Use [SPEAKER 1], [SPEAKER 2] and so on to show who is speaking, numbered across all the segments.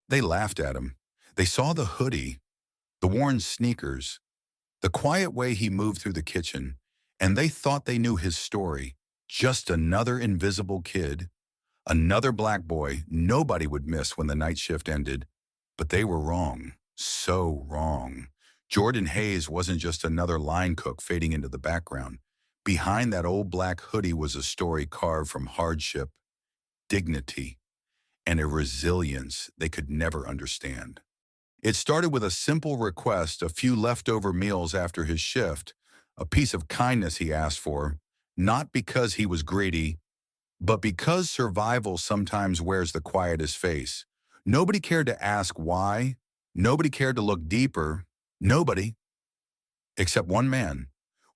[SPEAKER 1] They laughed at him. They saw the hoodie, the worn sneakers, the quiet way he moved through the kitchen, and they thought they knew his story. Just another invisible kid, another black boy nobody would miss when the night shift ended. But they were wrong. So wrong. Jordan Hayes wasn't just another line cook fading into the background. Behind that old black hoodie was a story carved from hardship, dignity, and a resilience they could never understand. It started with a simple request, a few leftover meals after his shift, a piece of kindness he asked for, not because he was greedy, but because survival sometimes wears the quietest face. Nobody cared to ask why. Nobody cared to look deeper. Nobody, except one man.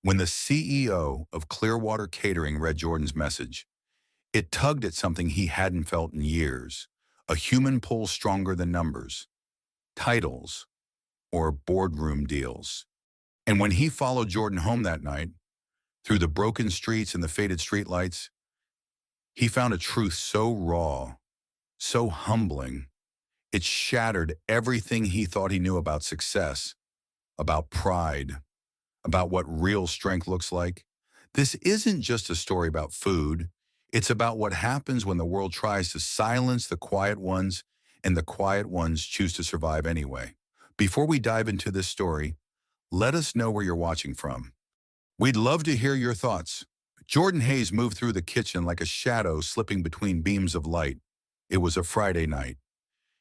[SPEAKER 1] When the CEO of Clearwater Catering read Jordan's message, it tugged at something he hadn't felt in years, a human pull stronger than numbers, titles, or boardroom deals. And when he followed Jordan home that night, through the broken streets and the faded streetlights, he found a truth so raw, so humbling, it shattered everything he thought he knew about success, about pride, about what real strength looks like. This isn't just a story about food. It's about what happens when the world tries to silence the quiet ones and the quiet ones choose to survive anyway. Before we dive into this story, let us know where you're watching from. We'd love to hear your thoughts. Jordan Hayes moved through the kitchen like a shadow slipping between beams of light. It was a Friday night,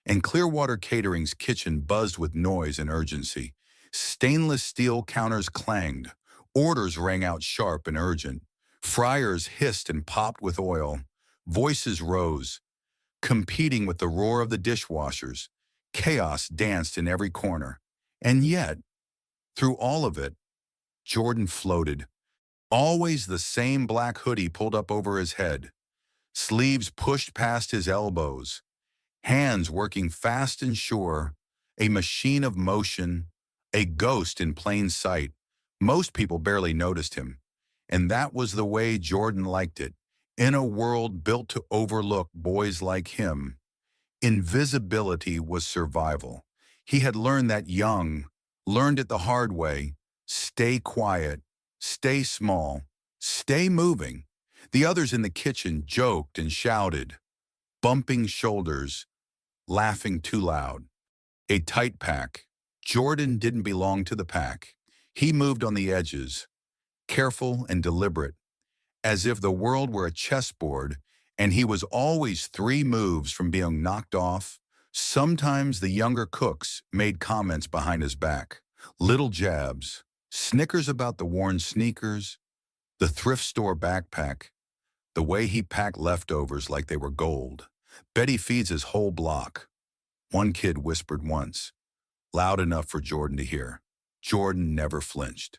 [SPEAKER 1] and Clearwater Catering's kitchen buzzed with noise and urgency. Stainless steel counters clanged. Orders rang out sharp and urgent. Fryers hissed and popped with oil. Voices rose, competing with the roar of the dishwashers. Chaos danced in every corner. And yet, through all of it, Jordan floated. Always the same black hoodie pulled up over his head, sleeves pushed past his elbows, hands working fast and sure, a machine of motion, a ghost in plain sight. Most people barely noticed him, and that was the way Jordan liked it. In a world built to overlook boys like him, invisibility was survival. He had learned that young, learned it the hard way. Stay quiet, stay small, stay moving. The others in the kitchen joked and shouted, bumping shoulders, laughing too loud. A tight pack. Jordan didn't belong to the pack. He moved on the edges, careful and deliberate, as if the world were a chessboard and he was always 3 moves from being knocked off. Sometimes the younger cooks made comments behind his back, little jabs, snickers about the worn sneakers, the thrift store backpack, the way he packed leftovers like they were gold. Betty feeds his whole block. One kid whispered once, loud enough for Jordan to hear. Jordan never flinched,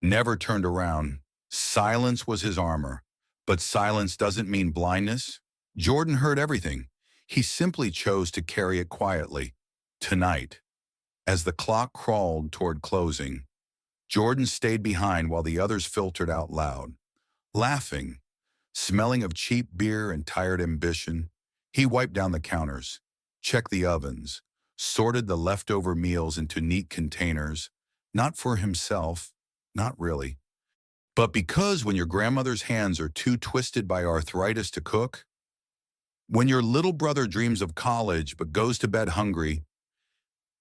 [SPEAKER 1] never turned around. Silence was his armor, but silence doesn't mean blindness. Jordan heard everything. He simply chose to carry it quietly. Tonight, as the clock crawled toward closing, Jordan stayed behind while the others filtered out loud, laughing, smelling of cheap beer and tired ambition. He wiped down the counters, checked the ovens, sorted the leftover meals into neat containers, not for himself, not really, but because when your grandmother's hands are too twisted by arthritis to cook, when your little brother dreams of college but goes to bed hungry,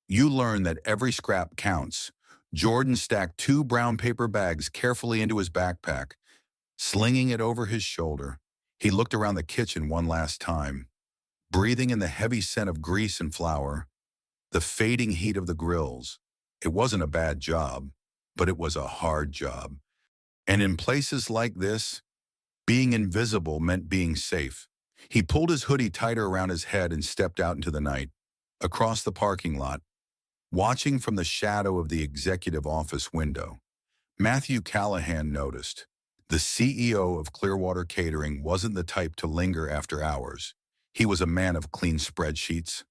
[SPEAKER 1] you learn that every scrap counts. Jordan stacked 2 brown paper bags carefully into his backpack, slinging it over his shoulder. He looked around the kitchen one last time, breathing in the heavy scent of grease and flour, the fading heat of the grills. It wasn't a bad job, but it was a hard job. And in places like this, being invisible meant being safe. He pulled his hoodie tighter around his head and stepped out into the night, across the parking lot, watching from the shadow of the executive office window. Matthew Callahan noticed. The CEO of Clearwater Catering wasn't the type to linger after hours. He was a man of clean spreadsheets,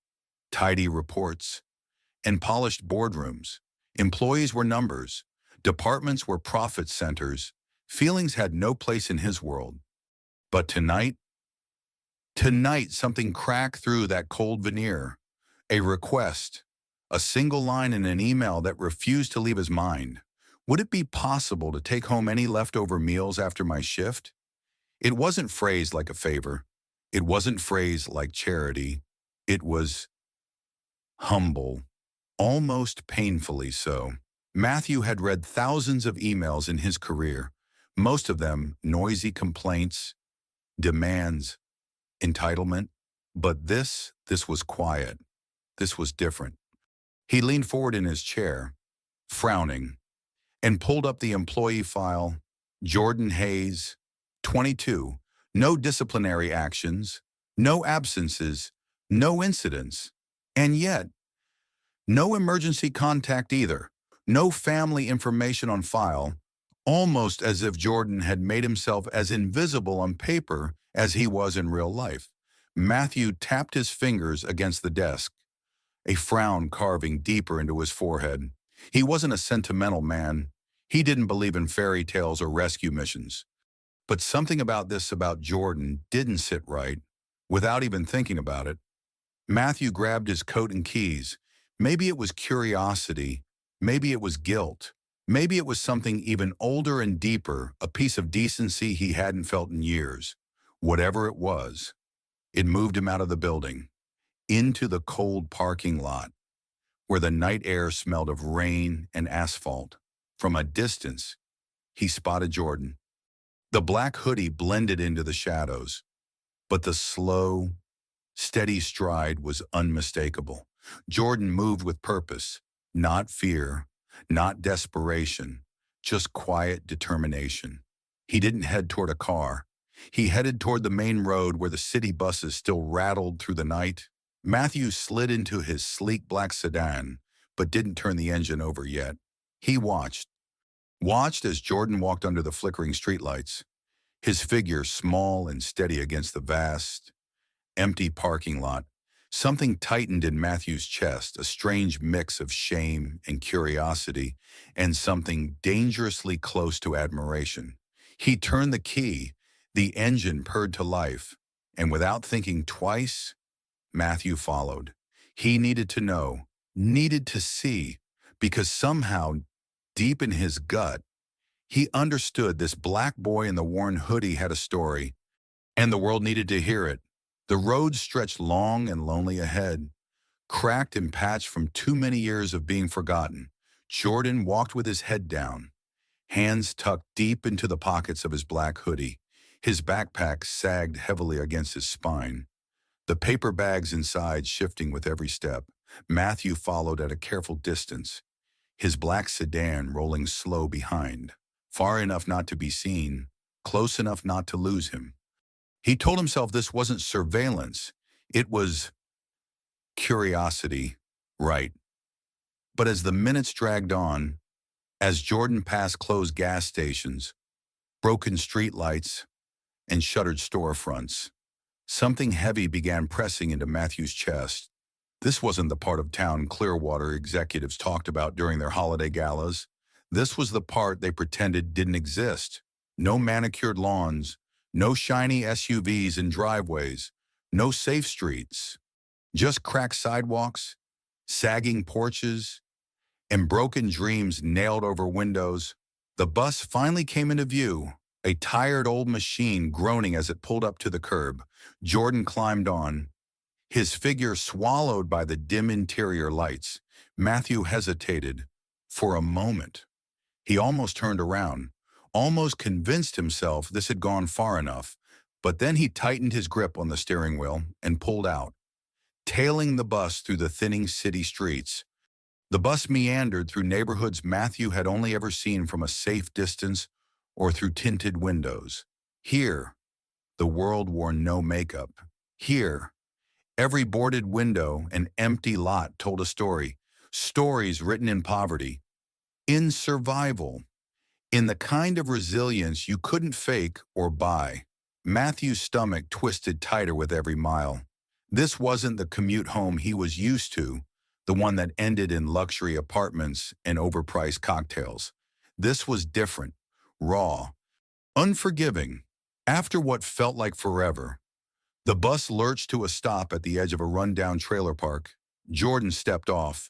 [SPEAKER 1] tidy reports, and polished boardrooms. Employees were numbers. Departments were profit centers. Feelings had no place in his world. But tonight something cracked through that cold veneer. A request, a single line in an email that refused to leave his mind. Would it be possible to take home any leftover meals after my shift? It wasn't phrased like a favor. It wasn't phrased like charity. It was humble, almost painfully so. Matthew had read thousands of emails in his career, most of them noisy complaints, demands, entitlement. But this was quiet. This was different. He leaned forward in his chair, frowning, and pulled up the employee file. Jordan Hayes, 22, no disciplinary actions, no absences, no incidents, and yet no emergency contact either, no family information on file, almost as if Jordan had made himself as invisible on paper as he was in real life. Matthew tapped his fingers against the desk, a frown carving deeper into his forehead. He wasn't a sentimental man. He didn't believe in fairy tales or rescue missions. But something about Jordan didn't sit right. Without even thinking about it, Matthew grabbed his coat and keys. Maybe it was curiosity. Maybe it was guilt. Maybe it was something even older and deeper, a piece of decency he hadn't felt in years. Whatever it was, it moved him out of the building, into the cold parking lot, where the night air smelled of rain and asphalt. From a distance, he spotted Jordan. The black hoodie blended into the shadows, but the slow, steady stride was unmistakable. Jordan moved with purpose, not fear, not desperation, just quiet determination. He didn't head toward a car. He headed toward the main road where the city buses still rattled through the night. Matthew slid into his sleek black sedan, but didn't turn the engine over yet. He watched as Jordan walked under the flickering streetlights, his figure small and steady against the vast, empty parking lot. Something tightened in Matthew's chest, a strange mix of shame and curiosity, and something dangerously close to admiration. He turned the key, the engine purred to life, and without thinking twice, Matthew followed. He needed to know, needed to see, because somehow, deep in his gut, he understood this black boy in the worn hoodie had a story, and the world needed to hear it. The road stretched long and lonely ahead, cracked and patched from too many years of being forgotten. Jordan walked with his head down, hands tucked deep into the pockets of his black hoodie. His backpack sagged heavily against his spine, the paper bags inside shifting with every step. Matthew followed at a careful distance, his black sedan rolling slow behind, far enough not to be seen, close enough not to lose him. He told himself this wasn't surveillance, it was curiosity, right? But as the minutes dragged on, as Jordan passed closed gas stations, broken streetlights, and shuttered storefronts, something heavy began pressing into Matthew's chest. This wasn't the part of town Clearwater executives talked about during their holiday galas. This was the part they pretended didn't exist. No manicured lawns, no shiny SUVs in driveways, no safe streets, just cracked sidewalks, sagging porches, and broken dreams nailed over windows. The bus finally came into view, a tired old machine groaning as it pulled up to the curb. Jordan climbed on, his figure swallowed by the dim interior lights. Matthew hesitated for a moment. He almost turned around, almost convinced himself this had gone far enough, but then he tightened his grip on the steering wheel and pulled out, tailing the bus through the thinning city streets. The bus meandered through neighborhoods Matthew had only ever seen from a safe distance or through tinted windows. Here, the world wore no makeup. Here, every boarded window and empty lot told a story, stories written in poverty, in survival, in the kind of resilience you couldn't fake or buy. Matthew's stomach twisted tighter with every mile. This wasn't the commute home he was used to, the one that ended in luxury apartments and overpriced cocktails. This was different, raw, unforgiving. After what felt like forever, the bus lurched to a stop at the edge of a rundown trailer park. Jordan stepped off,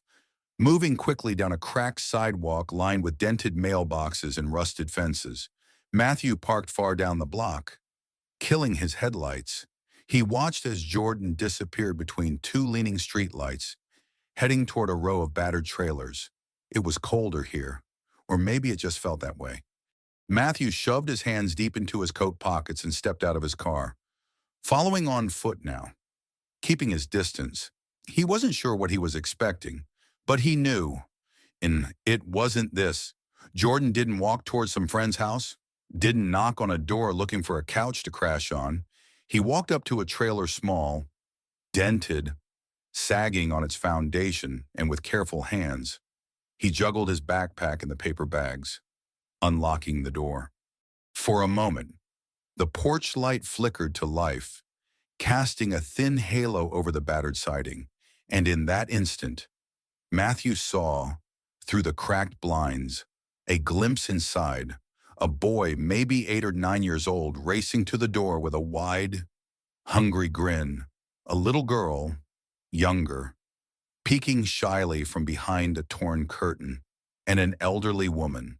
[SPEAKER 1] moving quickly down a cracked sidewalk lined with dented mailboxes and rusted fences. Matthew parked far down the block, killing his headlights. He watched as Jordan disappeared between two leaning streetlights, heading toward a row of battered trailers. It was colder here, or maybe it just felt that way. Matthew shoved his hands deep into his coat pockets and stepped out of his car, following on foot now, keeping his distance. He wasn't sure what he was expecting, but he knew, and it wasn't this. Jordan didn't walk towards some friend's house, didn't knock on a door looking for a couch to crash on. He walked up to a trailer small, dented, sagging on its foundation, and with careful hands, he juggled his backpack and the paper bags, unlocking the door. For a moment, the porch light flickered to life, casting a thin halo over the battered siding, and in that instant, Matthew saw, through the cracked blinds, a glimpse inside, a boy maybe 8 or 9 years old racing to the door with a wide, hungry grin, a little girl, younger, peeking shyly from behind a torn curtain, and an elderly woman,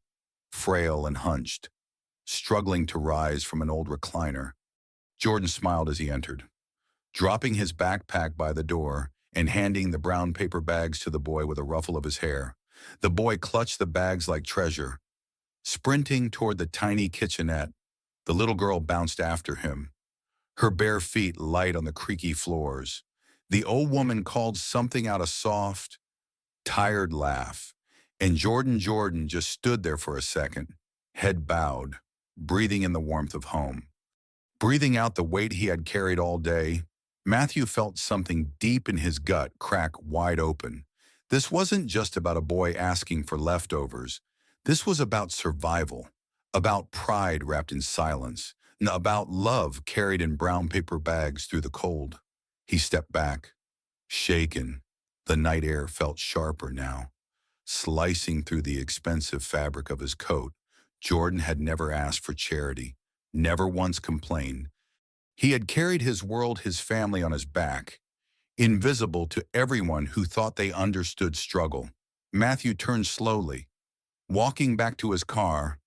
[SPEAKER 1] frail and hunched, struggling to rise from an old recliner. Jordan smiled as he entered, dropping his backpack by the door and handing the brown paper bags to the boy with a ruffle of his hair. The boy clutched the bags like treasure. Sprinting toward the tiny kitchenette, the little girl bounced after him, her bare feet light on the creaky floors. The old woman called something out, a soft, tired laugh, and Jordan just stood there for a second, head bowed, breathing in the warmth of home. Breathing out the weight he had carried all day, Matthew felt something deep in his gut crack wide open. This wasn't just about a boy asking for leftovers. This was about survival, about pride wrapped in silence, and about love carried in brown paper bags through the cold. He stepped back, shaken. The night air felt sharper now, slicing through the expensive fabric of his coat. Jordan had never asked for charity, never once complained. He had carried his world, his family on his back, invisible to everyone who thought they understood struggle. Matthew turned slowly, walking back to his car,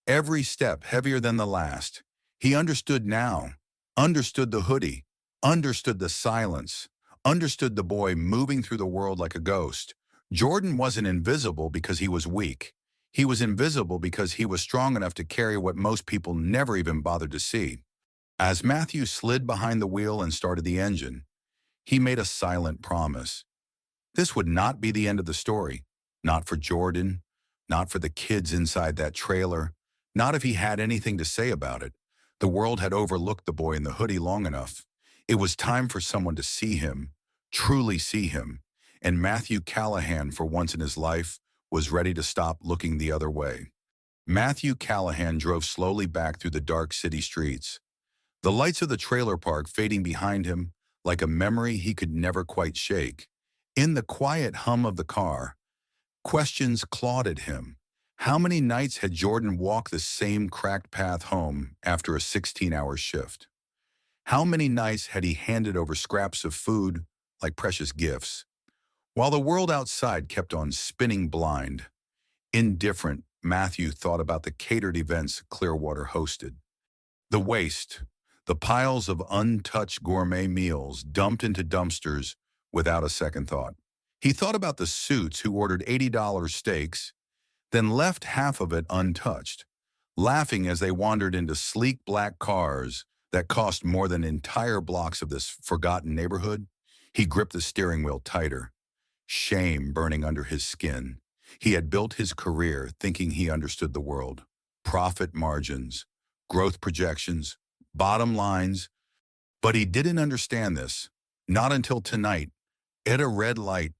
[SPEAKER 1] every step heavier than the last. He understood now, understood the hoodie, understood the silence, understood the boy moving through the world like a ghost. Jordan wasn't invisible because he was weak. He was invisible because he was strong enough to carry what most people never even bothered to see. As Matthew slid behind the wheel and started the engine, he made a silent promise. This would not be the end of the story. Not for Jordan, not for the kids inside that trailer, not if he had anything to say about it. The world had overlooked the boy in the hoodie long enough. It was time for someone to see him, truly see him, and Matthew Callahan, for once in his life, was ready to stop looking the other way. Matthew Callahan drove slowly back through the dark city streets, the lights of the trailer park fading behind him like a memory he could never quite shake. In the quiet hum of the car, questions clawed at him. How many nights had Jordan walked the same cracked path home after a 16-hour shift? How many nights had he handed over scraps of food like precious gifts, while the world outside kept on spinning blind? Indifferent, Matthew thought about the catered events Clearwater hosted. The waste, the piles of untouched gourmet meals dumped into dumpsters without a second thought. He thought about the suits who ordered $80 steaks, then left half of it untouched, laughing as they wandered into sleek black cars that cost more than entire blocks of this forgotten neighborhood. He gripped the steering wheel tighter, shame burning under his skin. He had built his career thinking he understood the world. Profit margins, growth projections, bottom lines. But he didn't understand this, not until tonight, at a red light.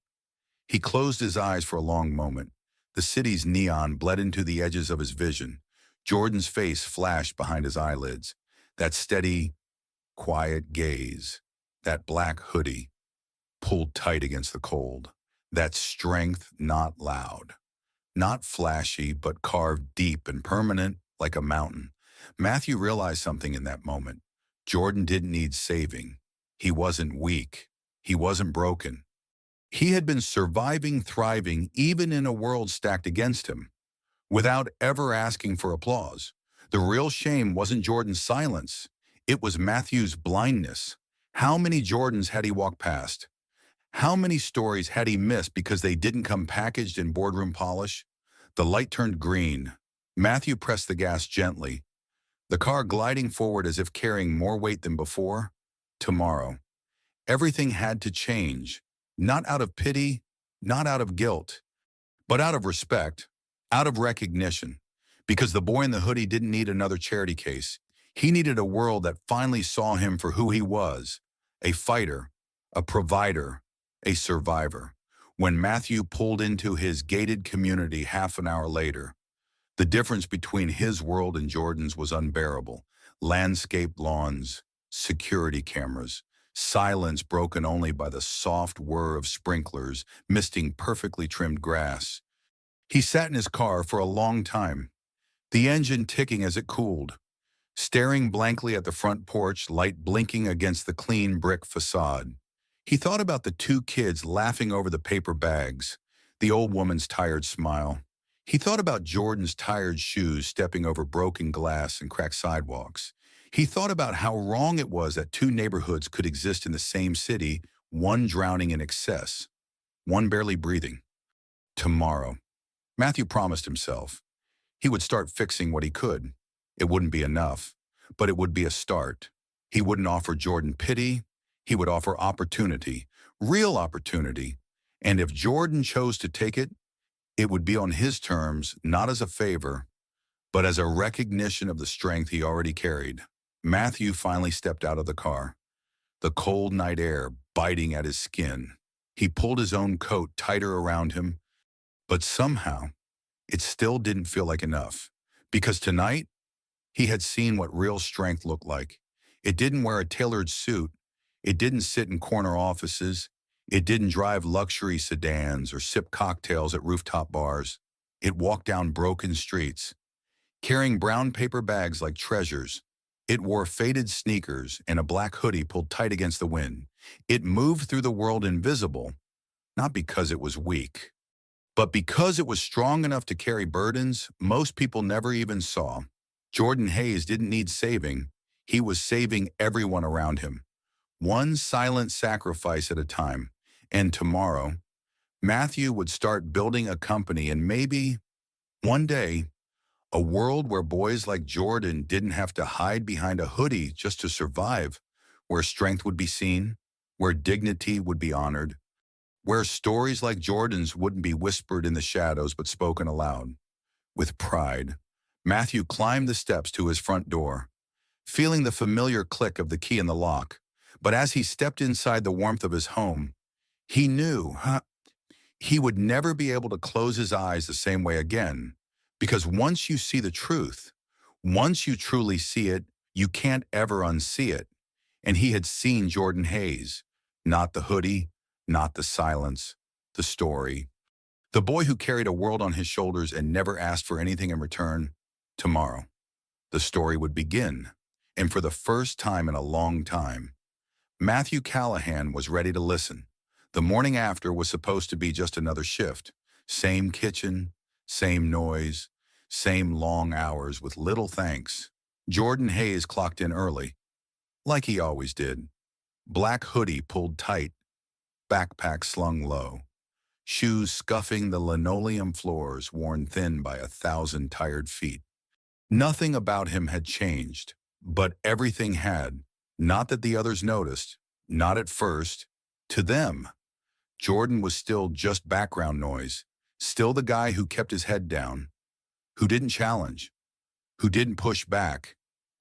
[SPEAKER 1] He closed his eyes for a long moment. The city's neon bled into the edges of his vision. Jordan's face flashed behind his eyelids. That steady, quiet gaze. That black hoodie, pulled tight against the cold. That strength, not loud. Not flashy, but carved deep and permanent like a mountain. Matthew realized something in that moment. Jordan didn't need saving. He wasn't weak. He wasn't broken. He had been surviving, thriving, even in a world stacked against him, without ever asking for applause. The real shame wasn't Jordan's silence. It was Matthew's blindness. How many Jordans had he walked past? How many stories had he missed because they didn't come packaged in boardroom polish? The light turned green. Matthew pressed the gas gently, the car gliding forward as if carrying more weight than before. Tomorrow. Everything had to change. Not out of pity, not out of guilt, but out of respect, out of recognition. Because the boy in the hoodie didn't need another charity case. He needed a world that finally saw him for who he was, a fighter, a provider, a survivor. When Matthew pulled into his gated community half an hour later, the difference between his world and Jordan's was unbearable. Landscaped lawns, security cameras, silence broken only by the soft whir of sprinklers misting perfectly trimmed grass. He sat in his car for a long time, the engine ticking as it cooled, staring blankly at the front porch, light blinking against the clean brick facade. He thought about the two kids laughing over the paper bags, the old woman's tired smile. He thought about Jordan's tired shoes stepping over broken glass and cracked sidewalks. He thought about how wrong it was that two neighborhoods could exist in the same city, one drowning in excess, one barely breathing. Tomorrow, Matthew promised himself, he would start fixing what he could. It wouldn't be enough, but it would be a start. He wouldn't offer Jordan pity. He would offer opportunity, real opportunity. And if Jordan chose to take it, it would be on his terms, not as a favor, but as a recognition of the strength he already carried. Matthew finally stepped out of the car, the cold night air biting at his skin. He pulled his own coat tighter around him, but somehow it still didn't feel like enough. Because tonight, he had seen what real strength looked like. It didn't wear a tailored suit. It didn't sit in corner offices. It didn't drive luxury sedans or sip cocktails at rooftop bars. It walked down broken streets, carrying brown paper bags like treasures. It wore faded sneakers and a black hoodie pulled tight against the wind. It moved through the world invisible, not because it was weak, but because it was strong enough to carry burdens most people never even saw. Jordan Hayes didn't need saving. He was saving everyone around him, one silent sacrifice at a time. And tomorrow, Matthew would start building a company and maybe, one day, a world where boys like Jordan didn't have to hide behind a hoodie just to survive, where strength would be seen, where dignity would be honored, where stories like Jordan's wouldn't be whispered in the shadows but spoken aloud. With pride, Matthew climbed the steps to his front door, feeling the familiar click of the key in the lock. But as he stepped inside the warmth of his home, he knew he would never be able to close his eyes the same way again. Because once you see the truth, once you truly see it, you can't ever unsee it. And he had seen Jordan Hayes, not the hoodie, not the silence, the story. The boy who carried a world on his shoulders and never asked for anything in return. Tomorrow, the story would begin. And for the first time in a long time, Matthew Callahan was ready to listen. The morning after was supposed to be just another shift. Same kitchen, same noise, same long hours with little thanks. Jordan Hayes clocked in early, like he always did. Black hoodie pulled tight, backpack slung low, shoes scuffing the linoleum floors worn thin by 1,000 tired feet. Nothing about him had changed, but everything had. Not that the others noticed, not at first. To them, Jordan was still just background noise, still the guy who kept his head down, who didn't challenge, who didn't push back,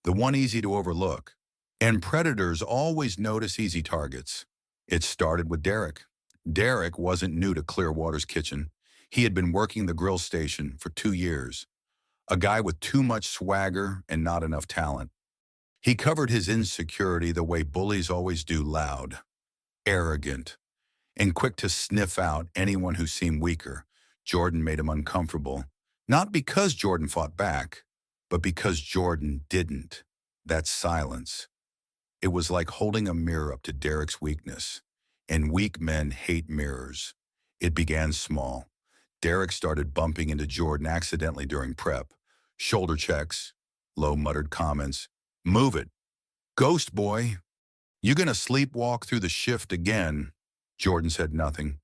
[SPEAKER 1] the one easy to overlook. And predators always notice easy targets. It started with Derek. Derek wasn't new to Clearwater's kitchen. He had been working the grill station for 2 years. A guy with too much swagger and not enough talent. He covered his insecurity the way bullies always do, loud, arrogant, and quick to sniff out anyone who seemed weaker. Jordan made him uncomfortable, not because Jordan fought back, but because Jordan didn't. That silence. It was like holding a mirror up to Derek's weakness. and weak men hate mirrors. It began small. Derek started bumping into Jordan accidentally during prep. Shoulder checks, low muttered comments. Move it. Ghost boy, you gonna sleepwalk through the shift again? Jordan said nothing,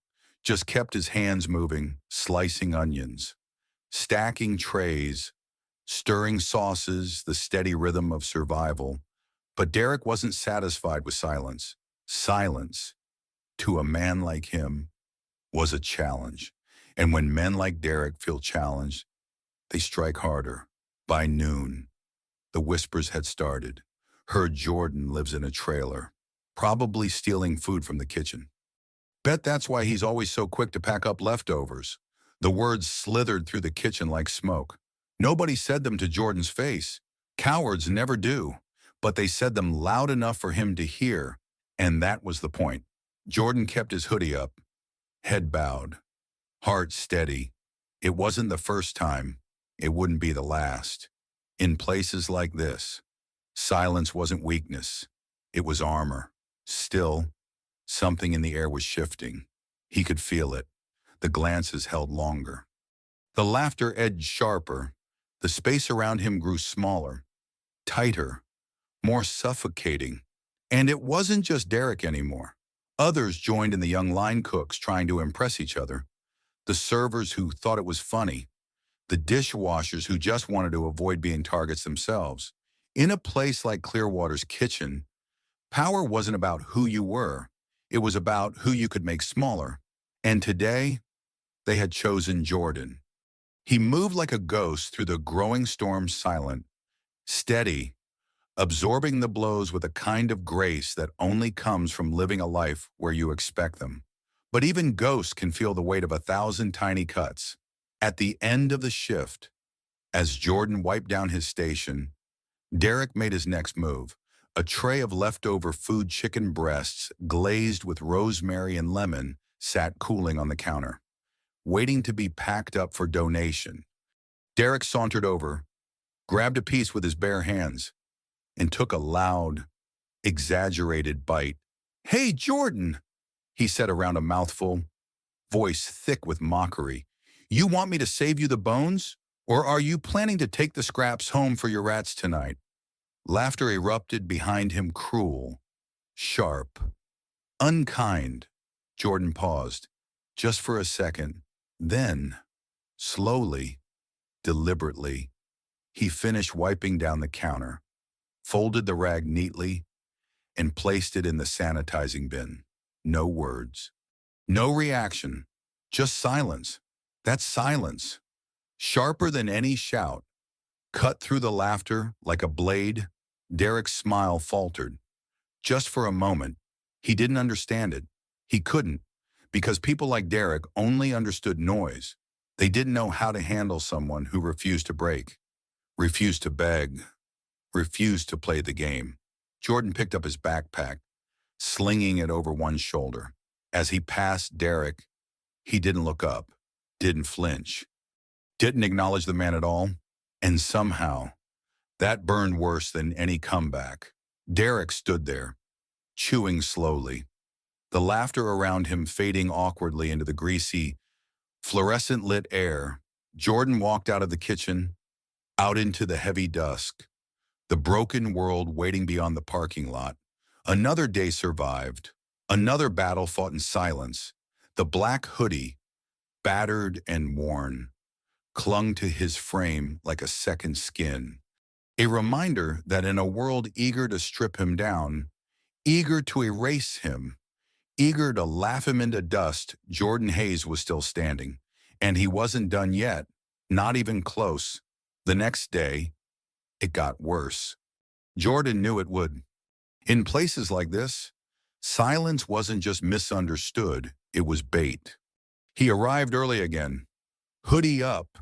[SPEAKER 1] just kept his hands moving, slicing onions, stacking trays, stirring sauces, the steady rhythm of survival. But Derek wasn't satisfied with silence. Silence, to a man like him, was a challenge. And when men like Derek feel challenged, they strike harder. By noon, the whispers had started. Heard Jordan lives in a trailer, probably stealing food from the kitchen. Bet that's why he's always so quick to pack up leftovers. The words slithered through the kitchen like smoke. Nobody said them to Jordan's face. Cowards never do. But they said them loud enough for him to hear, and that was the point. Jordan kept his hoodie up, head bowed, heart steady. It wasn't the first time. It wouldn't be the last. In places like this, silence wasn't weakness. It was armor. Still, something in the air was shifting. He could feel it. The glances held longer. The laughter edged sharper. The space around him grew smaller, tighter, more suffocating. And it wasn't just Derek anymore. Others joined in, the young line cooks trying to impress each other, the servers who thought it was funny, the dishwashers who just wanted to avoid being targets themselves. In a place like Clearwater's kitchen, power wasn't about who you were. It was about who you could make smaller. And today, they had chosen Jordan. He moved like a ghost through the growing storm, silent, steady, absorbing the blows with a kind of grace that only comes from living a life where you expect them. But even ghosts can feel the weight of 1,000 tiny cuts. At the end of the shift, as Jordan wiped down his station, Derek made his next move. A tray of leftover food chicken breasts, glazed with rosemary and lemon, sat cooling on the counter, waiting to be packed up for donation. Derek sauntered over, grabbed a piece with his bare hands, and took a loud, exaggerated bite. "Hey, Jordan," he said around a mouthful, voice thick with mockery. "You want me to save you the bones? Or are you planning to take the scraps home for your rats tonight?" Laughter erupted behind him, cruel, sharp, unkind. Jordan paused, just for a second. Then, slowly, deliberately, he finished wiping down the counter, folded the rag neatly, and placed it in the sanitizing bin. No words. No reaction. Just silence. That silence, sharper than any shout, cut through the laughter like a blade. Derek's smile faltered. Just for a moment, he didn't understand it. He couldn't, because people like Derek only understood noise. They didn't know how to handle someone who refused to break, refused to beg, refused to play the game. Jordan picked up his backpack, slinging it over one shoulder. As he passed Derek, he didn't look up, didn't flinch, didn't acknowledge the man at all. And somehow, that burned worse than any comeback. Derek stood there, chewing slowly, the laughter around him fading awkwardly into the greasy, fluorescent-lit air. Jordan walked out of the kitchen, out into the heavy dusk, the broken world waiting beyond the parking lot. Another day survived, another battle fought in silence. The black hoodie, battered and worn, clung to his frame like a second skin. A reminder that in a world eager to strip him down, eager to erase him, eager to laugh him into dust, Jordan Hayes was still standing. And he wasn't done yet, not even close. The next day, it got worse. Jordan knew it would. In places like this, silence wasn't just misunderstood, it was bait. He arrived early again, hoodie up,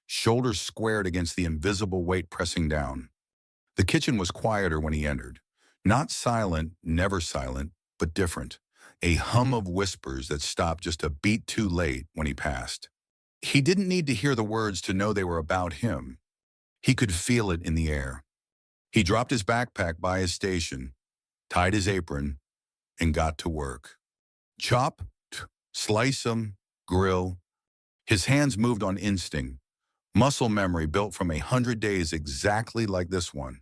[SPEAKER 1] shoulders squared against the invisible weight pressing down. The kitchen was quieter when he entered. Not silent, never silent, but different. A hum of whispers that stopped just a beat too late when he passed. He didn't need to hear the words to know they were about him. He could feel it in the air. He dropped his backpack by his station, tied his apron, and got to work. Chop, slice 'em, grill. His hands moved on instinct, muscle memory built from 100 days exactly like this one.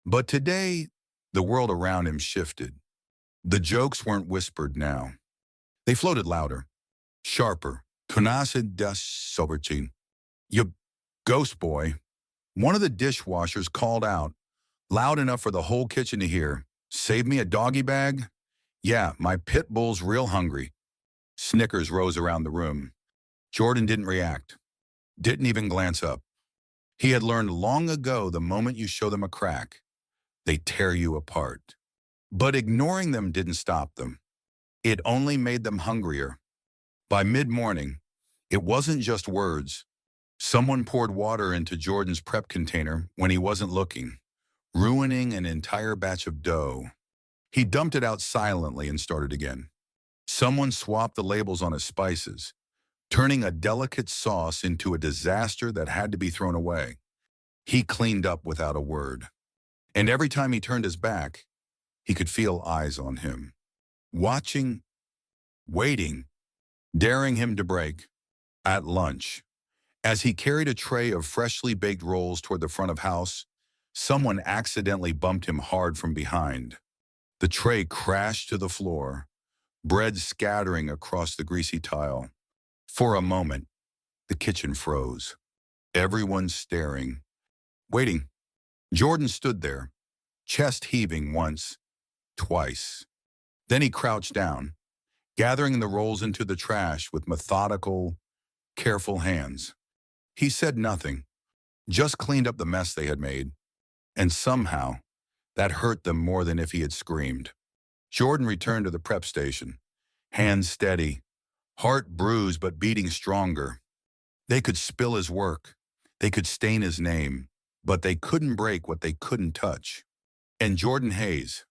[SPEAKER 1] But today, the world around him shifted. The jokes weren't whispered now. They floated louder, sharper. Tunacid das Sobertin. You ghost boy. One of the dishwashers called out, loud enough for the whole kitchen to hear. Save me a doggy bag? Yeah, my pit bull's real hungry. Snickers rose around the room. Jordan didn't react, didn't even glance up. He had learned long ago the moment you show them a crack, they tear you apart. But ignoring them didn't stop them. It only made them hungrier. By mid-morning, it wasn't just words. Someone poured water into Jordan's prep container when he wasn't looking, ruining an entire batch of dough. He dumped it out silently and started again. Someone swapped the labels on his spices, turning a delicate sauce into a disaster that had to be thrown away. He cleaned up without a word. And every time he turned his back, he could feel eyes on him, watching, waiting, daring him to break. At lunch, as he carried a tray of freshly baked rolls toward the front of house, someone accidentally bumped him hard from behind. The tray crashed to the floor, bread scattering across the greasy tile. For a moment, the kitchen froze. Everyone staring, waiting. Jordan stood there, chest heaving once, twice. Then he crouched down, gathering the rolls into the trash with methodical, careful hands. He said nothing, just cleaned up the mess they had made. And somehow, that hurt them more than if he had screamed. Jordan returned to the prep station, hands steady, heart bruised but beating stronger. They could spill his work, they could stain his name, but they couldn't break what they couldn't touch. And Jordan Hayes,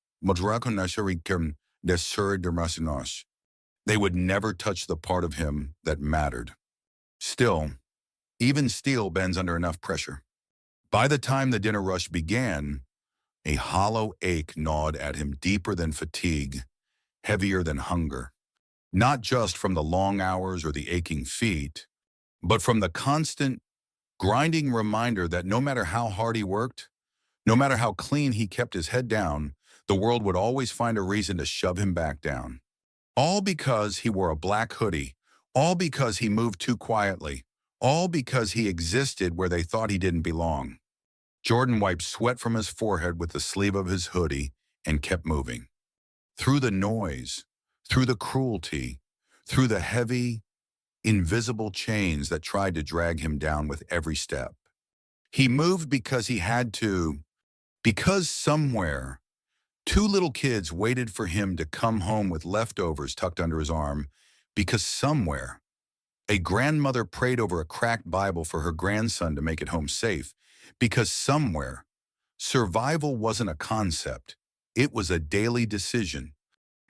[SPEAKER 1] they would never touch the part of him that mattered. Still, even steel bends under enough pressure. By the time the dinner rush began, a hollow ache gnawed at him deeper than fatigue, heavier than hunger. Not just from the long hours or the aching feet, but from the constant, grinding reminder that no matter how hard he worked, no matter how clean he kept his head down, the world would always find a reason to shove him back down. All because he wore a black hoodie, all because he moved too quietly, all because he existed where they thought he didn't belong. Jordan wiped sweat from his forehead with the sleeve of his hoodie and kept moving. Through the noise, through the cruelty, through the heavy, invisible chains that tried to drag him down with every step. He moved because he had to, because somewhere, two little kids waited for him to come home with leftovers tucked under his arm, because somewhere, a grandmother prayed over a cracked Bible for her grandson to make it home safe, because somewhere, survival wasn't a concept, it was a daily decision.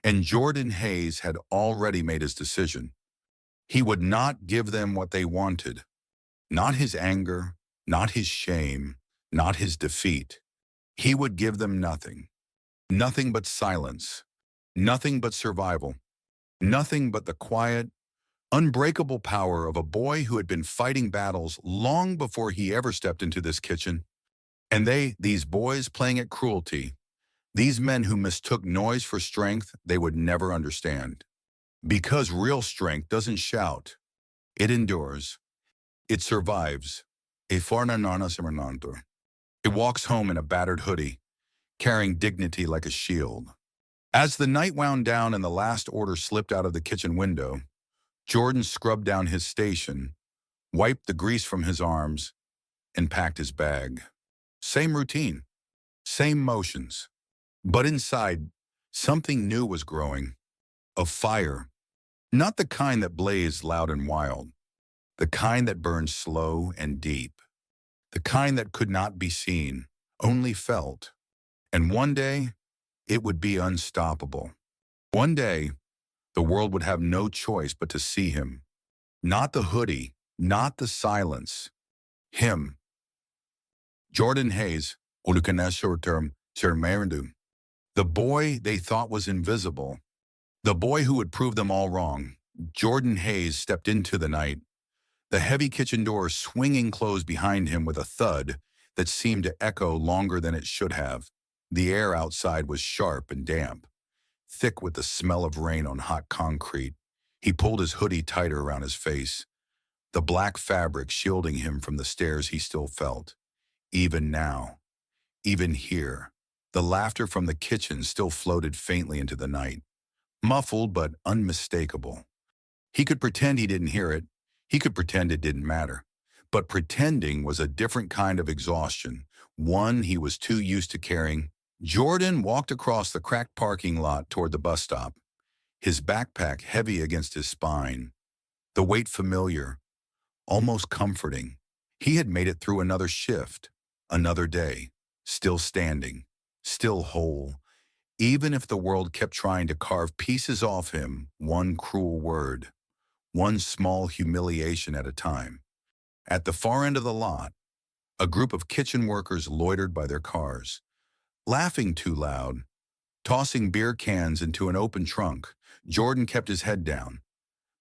[SPEAKER 1] And Jordan Hayes had already made his decision. He would not give them what they wanted. Not his anger, not his shame, not his defeat. He would give them nothing. Nothing but silence. Nothing but survival. Nothing but the quiet, unbreakable power of a boy who had been fighting battles long before he ever stepped into this kitchen. And these boys playing at cruelty, these men who mistook noise for strength, they would never understand. Because real strength doesn't shout. It endures. It survives. It walks home in a battered hoodie, carrying dignity like a shield. As the night wound down and the last order slipped out of the kitchen window, Jordan scrubbed down his station, wiped the grease from his arms, and packed his bag. Same routine, same motions. But inside, something new was growing. A fire. Not the kind that blazed loud and wild. The kind that burned slow and deep. The kind that could not be seen, only felt. And one day, it would be unstoppable. One day, the world would have no choice but to see him. Not the hoodie, not the silence. Him. Jordan Hayes, the boy they thought was invisible, The boy who would prove them all wrong. Jordan Hayes stepped into the night, the heavy kitchen door swinging closed behind him with a thud that seemed to echo longer than it should have. The air outside was sharp and damp, thick with the smell of rain on hot concrete. He pulled his hoodie tighter around his face, the black fabric shielding him from the stares he still felt. Even now, even here, the laughter from the kitchen still floated faintly into the night, muffled but unmistakable. He could pretend he didn't hear it. He could pretend it didn't matter. But pretending was a different kind of exhaustion, one he was too used to carrying. Jordan walked across the cracked parking lot toward the bus stop, his backpack heavy against his spine, the weight familiar, almost comforting. He had made it through another shift, another day, still standing, still whole, even if the world kept trying to carve pieces off him, one cruel word, one small humiliation at a time. At the far end of the lot, a group of kitchen workers loitered by their cars, laughing too loud, tossing beer cans into an open trunk. Jordan kept his head down,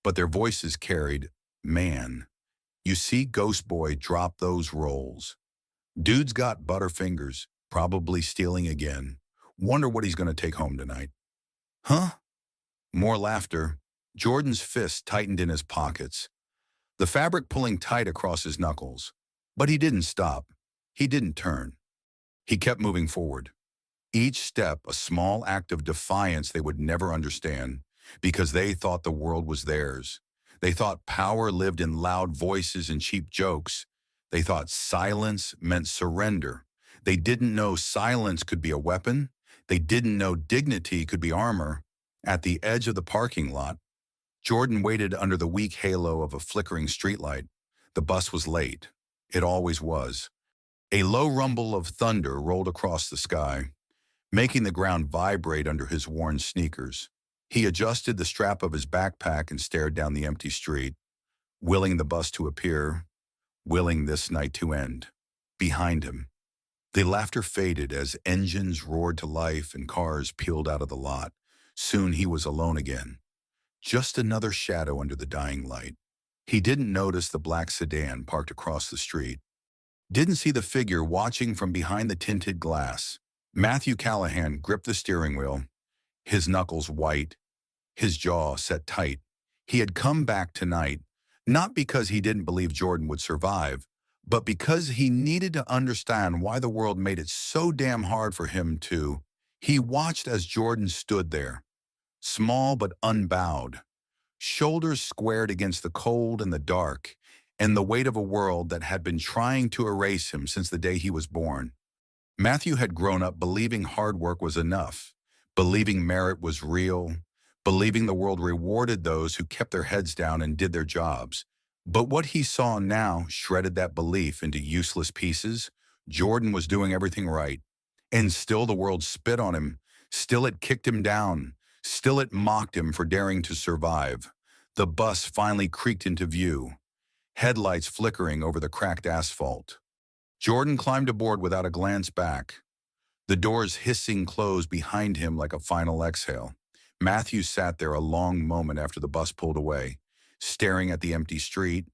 [SPEAKER 1] but their voices carried, "Man, you see Ghost Boy drop those rolls. Dude's got butterfingers, probably stealing again. Wonder what he's going to take home tonight." Huh? More laughter. Jordan's fists tightened in his pockets, the fabric pulling tight across his knuckles. But he didn't stop. He didn't turn. He kept moving forward. Each step a small act of defiance they would never understand, because they thought the world was theirs. They thought power lived in loud voices and cheap jokes. They thought silence meant surrender. They didn't know silence could be a weapon. They didn't know dignity could be armor. At the edge of the parking lot, Jordan waited under the weak halo of a flickering streetlight. The bus was late. It always was. A low rumble of thunder rolled across the sky, making the ground vibrate under his worn sneakers. He adjusted the strap of his backpack and stared down the empty street, willing the bus to appear, willing this night to end. Behind him, the laughter faded as engines roared to life and cars peeled out of the lot. Soon he was alone again, just another shadow under the dying light. He didn't notice the black sedan parked across the street, didn't see the figure watching from behind the tinted glass. Matthew Callahan gripped the steering wheel, his knuckles white, his jaw set tight. He had come back tonight, not because he didn't believe Jordan would survive, but because he needed to understand why the world made it so damn hard for him to. He watched as Jordan stood there, small but unbowed, shoulders squared against the cold and the dark, and the weight of a world that had been trying to erase him since the day he was born. Matthew had grown up believing hard work was enough, believing merit was real, believing the world rewarded those who kept their heads down and did their jobs. But what he saw now shredded that belief into useless pieces. Jordan was doing everything right, and still the world spit on him, still it kicked him down, still it mocked him for daring to survive. The bus finally creaked into view, headlights flickering over the cracked asphalt. Jordan climbed aboard without a glance back, the doors hissing closed behind him like a final exhale. Matthew sat there a long moment after the bus pulled away, staring at the empty street,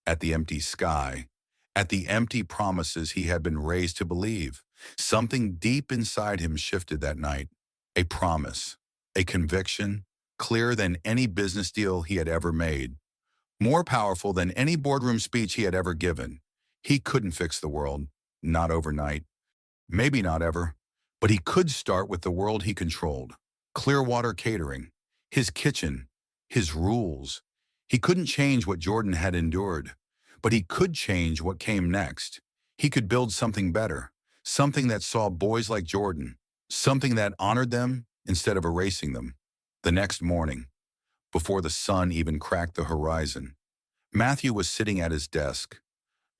[SPEAKER 1] at the empty sky, at the empty promises he had been raised to believe. Something deep inside him shifted that night, a promise, a conviction, clearer than any business deal he had ever made, more powerful than any boardroom speech he had ever given. He couldn't fix the world, not overnight, maybe not ever, but he could start with the world he controlled. Clearwater Catering, his kitchen, his rules. He couldn't change what Jordan had endured, but he could change what came next. He could build something better, something that saw boys like Jordan, something that honored them instead of erasing them. The next morning, before the sun even cracked the horizon, Matthew was sitting at his desk,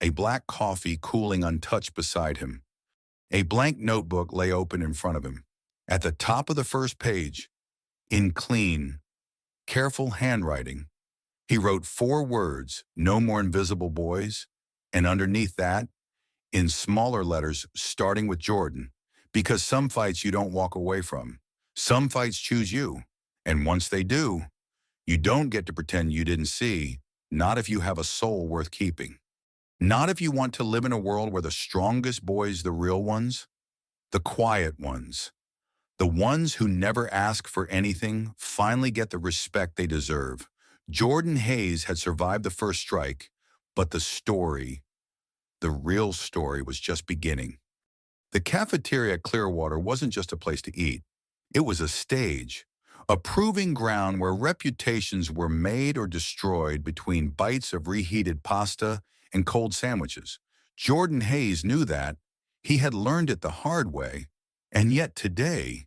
[SPEAKER 1] a black coffee cooling untouched beside him. A blank notebook lay open in front of him. At the top of the first page, in clean, careful handwriting, he wrote 4 words, "No more invisible boys," and underneath that, in smaller letters starting with Jordan, because some fights you don't walk away from. Some fights choose you. And once they do, you don't get to pretend you didn't see, not if you have a soul worth keeping. Not if you want to live in a world where the strongest boys, the real ones, the quiet ones, the ones who never ask for anything, finally get the respect they deserve. Jordan Hayes had survived the first strike, but the story, the real story, was just beginning. The cafeteria at Clearwater wasn't just a place to eat. It was a stage, a proving ground where reputations were made or destroyed between bites of reheated pasta and cold sandwiches. Jordan Hayes knew that. He had learned it the hard way, and yet today,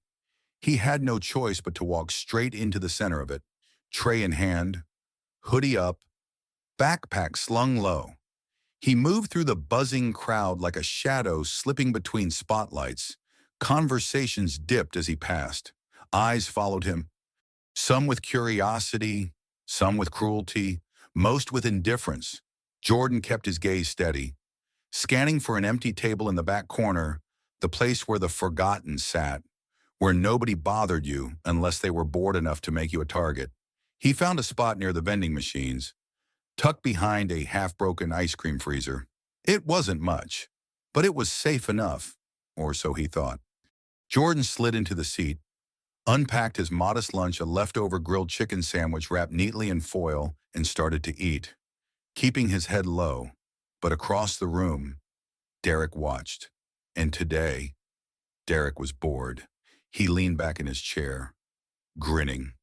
[SPEAKER 1] he had no choice but to walk straight into the center of it, tray in hand, hoodie up, backpack slung low. He moved through the buzzing crowd like a shadow slipping between spotlights. Conversations dipped as he passed. Eyes followed him, some with curiosity, some with cruelty, most with indifference. Jordan kept his gaze steady, scanning for an empty table in the back corner, the place where the forgotten sat, where nobody bothered you unless they were bored enough to make you a target. He found a spot near the vending machines, tucked behind a half-broken ice cream freezer. It wasn't much, but it was safe enough, or so he thought. Jordan slid into the seat, unpacked his modest lunch, a leftover grilled chicken sandwich wrapped neatly in foil, and started to eat, keeping his head low. But across the room, Derek watched. And today, Derek was bored. He leaned back in his chair, grinning,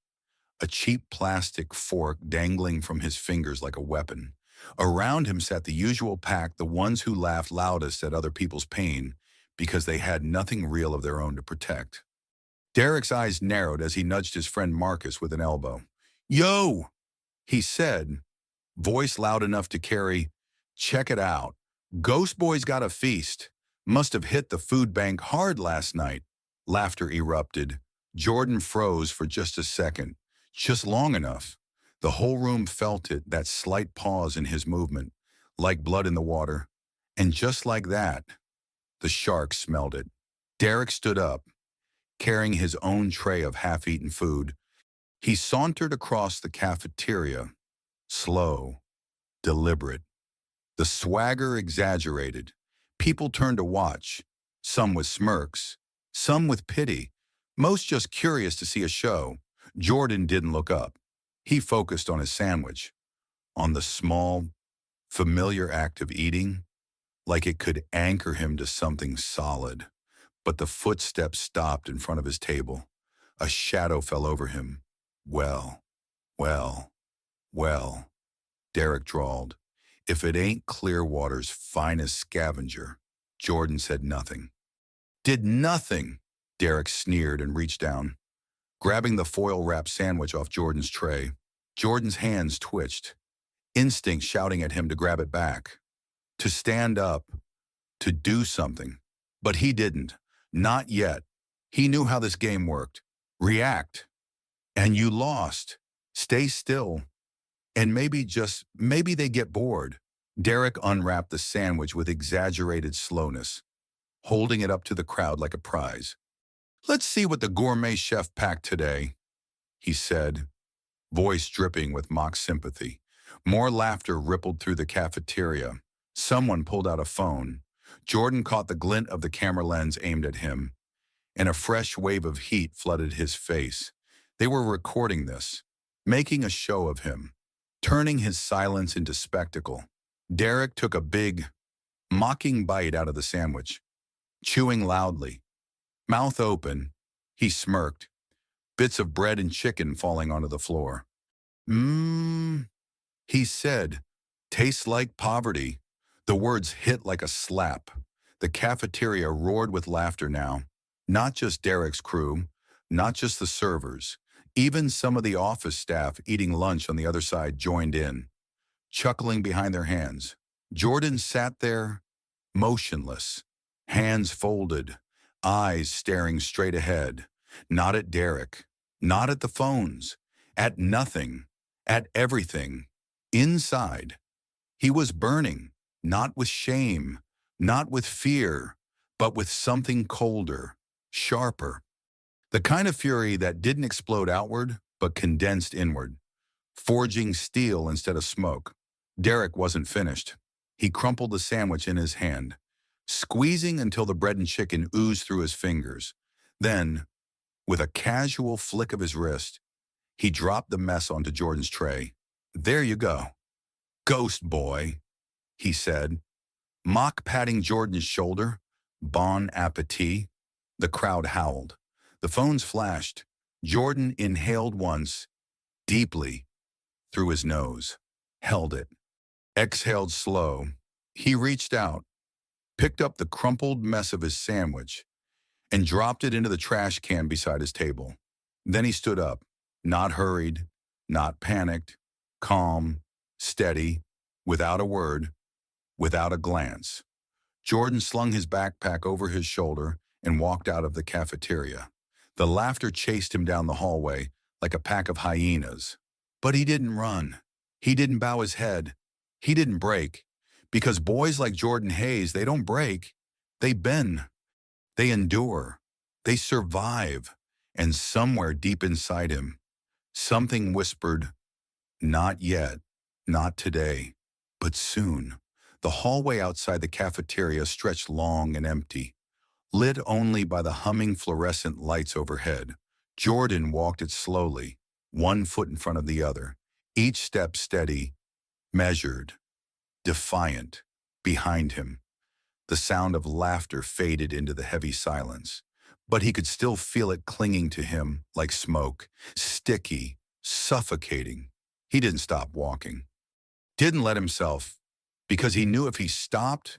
[SPEAKER 1] a cheap plastic fork dangling from his fingers like a weapon. Around him sat the usual pack, the ones who laughed loudest at other people's pain because they had nothing real of their own to protect. Derek's eyes narrowed as he nudged his friend Marcus with an elbow. "Yo!" he said, voice loud enough to carry, "Check it out. Ghost Boy's got a feast. Must have hit the food bank hard last night." Laughter erupted. Jordan froze for just a second, just long enough. The whole room felt it, that slight pause in his movement, like blood in the water. And just like that, the shark smelled it. Derek stood up, carrying his own tray of half-eaten food. He sauntered across the cafeteria, slow, deliberate. The swagger exaggerated. People turned to watch, some with smirks, some with pity, most just curious to see a show. Jordan didn't look up. He focused on his sandwich, on the small, familiar act of eating, like it could anchor him to something solid. But the footsteps stopped in front of his table. A shadow fell over him. "Well, well, well," Derek drawled. "If it ain't Clearwater's finest scavenger." Jordan said nothing. "Did nothing," Derek sneered and reached down, grabbing the foil-wrapped sandwich off Jordan's tray. Jordan's hands twitched, instinct shouting at him to grab it back, to stand up, to do something. But he didn't. Not yet. He knew how this game worked. React. And you lost. Stay still. And maybe, just maybe, they get bored. Derek unwrapped the sandwich with exaggerated slowness, holding it up to the crowd like a prize. "Let's see what the gourmet chef packed today," he said, voice dripping with mock sympathy. More laughter rippled through the cafeteria. Someone pulled out a phone. Jordan caught the glint of the camera lens aimed at him, and a fresh wave of heat flooded his face. They were recording this, making a show of him, turning his silence into spectacle. Derek took a big, mocking bite out of the sandwich, chewing loudly. Mouth open, he smirked, bits of bread and chicken falling onto the floor. Mmm, he said, "Tastes like poverty." The words hit like a slap. The cafeteria roared with laughter now. Not just Derek's crew, not just the servers. Even some of the office staff eating lunch on the other side joined in, chuckling behind their hands. Jordan sat there, motionless, hands folded, eyes staring straight ahead, not at Derek, not at the phones, at nothing, at everything. Inside, he was burning, not with shame, not with fear, but with something colder, sharper. The kind of fury that didn't explode outward, but condensed inward, forging steel instead of smoke. Derek wasn't finished. He crumpled the sandwich in his hand, squeezing until the bread and chicken oozed through his fingers. Then, with a casual flick of his wrist, he dropped the mess onto Jordan's tray. "There you go. Ghost boy," he said, mock patting Jordan's shoulder. "Bon appetit." The crowd howled. The phones flashed. Jordan inhaled once, deeply, through his nose, held it, exhaled slow. He reached out, picked up the crumpled mess of his sandwich, and dropped it into the trash can beside his table. Then he stood up, not hurried, not panicked, calm, steady, without a word, without a glance. Jordan slung his backpack over his shoulder and walked out of the cafeteria. The laughter chased him down the hallway like a pack of hyenas. But he didn't run. He didn't bow his head. He didn't break. Because boys like Jordan Hayes, they don't break. They bend. They endure. They survive. And somewhere deep inside him, something whispered, "Not yet, not today, but soon." The hallway outside the cafeteria stretched long and empty, lit only by the humming fluorescent lights overhead. Jordan walked it slowly, one foot in front of the other, each step steady, measured, defiant. Behind him, the sound of laughter faded into the heavy silence, but he could still feel it clinging to him like smoke, sticky, suffocating. He didn't stop walking. Didn't let himself, because he knew if he stopped,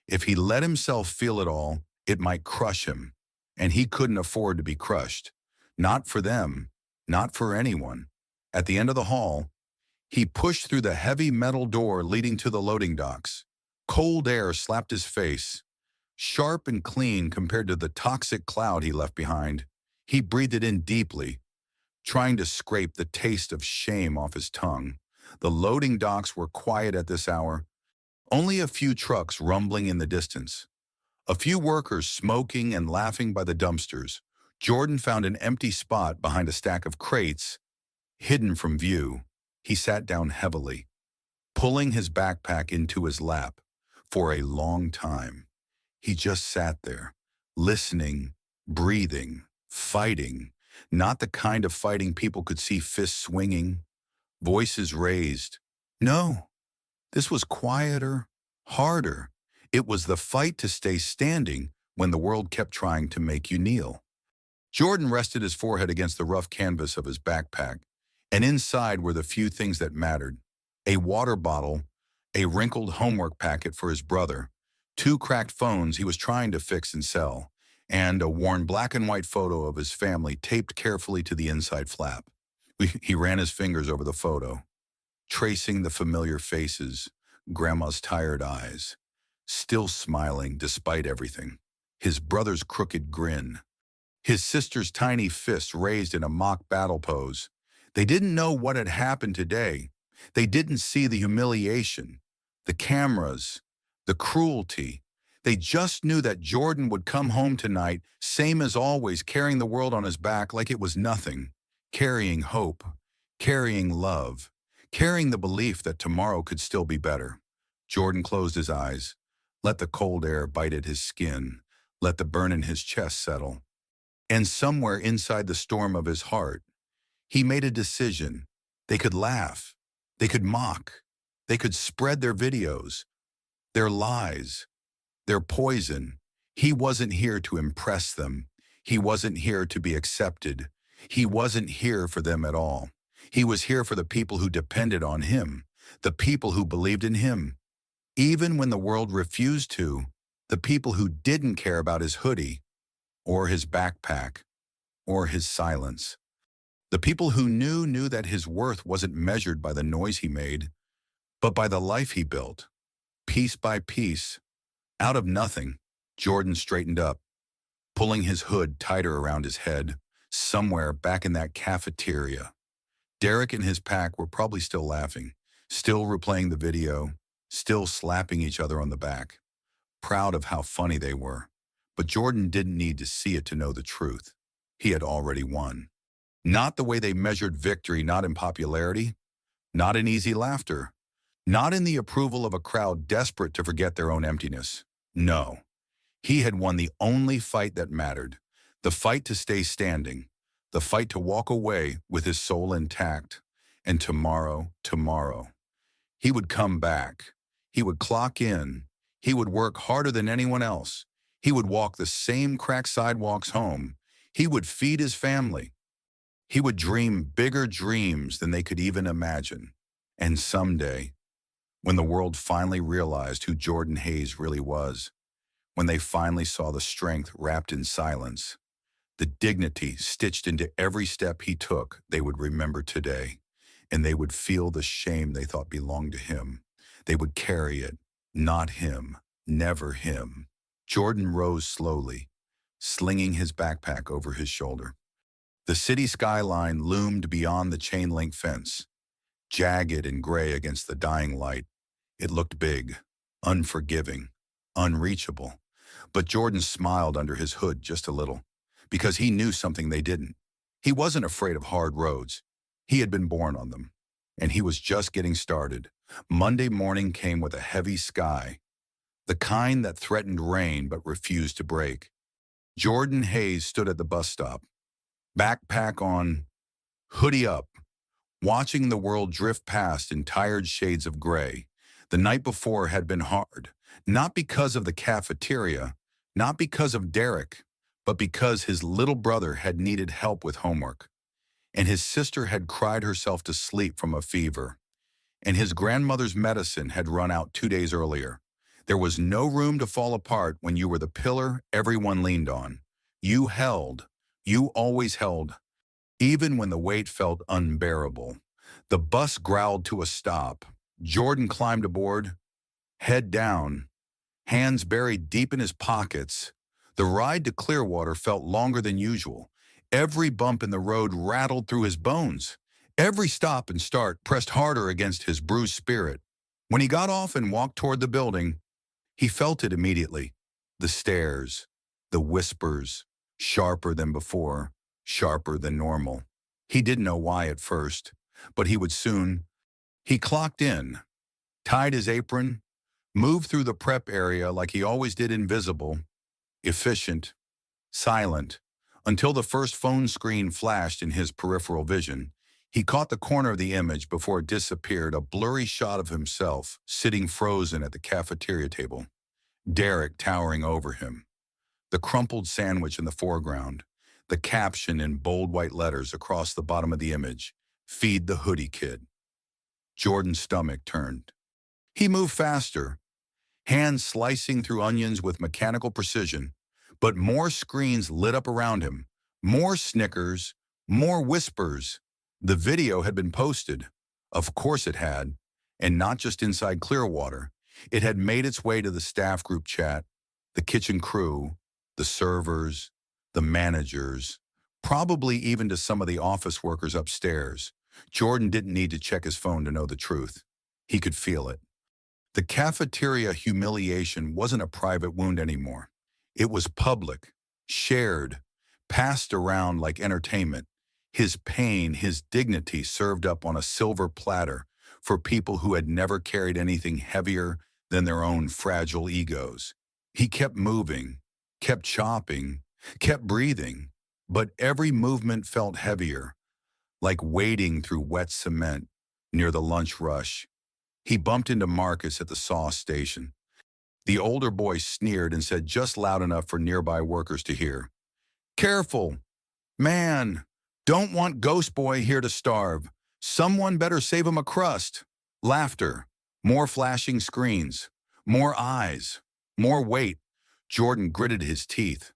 [SPEAKER 1] if he let himself feel it all, it might crush him, and he couldn't afford to be crushed. Not for them, not for anyone. At the end of the hall, he pushed through the heavy metal door leading to the loading docks. Cold air slapped his face, sharp and clean compared to the toxic cloud he left behind. He breathed it in deeply, trying to scrape the taste of shame off his tongue. The loading docks were quiet at this hour, only a few trucks rumbling in the distance, a few workers smoking and laughing by the dumpsters. Jordan found an empty spot behind a stack of crates, hidden from view. He sat down heavily, pulling his backpack into his lap. For a long time, he just sat there, listening, breathing, fighting. Not the kind of fighting people could see fists swinging, voices raised. No, this was quieter, harder. It was the fight to stay standing when the world kept trying to make you kneel. Jordan rested his forehead against the rough canvas of his backpack, and inside were the few things that mattered: a water bottle, a wrinkled homework packet for his brother, two cracked phones he was trying to fix and sell, and a worn black and white photo of his family taped carefully to the inside flap. He ran his fingers over the photo, tracing the familiar faces, Grandma's tired eyes, still smiling despite everything, his brother's crooked grin, his sister's tiny fists raised in a mock battle pose. They didn't know what had happened today. They didn't see the humiliation, the cameras, the cruelty. They just knew that Jordan would come home tonight, same as always, carrying the world on his back like it was nothing, carrying hope, carrying love, carrying the belief that tomorrow could still be better. Jordan closed his eyes, let the cold air bite at his skin, let the burn in his chest settle. And somewhere inside the storm of his heart, he made a decision. They could laugh, they could mock, they could spread their videos, their lies, their poison. He wasn't here to impress them. He wasn't here to be accepted. He wasn't here for them at all. He was here for the people who depended on him, the people who believed in him. Even when the world refused to, the people who didn't care about his hoodie, or his backpack, or his silence. The people who knew that his worth wasn't measured by the noise he made, but by the life he built. Piece by piece, out of nothing, Jordan straightened up, pulling his hood tighter around his head. Somewhere back in that cafeteria, Derek and his pack were probably still laughing, still replaying the video, still slapping each other on the back, proud of how funny they were. But Jordan didn't need to see it to know the truth. He had already won. Not the way they measured victory, not in popularity, not in easy laughter, not in the approval of a crowd desperate to forget their own emptiness. No, he had won the only fight that mattered, the fight to stay standing, the fight to walk away with his soul intact. And tomorrow, he would come back. He would clock in. He would work harder than anyone else. He would walk the same cracked sidewalks home. He would feed his family. He would dream bigger dreams than they could even imagine. And someday, when the world finally realized who Jordan Hayes really was, when they finally saw the strength wrapped in silence, the dignity stitched into every step he took, they would remember today, and they would feel the shame they thought belonged to him. They would carry it, not him, never him. Jordan rose slowly, slinging his backpack over his shoulder. The city skyline loomed beyond the chain-link fence, jagged and gray against the dying light. It looked big, unforgiving, unreachable. But Jordan smiled under his hood just a little, because he knew something they didn't. He wasn't afraid of hard roads. He had been born on them, and he was just getting started. Monday morning came with a heavy sky, the kind that threatened rain but refused to break. Jordan Hayes stood at the bus stop, backpack on, hoodie up, watching the world drift past in tired shades of gray. The night before had been hard, not because of the cafeteria, not because of Derek, but because his little brother had needed help with homework, and his sister had cried herself to sleep from a fever, and his grandmother's medicine had run out 2 days earlier. There was no room to fall apart when you were the pillar everyone leaned on. You held, you always held, even when the weight felt unbearable. The bus growled to a stop. Jordan climbed aboard, head down, hands buried deep in his pockets. The ride to Clearwater felt longer than usual. Every bump in the road rattled through his bones. Every stop and start pressed harder against his bruised spirit. When he got off and walked toward the building, he felt it immediately. The stares, the whispers, sharper than before, sharper than normal. He didn't know why at first, but he would soon. He clocked in, tied his apron, moved through the prep area like he always did, invisible, efficient, silent, until the first phone screen flashed in his peripheral vision. He caught the corner of the image before it disappeared, a blurry shot of himself sitting frozen at the cafeteria table, Derek towering over him, the crumpled sandwich in the foreground, the caption in bold white letters across the bottom of the image, "Feed the Hoodie Kid." Jordan's stomach turned. He moved faster, hands slicing through onions with mechanical precision, but more screens lit up around him, more snickers, more whispers. The video had been posted. Of course it had, and not just inside Clearwater. It had made its way to the staff group chat, the kitchen crew, the servers, the managers, probably even to some of the office workers upstairs. Jordan didn't need to check his phone to know the truth. He could feel it. The cafeteria humiliation wasn't a private wound anymore. It was public, shared, passed around like entertainment. His pain, his dignity served up on a silver platter for people who had never carried anything heavier than their own fragile egos. He kept moving, kept chopping, kept breathing, but every movement felt heavier, like wading through wet cement near the lunch rush. He bumped into Marcus at the sauce station. The older boy sneered and said just loud enough for nearby workers to hear, "Careful, man, don't want Ghost Boy here to starve. Someone better save him a crust." Laughter, more flashing screens, more eyes, more weight. Jordan gritted his teeth,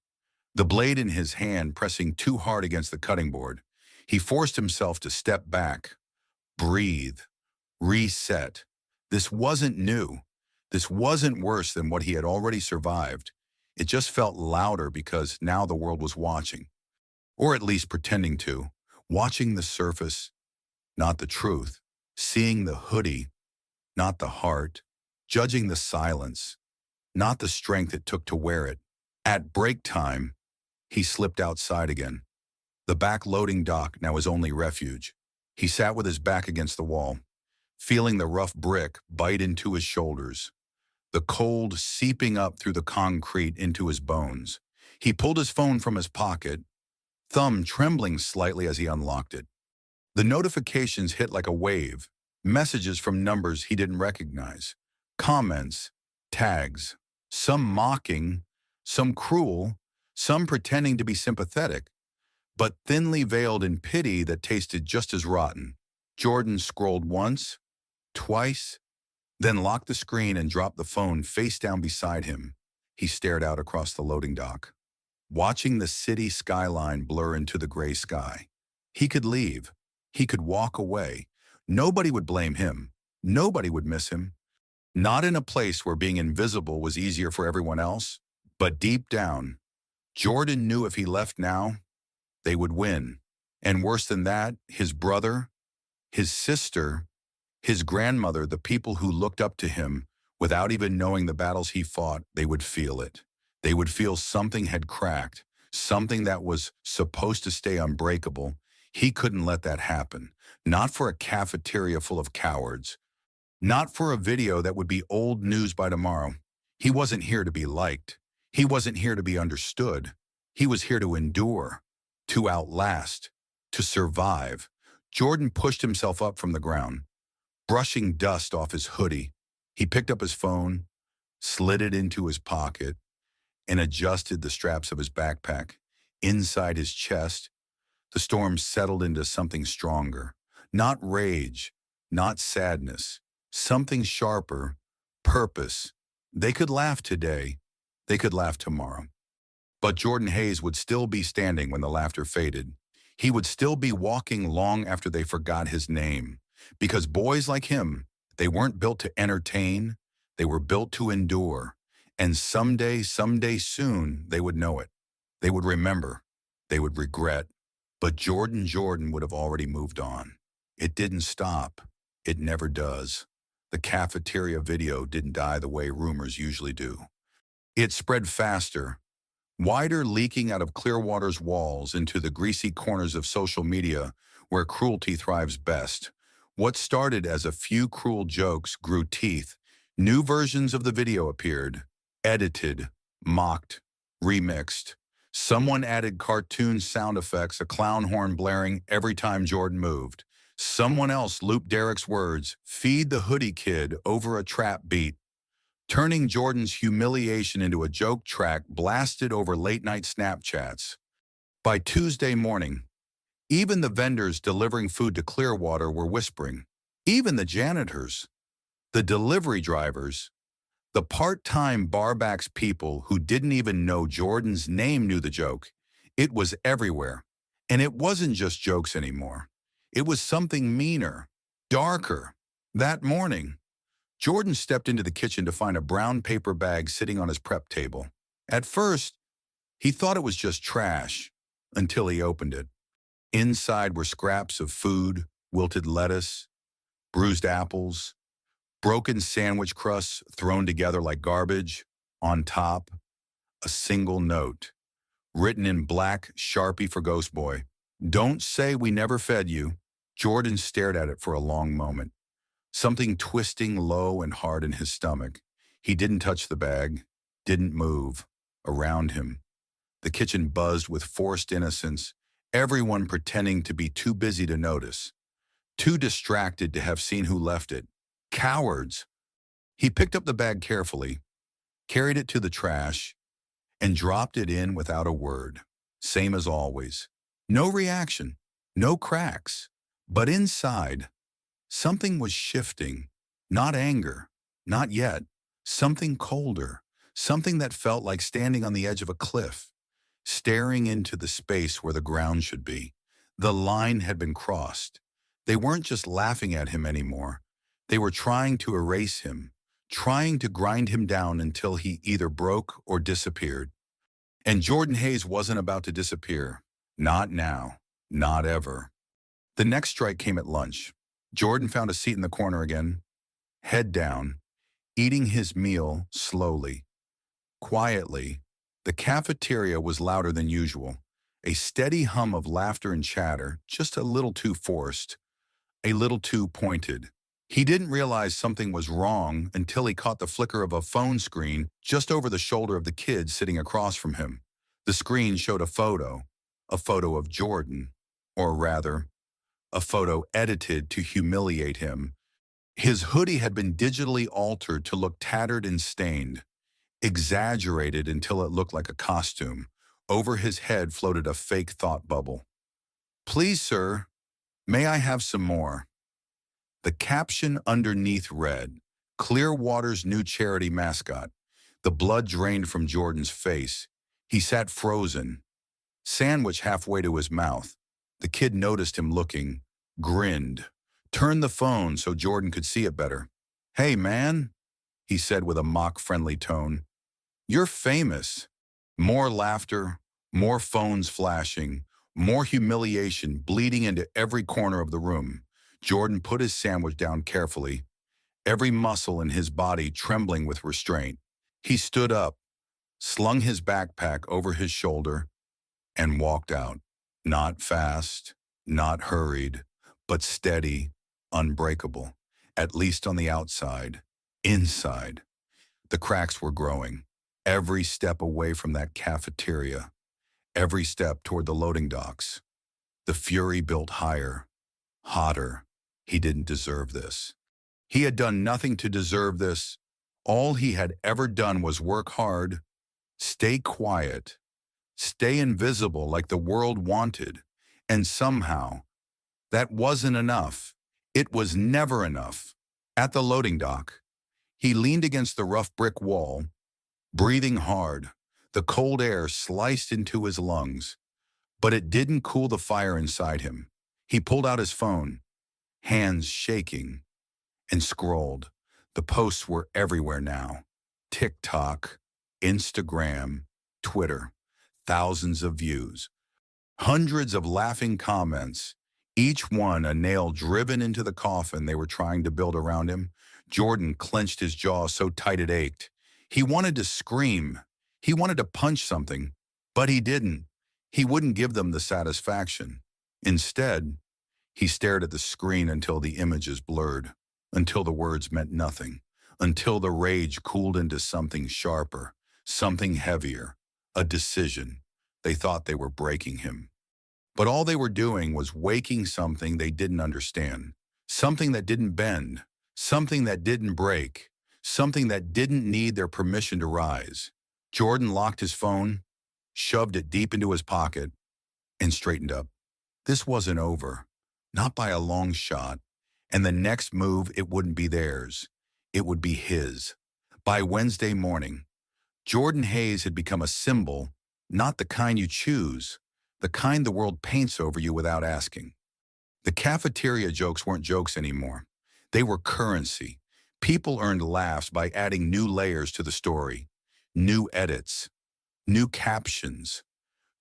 [SPEAKER 1] the blade in his hand pressing too hard against the cutting board. He forced himself to step back, breathe, reset. This wasn't new. This wasn't worse than what he had already survived. It just felt louder because now the world was watching, or at least pretending to, watching the surface, not the truth, seeing the hoodie, not the heart, judging the silence, not the strength it took to wear it. At break time, he slipped outside again. The back loading dock now his only refuge. He sat with his back against the wall, feeling the rough brick bite into his shoulders, the cold seeping up through the concrete into his bones. He pulled his phone from his pocket, thumb trembling slightly as he unlocked it. The notifications hit like a wave, messages from numbers he didn't recognize, comments, tags, some mocking, some cruel, some pretending to be sympathetic, but thinly veiled in pity that tasted just as rotten. Jordan scrolled once, twice, then locked the screen and dropped the phone face down beside him. He stared out across the loading dock, watching the city skyline blur into the gray sky. He could leave. He could walk away. Nobody would blame him. Nobody would miss him. Not in a place where being invisible was easier for everyone else. But deep down, Jordan knew if he left now, they would win. And worse than that, his brother, his sister, his grandmother, the people who looked up to him, without even knowing the battles he fought, they would feel it. They would feel something had cracked, something that was supposed to stay unbreakable. He couldn't let that happen. Not for a cafeteria full of cowards. Not for a video that would be old news by tomorrow. He wasn't here to be liked. He wasn't here to be understood. He was here to endure, to outlast, to survive. Jordan pushed himself up from the ground, brushing dust off his hoodie. He picked up his phone, slid it into his pocket, and adjusted the straps of his backpack. Inside his chest, the storm settled into something stronger. Not rage, not sadness, something sharper, purpose. They could laugh today. They could laugh tomorrow. But Jordan Hayes would still be standing when the laughter faded. He would still be walking long after they forgot his name. Because boys like him, they weren't built to entertain. They were built to endure. And someday soon, they would know it. They would remember. They would regret. But Jordan would have already moved on. It didn't stop. It never does. The cafeteria video didn't die the way rumors usually do. It spread faster, wider, leaking out of Clearwater's walls into the greasy corners of social media where cruelty thrives best. What started as a few cruel jokes grew teeth. New versions of the video appeared, edited, mocked, remixed. Someone added cartoon sound effects, a clown horn blaring every time Jordan moved. Someone else looped Derek's words, "Feed the hoodie kid," over a trap beat, turning Jordan's humiliation into a joke track blasted over late-night Snapchats. By Tuesday morning, even the vendors delivering food to Clearwater were whispering. Even the janitors, the delivery drivers, the part-time barbacks people who didn't even know Jordan's name knew the joke. It was everywhere. And it wasn't just jokes anymore. It was something meaner, darker. That morning, Jordan stepped into the kitchen to find a brown paper bag sitting on his prep table. At first, he thought it was just trash until he opened it. Inside were scraps of food, wilted lettuce, bruised apples, broken sandwich crusts thrown together like garbage. On top, a single note, written in black Sharpie for Ghost Boy. "Don't say we never fed you." Jordan stared at it for a long moment, something twisting low and hard in his stomach. He didn't touch the bag, didn't move. Around him, the kitchen buzzed with forced innocence, everyone pretending to be too busy to notice, too distracted to have seen who left it. Cowards! He picked up the bag carefully, carried it to the trash, and dropped it in without a word. Same as always. No reaction, no cracks. But inside, something was shifting. Not anger, not yet. Something colder, something that felt like standing on the edge of a cliff, staring into the space where the ground should be. The line had been crossed. They weren't just laughing at him anymore. They were trying to erase him, trying to grind him down until he either broke or disappeared. And Jordan Hayes wasn't about to disappear. Not now. Not ever. The next strike came at lunch. Jordan found a seat in the corner again, head down, eating his meal slowly, quietly. The cafeteria was louder than usual. A steady hum of laughter and chatter, just a little too forced, a little too pointed. He didn't realize something was wrong until he caught the flicker of a phone screen just over the shoulder of the kid sitting across from him. The screen showed a photo of Jordan, or rather, a photo edited to humiliate him. His hoodie had been digitally altered to look tattered and stained, exaggerated until it looked like a costume. Over his head floated a fake thought bubble. "Please, sir, may I have some more?" The caption underneath read, "Clearwater's new charity mascot." The blood drained from Jordan's face. He sat frozen, sandwich halfway to his mouth. The kid noticed him looking, grinned, turned the phone so Jordan could see it better. "Hey, man," he said with a mock-friendly tone. "You're famous." More laughter, more phones flashing, more humiliation bleeding into every corner of the room. Jordan put his sandwich down carefully, every muscle in his body trembling with restraint. He stood up, slung his backpack over his shoulder, and walked out. Not fast, not hurried, but steady, unbreakable, at least on the outside. Inside, the cracks were growing. Every step away from that cafeteria, every step toward the loading docks. The fury built higher, hotter. He didn't deserve this. He had done nothing to deserve this. All he had ever done was work hard, stay quiet, stay invisible like the world wanted. And somehow, that wasn't enough. It was never enough. At the loading dock, he leaned against the rough brick wall, breathing hard. The cold air sliced into his lungs, but it didn't cool the fire inside him. He pulled out his phone, hands shaking, and scrolled. The posts were everywhere now. TikTok, Instagram, Twitter. Thousands of views. Hundreds of laughing comments, each one a nail driven into the coffin they were trying to build around him. Jordan clenched his jaw so tight it ached. He wanted to scream. He wanted to punch something, but he didn't. He wouldn't give them the satisfaction. Instead, he stared at the screen until the images blurred, until the words meant nothing, until the rage cooled into something sharper, something heavier, a decision. They thought they were breaking him. But all they were doing was waking something they didn't understand, something that didn't bend, something that didn't break, something that didn't need their permission to rise. Jordan locked his phone, shoved it deep into his pocket, and straightened up. This wasn't over, not by a long shot, and the next move, it wouldn't be theirs. It would be his. By Wednesday morning, Jordan Hayes had become a symbol, not the kind you choose, the kind the world paints over you without asking. The cafeteria jokes weren't jokes anymore. They were currency. People earned laughs by adding new layers to the story, new edits, new captions,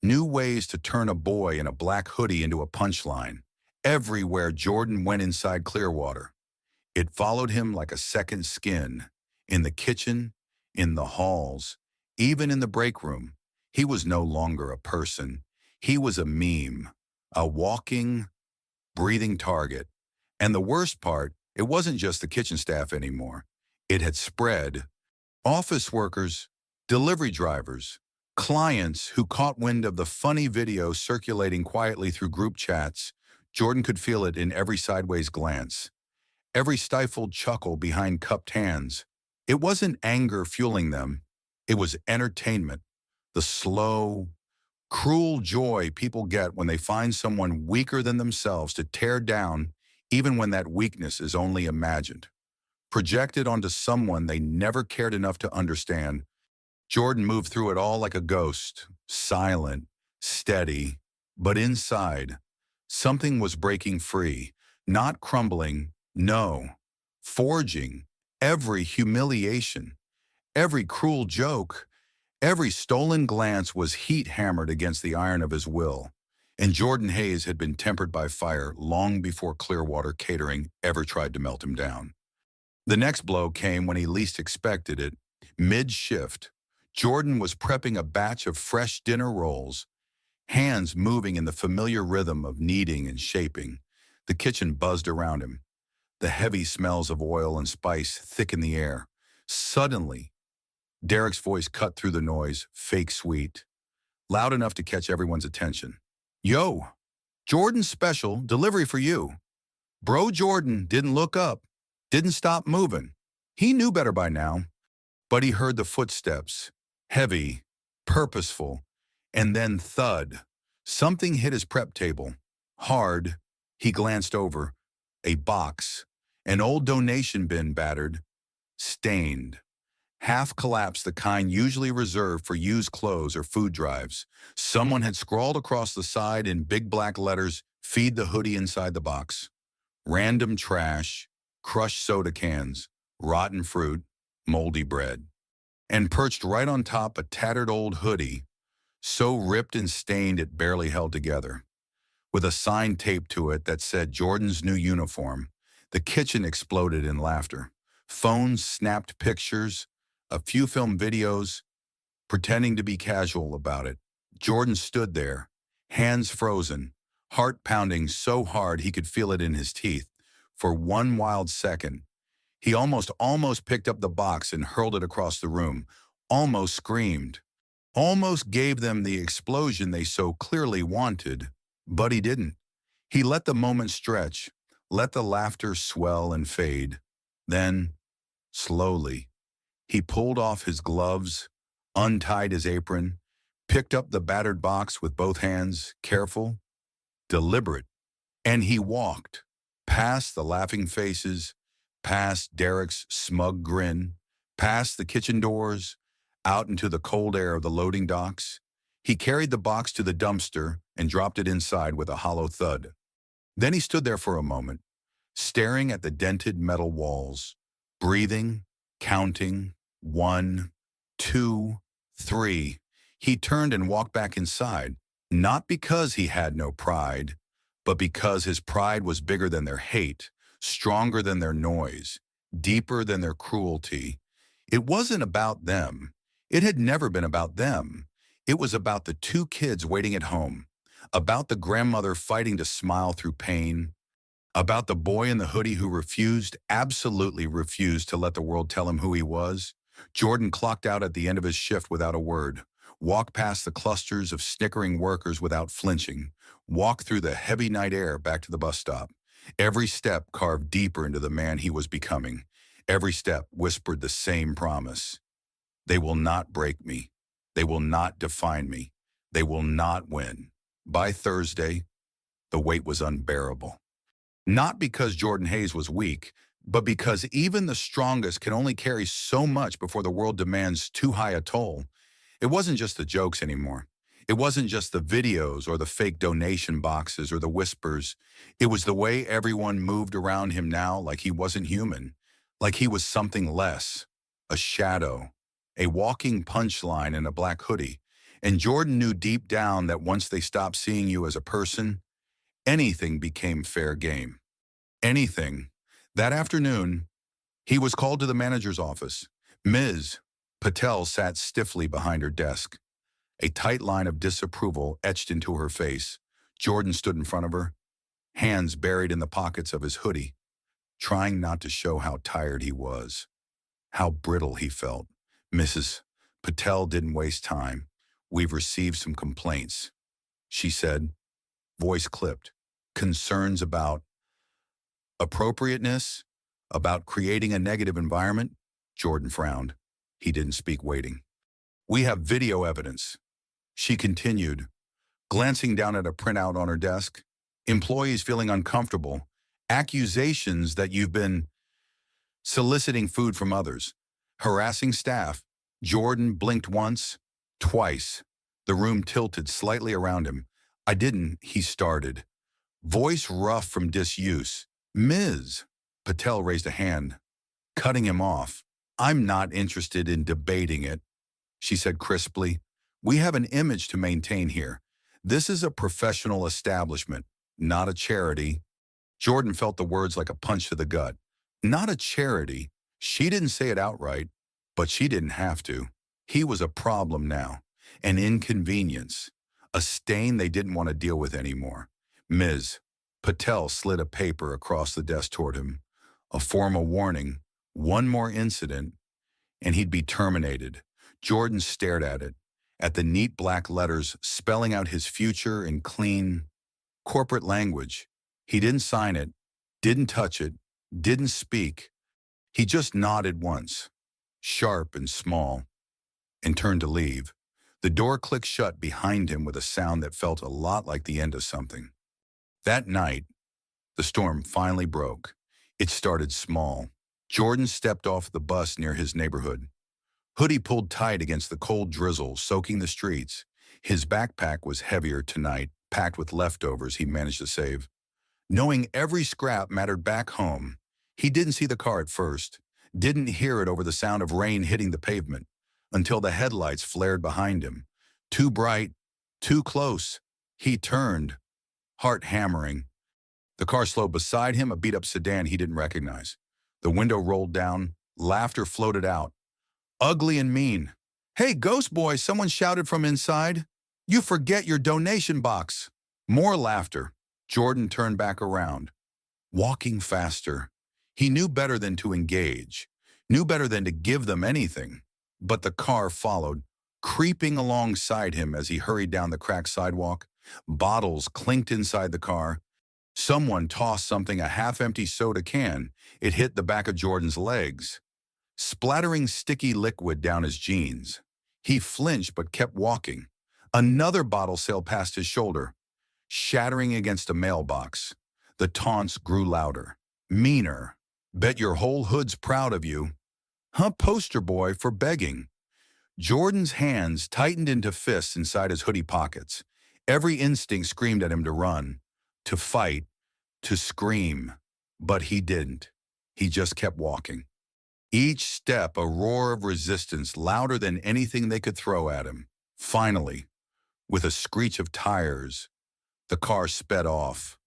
[SPEAKER 1] new ways to turn a boy in a black hoodie into a punchline. Everywhere Jordan went inside Clearwater, it followed him like a second skin. In the kitchen, in the halls, even in the break room, he was no longer a person. He was a meme, a walking, breathing target. And the worst part, it wasn't just the kitchen staff anymore. It had spread. Office workers, delivery drivers, clients who caught wind of the funny video circulating quietly through group chats. Jordan could feel it in every sideways glance, every stifled chuckle behind cupped hands. It wasn't anger fueling them. It was entertainment, the slow, cruel joy people get when they find someone weaker than themselves to tear down, even when that weakness is only imagined, projected onto someone they never cared enough to understand. Jordan moved through it all like a ghost, silent, steady, but inside, something was breaking free, not crumbling, no, forging. Every humiliation, every cruel joke, every stolen glance was heat hammered against the iron of his will. And Jordan Hayes had been tempered by fire long before Clearwater Catering ever tried to melt him down. The next blow came when he least expected it. Mid-shift, Jordan was prepping a batch of fresh dinner rolls. hands moving in the familiar rhythm of kneading and shaping. The kitchen buzzed around him. The heavy smells of oil and spice thickened the air. Suddenly, Derek's voice cut through the noise, fake sweet, loud enough to catch everyone's attention. Yo, Jordan's special, delivery for you. Bro Jordan didn't look up, didn't stop moving. He knew better by now, but he heard the footsteps, heavy, purposeful, and then thud. Something hit his prep table. Hard. He glanced over. A box. An old donation bin battered. Stained. Half collapsed, the kind usually reserved for used clothes or food drives. Someone had scrawled across the side in big black letters, "Feed the hoodie" inside the box. Random trash, crushed soda cans, rotten fruit, moldy bread. And perched right on top a tattered old hoodie, so ripped and stained it barely held together. With a sign taped to it that said Jordan's new uniform, the kitchen exploded in laughter. Phones snapped pictures, a few filmed videos, pretending to be casual about it. Jordan stood there, hands frozen, heart pounding so hard he could feel it in his teeth. For one wild second, he almost picked up the box and hurled it across the room, almost screamed, almost gave them the explosion they so clearly wanted, but he didn't. He let the moment stretch, let the laughter swell and fade. Then, slowly, he pulled off his gloves, untied his apron, picked up the battered box with both hands, careful, deliberate, and he walked past the laughing faces, past Derek's smug grin, past the kitchen doors, out into the cold air of the loading docks. He carried the box to the dumpster and dropped it inside with a hollow thud. Then he stood there for a moment, staring at the dented metal walls, breathing, counting, 1, 2, 3. He turned and walked back inside, not because he had no pride, but because his pride was bigger than their hate, stronger than their noise, deeper than their cruelty. It wasn't about them. It had never been about them. It was about the two kids waiting at home, about the grandmother fighting to smile through pain, about the boy in the hoodie who refused, absolutely refused, to let the world tell him who he was. Jordan clocked out at the end of his shift without a word, walked past the clusters of snickering workers without flinching, walked through the heavy night air back to the bus stop. Every step carved deeper into the man he was becoming. Every step whispered the same promise. They will not break me. They will not define me. They will not win. By Thursday, the weight was unbearable. Not because Jordan Hayes was weak, but because even the strongest can only carry so much before the world demands too high a toll. It wasn't just the jokes anymore. It wasn't just the videos or the fake donation boxes or the whispers. It was the way everyone moved around him now, like he wasn't human, like he was something less, a shadow, a walking punchline in a black hoodie. And Jordan knew deep down that once they stopped seeing you as a person, anything became fair game. Anything. That afternoon, he was called to the manager's office. Ms. Patel sat stiffly behind her desk, a tight line of disapproval etched into her face. Jordan stood in front of her, hands buried in the pockets of his hoodie, trying not to show how tired he was, how brittle he felt. Mrs. Patel didn't waste time. We've received some complaints, she said, voice clipped. Concerns about appropriateness, about creating a negative environment. Jordan frowned. He didn't speak, waiting. We have video evidence, she continued, glancing down at a printout on her desk. Employees feeling uncomfortable. Accusations that you've been soliciting food from others. Harassing staff. Jordan blinked once, twice. The room tilted slightly around him. I didn't, he started. Voice rough from disuse. Ms. Patel raised a hand, cutting him off. I'm not interested in debating it, she said crisply. We have an image to maintain here. This is a professional establishment, not a charity. Jordan felt the words like a punch to the gut. Not a charity. She didn't say it outright, but she didn't have to. He was a problem now, an inconvenience, a stain they didn't want to deal with anymore. Ms. Patel slid a paper across the desk toward him, a formal warning, one more incident, and he'd be terminated. Jordan stared at the neat black letters spelling out his future in clean, corporate language. He didn't sign it, didn't touch it, didn't speak. He just nodded once, sharp and small, and turned to leave. The door clicked shut behind him with a sound that felt a lot like the end of something. That night, the storm finally broke. It started small. Jordan stepped off the bus near his neighborhood. Hoodie pulled tight against the cold drizzle, soaking the streets. His backpack was heavier tonight, packed with leftovers he managed to save. Knowing every scrap mattered back home, he didn't see the car at first, didn't hear it over the sound of rain hitting the pavement, until the headlights flared behind him. Too bright, too close. He turned, heart hammering. The car slowed beside him, a beat-up sedan he didn't recognize. The window rolled down, laughter floated out. Ugly and mean. "Hey, ghost boy," someone shouted from inside. "You forget your donation box." More laughter. Jordan turned back around, walking faster. He knew better than to engage, knew better than to give them anything. But the car followed, creeping alongside him as he hurried down the cracked sidewalk. Bottles clinked inside the car. Someone tossed something, a half-empty soda can. It hit the back of Jordan's legs, splattering sticky liquid down his jeans. He flinched but kept walking. Another bottle sailed past his shoulder, shattering against a mailbox. The taunts grew louder, meaner. "Bet your whole hood's proud of you. Huh, poster boy for begging." Jordan's hands tightened into fists inside his hoodie pockets. Every instinct screamed at him to run, to fight, to scream. But he didn't. He just kept walking. Each step a roar of resistance louder than anything they could throw at him. Finally, with a screech of tires, the car sped off,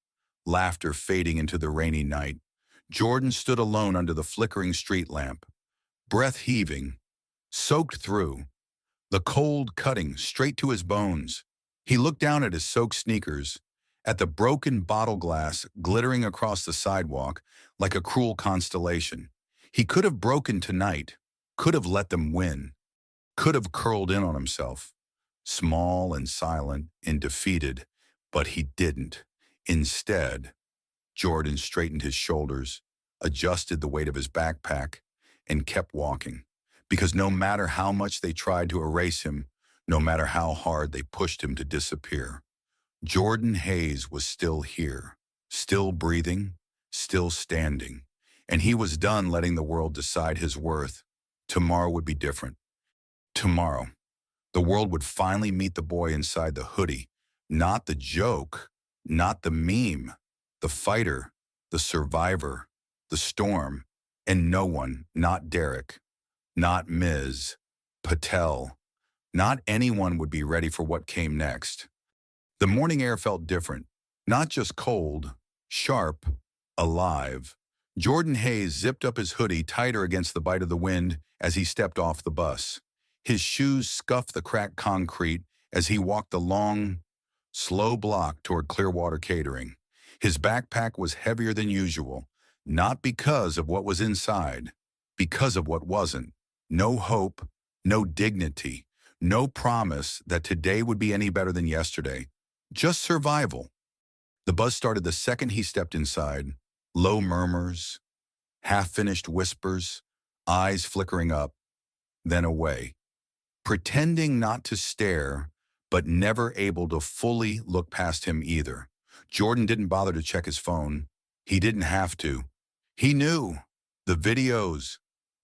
[SPEAKER 1] laughter fading into the rainy night. Jordan stood alone under the flickering street lamp, breath heaving, soaked through, the cold cutting straight to his bones. He looked down at his soaked sneakers, at the broken bottle glass glittering across the sidewalk like a cruel constellation. He could have broken tonight, could have let them win, could have curled in on himself, small and silent and defeated, but he didn't. Instead, Jordan straightened his shoulders, adjusted the weight of his backpack, and kept walking. Because no matter how much they tried to erase him, no matter how hard they pushed him to disappear, Jordan Hayes was still here, still breathing, still standing. And he was done letting the world decide his worth. Tomorrow would be different. Tomorrow, the world would finally meet the boy inside the hoodie. Not the joke, not the meme, the fighter, the survivor, the storm, and no one, not Derek, not Ms. Patel, not anyone would be ready for what came next. The morning air felt different, not just cold, sharp, alive. Jordan Hayes zipped up his hoodie tighter against the bite of the wind as he stepped off the bus. His shoes scuffed the cracked concrete as he walked the long, slow block toward Clearwater Catering. His backpack was heavier than usual, not because of what was inside, because of what wasn't. No hope, no dignity, no promise that today would be any better than yesterday. Just survival. The buzz started the second he stepped inside. Low murmurs, half-finished whispers, eyes flickering up, then away. Pretending not to stare, but never able to fully look past him either. Jordan didn't bother to check his phone. He didn't have to. He knew. The videos,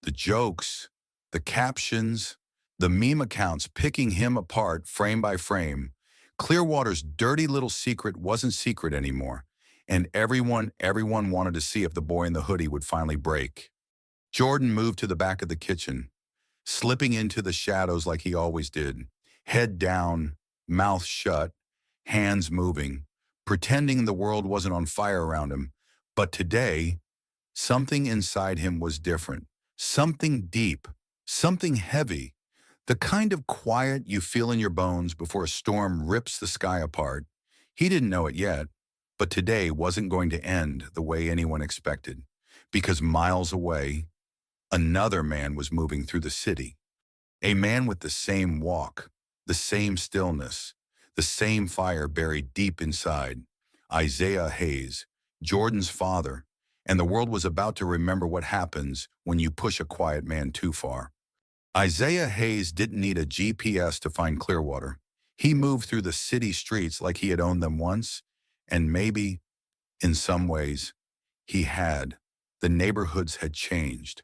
[SPEAKER 1] the jokes, the captions, the meme accounts picking him apart frame by frame. Clearwater's dirty little secret wasn't secret anymore. And everyone wanted to see if the boy in the hoodie would finally break. Jordan moved to the back of the kitchen, slipping into the shadows like he always did, head down, mouth shut, hands moving, pretending the world wasn't on fire around him. But today, something inside him was different, something deep, something heavy. The kind of quiet you feel in your bones before a storm rips the sky apart. He didn't know it yet, but today wasn't going to end the way anyone expected, because miles away, another man was moving through the city. A man with the same walk, the same stillness, the same fire buried deep inside. Isaiah Hayes, Jordan's father, and the world was about to remember what happens when you push a quiet man too far. Isaiah Hayes didn't need a GPS to find Clearwater. He moved through the city streets like he had owned them once, and maybe, in some ways, he had. The neighborhoods had changed.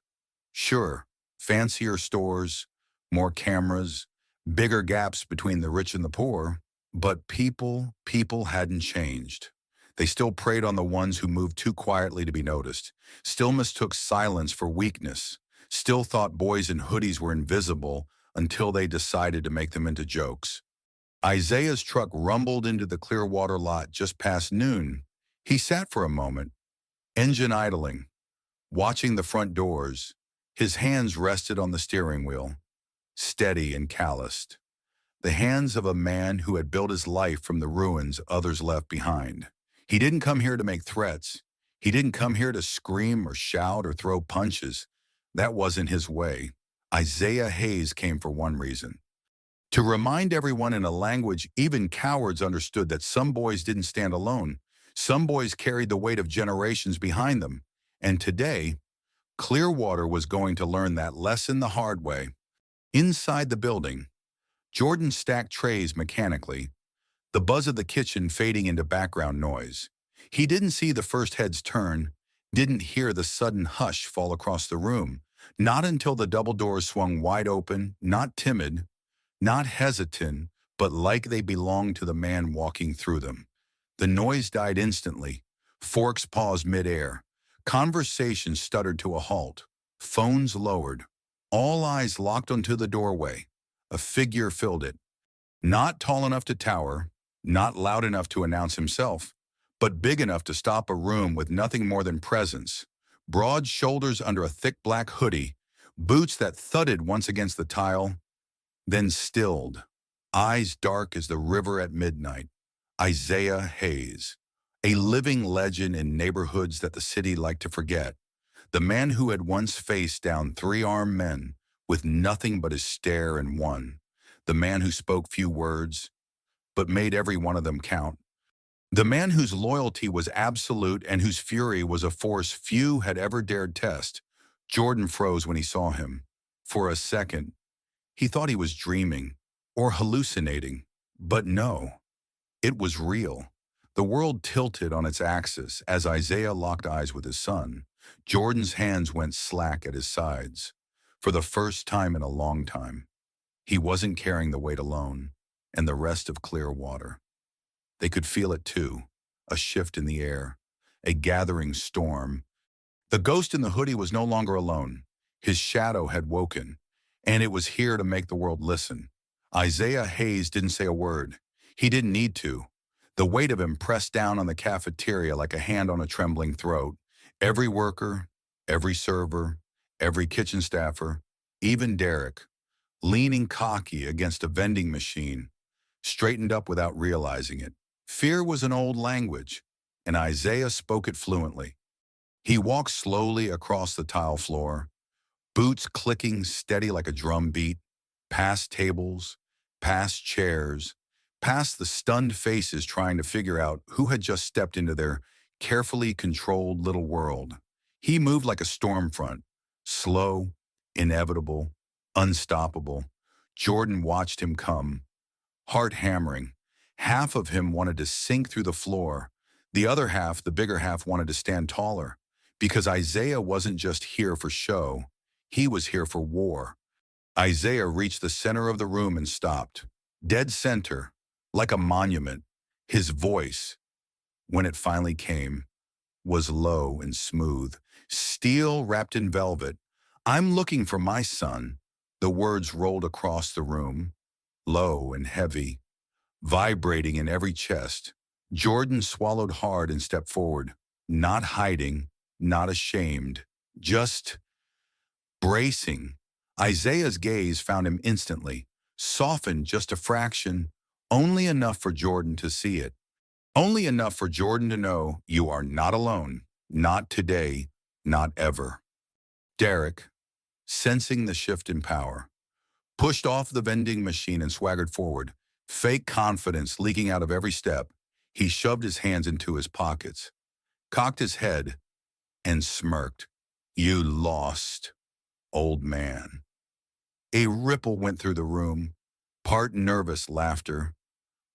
[SPEAKER 1] Sure, fancier stores, more cameras, bigger gaps between the rich and the poor, but people hadn't changed. They still preyed on the ones who moved too quietly to be noticed, still mistook silence for weakness, still thought boys in hoodies were invisible until they decided to make them into jokes. Isaiah's truck rumbled into the Clearwater lot just past noon. He sat for a moment, engine idling, watching the front doors. His hands rested on the steering wheel, steady and calloused. The hands of a man who had built his life from the ruins others left behind. He didn't come here to make threats. He didn't come here to scream or shout or throw punches. That wasn't his way. Isaiah Hayes came for one reason: to remind everyone in a language even cowards understood that some boys didn't stand alone. Some boys carried the weight of generations behind them. And today, Clearwater was going to learn that lesson the hard way. Inside the building, Jordan stacked trays mechanically, the buzz of the kitchen fading into background noise. He didn't see the first heads turn, didn't hear the sudden hush fall across the room, not until the double doors swung wide open, not timid, not hesitant, but like they belonged to the man walking through them. The noise died instantly. Forks paused midair. Conversation stuttered to a halt. Phones lowered. All eyes locked onto the doorway. A figure filled it. Not tall enough to tower, not loud enough to announce himself, but big enough to stop a room with nothing more than presence. Broad shoulders under a thick black hoodie, boots that thudded once against the tile, then stilled. Eyes dark as the river at midnight. Isaiah Hayes, a living legend in neighborhoods that the city liked to forget. The man who had once faced down three armed men with nothing but his stare and won. The man who spoke few words, but made every one of them count. The man whose loyalty was absolute and whose fury was a force few had ever dared test. Jordan froze when he saw him. For a second, he thought he was dreaming or hallucinating, but no, it was real. The world tilted on its axis as Isaiah locked eyes with his son. Jordan's hands went slack at his sides. For the first time in a long time, he wasn't carrying the weight alone, and the rest of Clearwater. They could feel it too, a shift in the air, a gathering storm. The ghost in the hoodie was no longer alone. His shadow had woken, and it was here to make the world listen. Isaiah Hayes didn't say a word. He didn't need to. The weight of him pressed down on the cafeteria like a hand on a trembling throat. Every worker, every server, every kitchen staffer, even Derek, leaning cocky against a vending machine, straightened up without realizing it. Fear was an old language, and Isaiah spoke it fluently. He walked slowly across the tile floor, boots clicking steady like a drum beat, past tables, past chairs, past the stunned faces trying to figure out who had just stepped into their carefully controlled little world. He moved like a storm front, slow, inevitable, unstoppable. Jordan watched him come, heart hammering. Half of him wanted to sink through the floor. The other half, the bigger half, wanted to stand taller. Because Isaiah wasn't just here for show, he was here for war. Isaiah reached the center of the room and stopped. Dead center, like a monument. His voice, when it finally came, was low and smooth, steel wrapped in velvet. "I'm looking for my son." The words rolled across the room, low and heavy, vibrating in every chest. Jordan swallowed hard and stepped forward, not hiding, not ashamed, just bracing. Isaiah's gaze found him instantly, softened just a fraction, only enough for Jordan to see it. Only enough for Jordan to know you are not alone, not today, not ever. Derek, sensing the shift in power, pushed off the vending machine and swaggered forward, fake confidence leaking out of every step. He shoved his hands into his pockets, cocked his head, and smirked. You lost, old man. A ripple went through the room, part nervous laughter,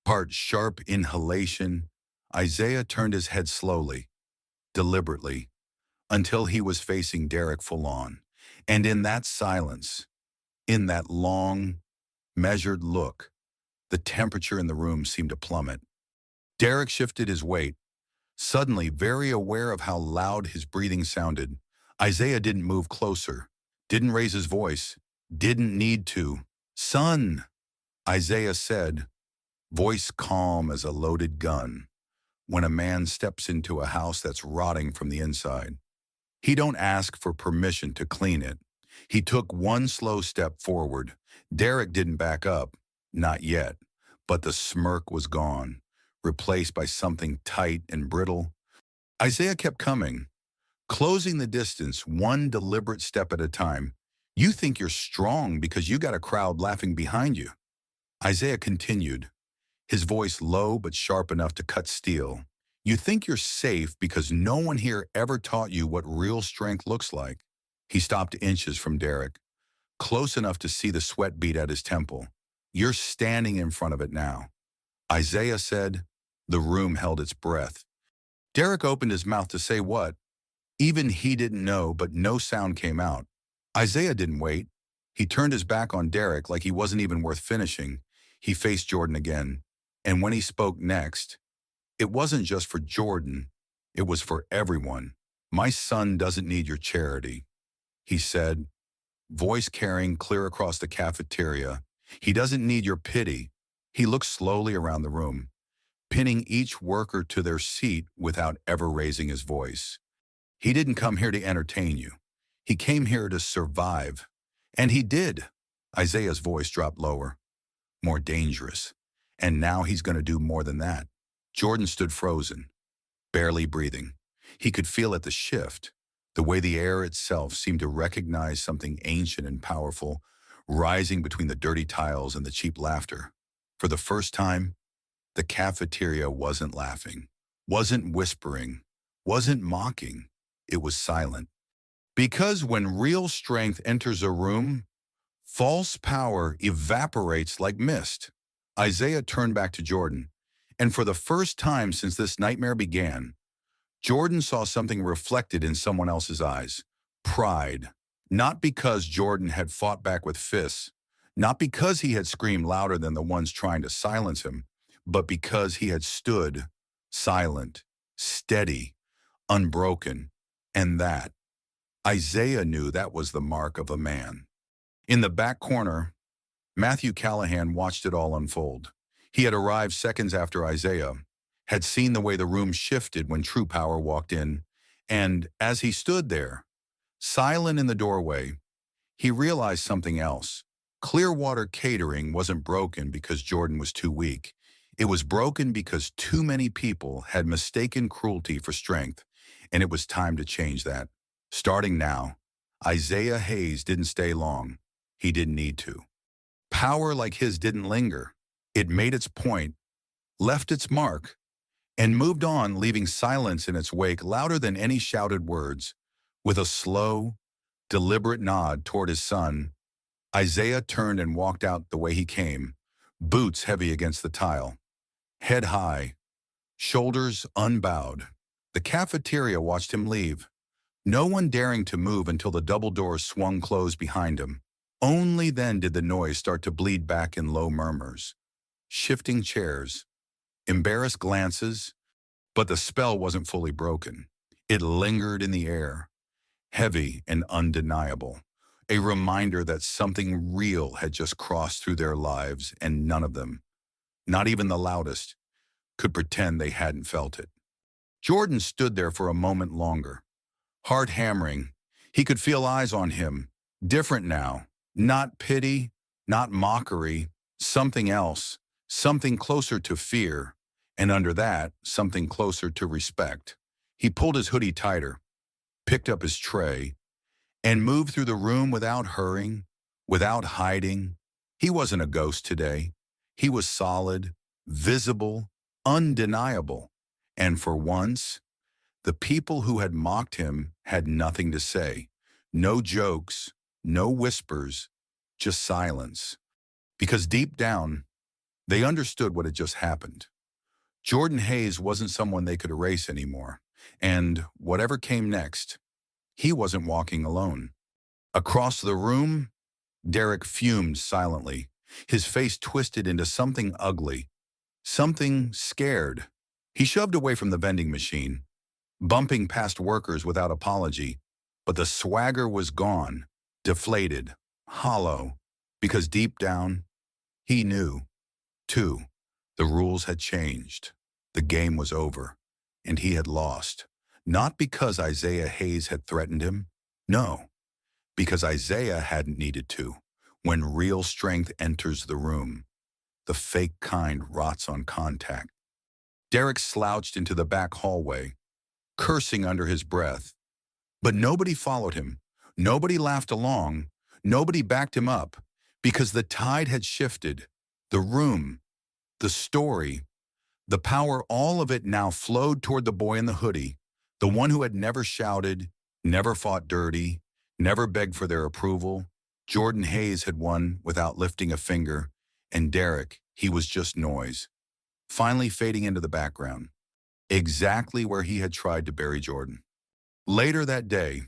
[SPEAKER 1] part sharp inhalation. Isaiah turned his head slowly, deliberately, until he was facing Derek full on. And in that silence, in that long, measured look, the temperature in the room seemed to plummet. Derek shifted his weight, suddenly very aware of how loud his breathing sounded. Isaiah didn't move closer, didn't raise his voice, didn't need to. Son, Isaiah said, voice calm as a loaded gun. When a man steps into a house that's rotting from the inside, he don't ask for permission to clean it. He took one slow step forward. Derek didn't back up, not yet, but the smirk was gone, replaced by something tight and brittle. Isaiah kept coming, closing the distance one deliberate step at a time. You think you're strong because you got a crowd laughing behind you. Isaiah continued, his voice low but sharp enough to cut steel. You think you're safe because no one here ever taught you what real strength looks like. He stopped inches from Derek, close enough to see the sweat bead at his temple. You're standing in front of it now. Isaiah said. The room held its breath. Derek opened his mouth to say what? Even he didn't know, but no sound came out. Isaiah didn't wait. He turned his back on Derek like he wasn't even worth finishing. He faced Jordan again. And when he spoke next, it wasn't just for Jordan. It was for everyone. My son doesn't need your charity, he said, voice carrying clear across the cafeteria. He doesn't need your pity. He looked slowly around the room, pinning each worker to their seat without ever raising his voice. He didn't come here to entertain you. He came here to survive. And he did. Isaiah's voice dropped lower, more dangerous. And now he's going to do more than that. Jordan stood frozen, barely breathing. He could feel at the shift, the way the air itself seemed to recognize something ancient and powerful, rising between the dirty tiles and the cheap laughter. For the first time, the cafeteria wasn't laughing, wasn't whispering, wasn't mocking. It was silent. Because when real strength enters a room, false power evaporates like mist. Isaiah turned back to Jordan, and for the first time since this nightmare began, Jordan saw something reflected in someone else's eyes. Pride. Not because Jordan had fought back with fists, not because he had screamed louder than the ones trying to silence him, but because he had stood, silent, steady, unbroken, and that, Isaiah knew that was the mark of a man. In the back corner, Matthew Callahan watched it all unfold. He had arrived seconds after Isaiah, had seen the way the room shifted when true power walked in, and as he stood there, silent in the doorway, he realized something else. Clearwater Catering wasn't broken because Jordan was too weak. It was broken because too many people had mistaken cruelty for strength, and it was time to change that. Starting now, Isaiah Hayes didn't stay long. He didn't need to. Power like his didn't linger. It made its point, left its mark, and moved on, leaving silence in its wake louder than any shouted words. With a slow, deliberate nod toward his son, Isaiah turned and walked out the way he came, boots heavy against the tile, head high, shoulders unbowed. The cafeteria watched him leave, no one daring to move until the double doors swung closed behind him. Only then did the noise start to bleed back in low murmurs, shifting chairs, embarrassed glances, but the spell wasn't fully broken. It lingered in the air, heavy and undeniable, a reminder that something real had just crossed through their lives, and none of them, not even the loudest, could pretend they hadn't felt it. Jordan stood there for a moment longer, heart hammering. He could feel eyes on him, different now, Not pity, not mockery, something else, something closer to fear, and under that, something closer to respect. He pulled his hoodie tighter, picked up his tray, and moved through the room without hurrying, without hiding. He wasn't a ghost today. He was solid, visible, undeniable. And for once, the people who had mocked him had nothing to say. No jokes, no whispers, just silence. Because deep down, they understood what had just happened. Jordan Hayes wasn't someone they could erase anymore. And whatever came next, he wasn't walking alone. Across the room, Derek fumed silently, his face twisted into something ugly, something scared. He shoved away from the vending machine, bumping past workers without apology, but the swagger was gone, deflated, hollow, because deep down, he knew, too, the rules had changed. The game was over, and he had lost. Not because Isaiah Hayes had threatened him, no, because Isaiah hadn't needed to. When real strength enters the room, the fake kind rots on contact. Derek slouched into the back hallway, cursing under his breath. But nobody followed him. Nobody laughed along. Nobody backed him up, because the tide had shifted. The room, the story, the power, all of it now flowed toward the boy in the hoodie, the one who had never shouted, never fought dirty, never begged for their approval. Jordan Hayes had won without lifting a finger, and Derek, he was just noise, finally fading into the background, exactly where he had tried to bury Jordan. Later that day,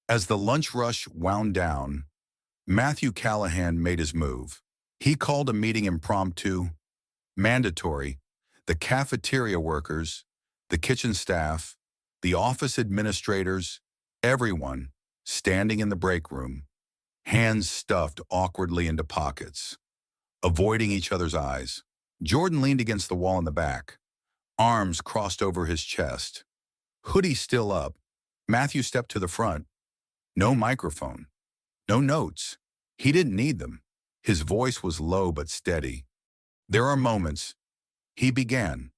[SPEAKER 1] as the lunch rush wound down, Matthew Callahan made his move. He called a meeting impromptu, mandatory. The cafeteria workers, the kitchen staff, the office administrators, everyone standing in the break room, hands stuffed awkwardly into pockets, avoiding each other's eyes. Jordan leaned against the wall in the back, arms crossed over his chest, hoodie still up. Matthew stepped to the front. No microphone, no notes. He didn't need them. His voice was low but steady. There are moments, he began,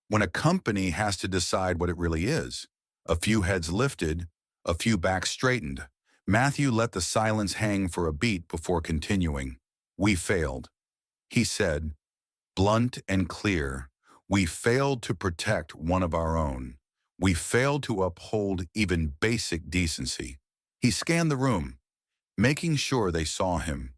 [SPEAKER 1] when a company has to decide what it really is. A few heads lifted, a few backs straightened. Matthew let the silence hang for a beat before continuing. We failed, he said, blunt and clear. We failed to protect one of our own. We failed to uphold even basic decency. He scanned the room, making sure they saw him,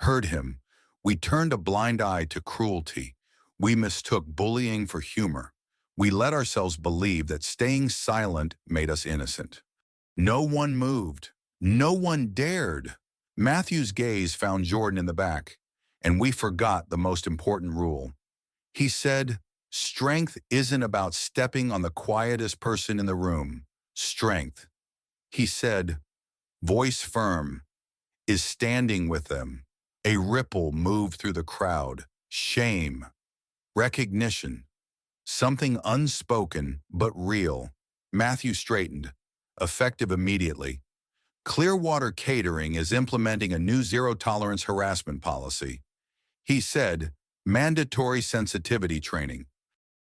[SPEAKER 1] heard him. We turned a blind eye to cruelty. We mistook bullying for humor. We let ourselves believe that staying silent made us innocent. No one moved. No one dared. Matthew's gaze found Jordan in the back, and we forgot the most important rule. He said, strength isn't about stepping on the quietest person in the room. Strength, he said, voice firm, is standing with them. A ripple moved through the crowd. Shame, recognition, something unspoken but real. Matthew straightened, effective immediately. Clearwater Catering is implementing a new zero-tolerance harassment policy. He said, mandatory sensitivity training.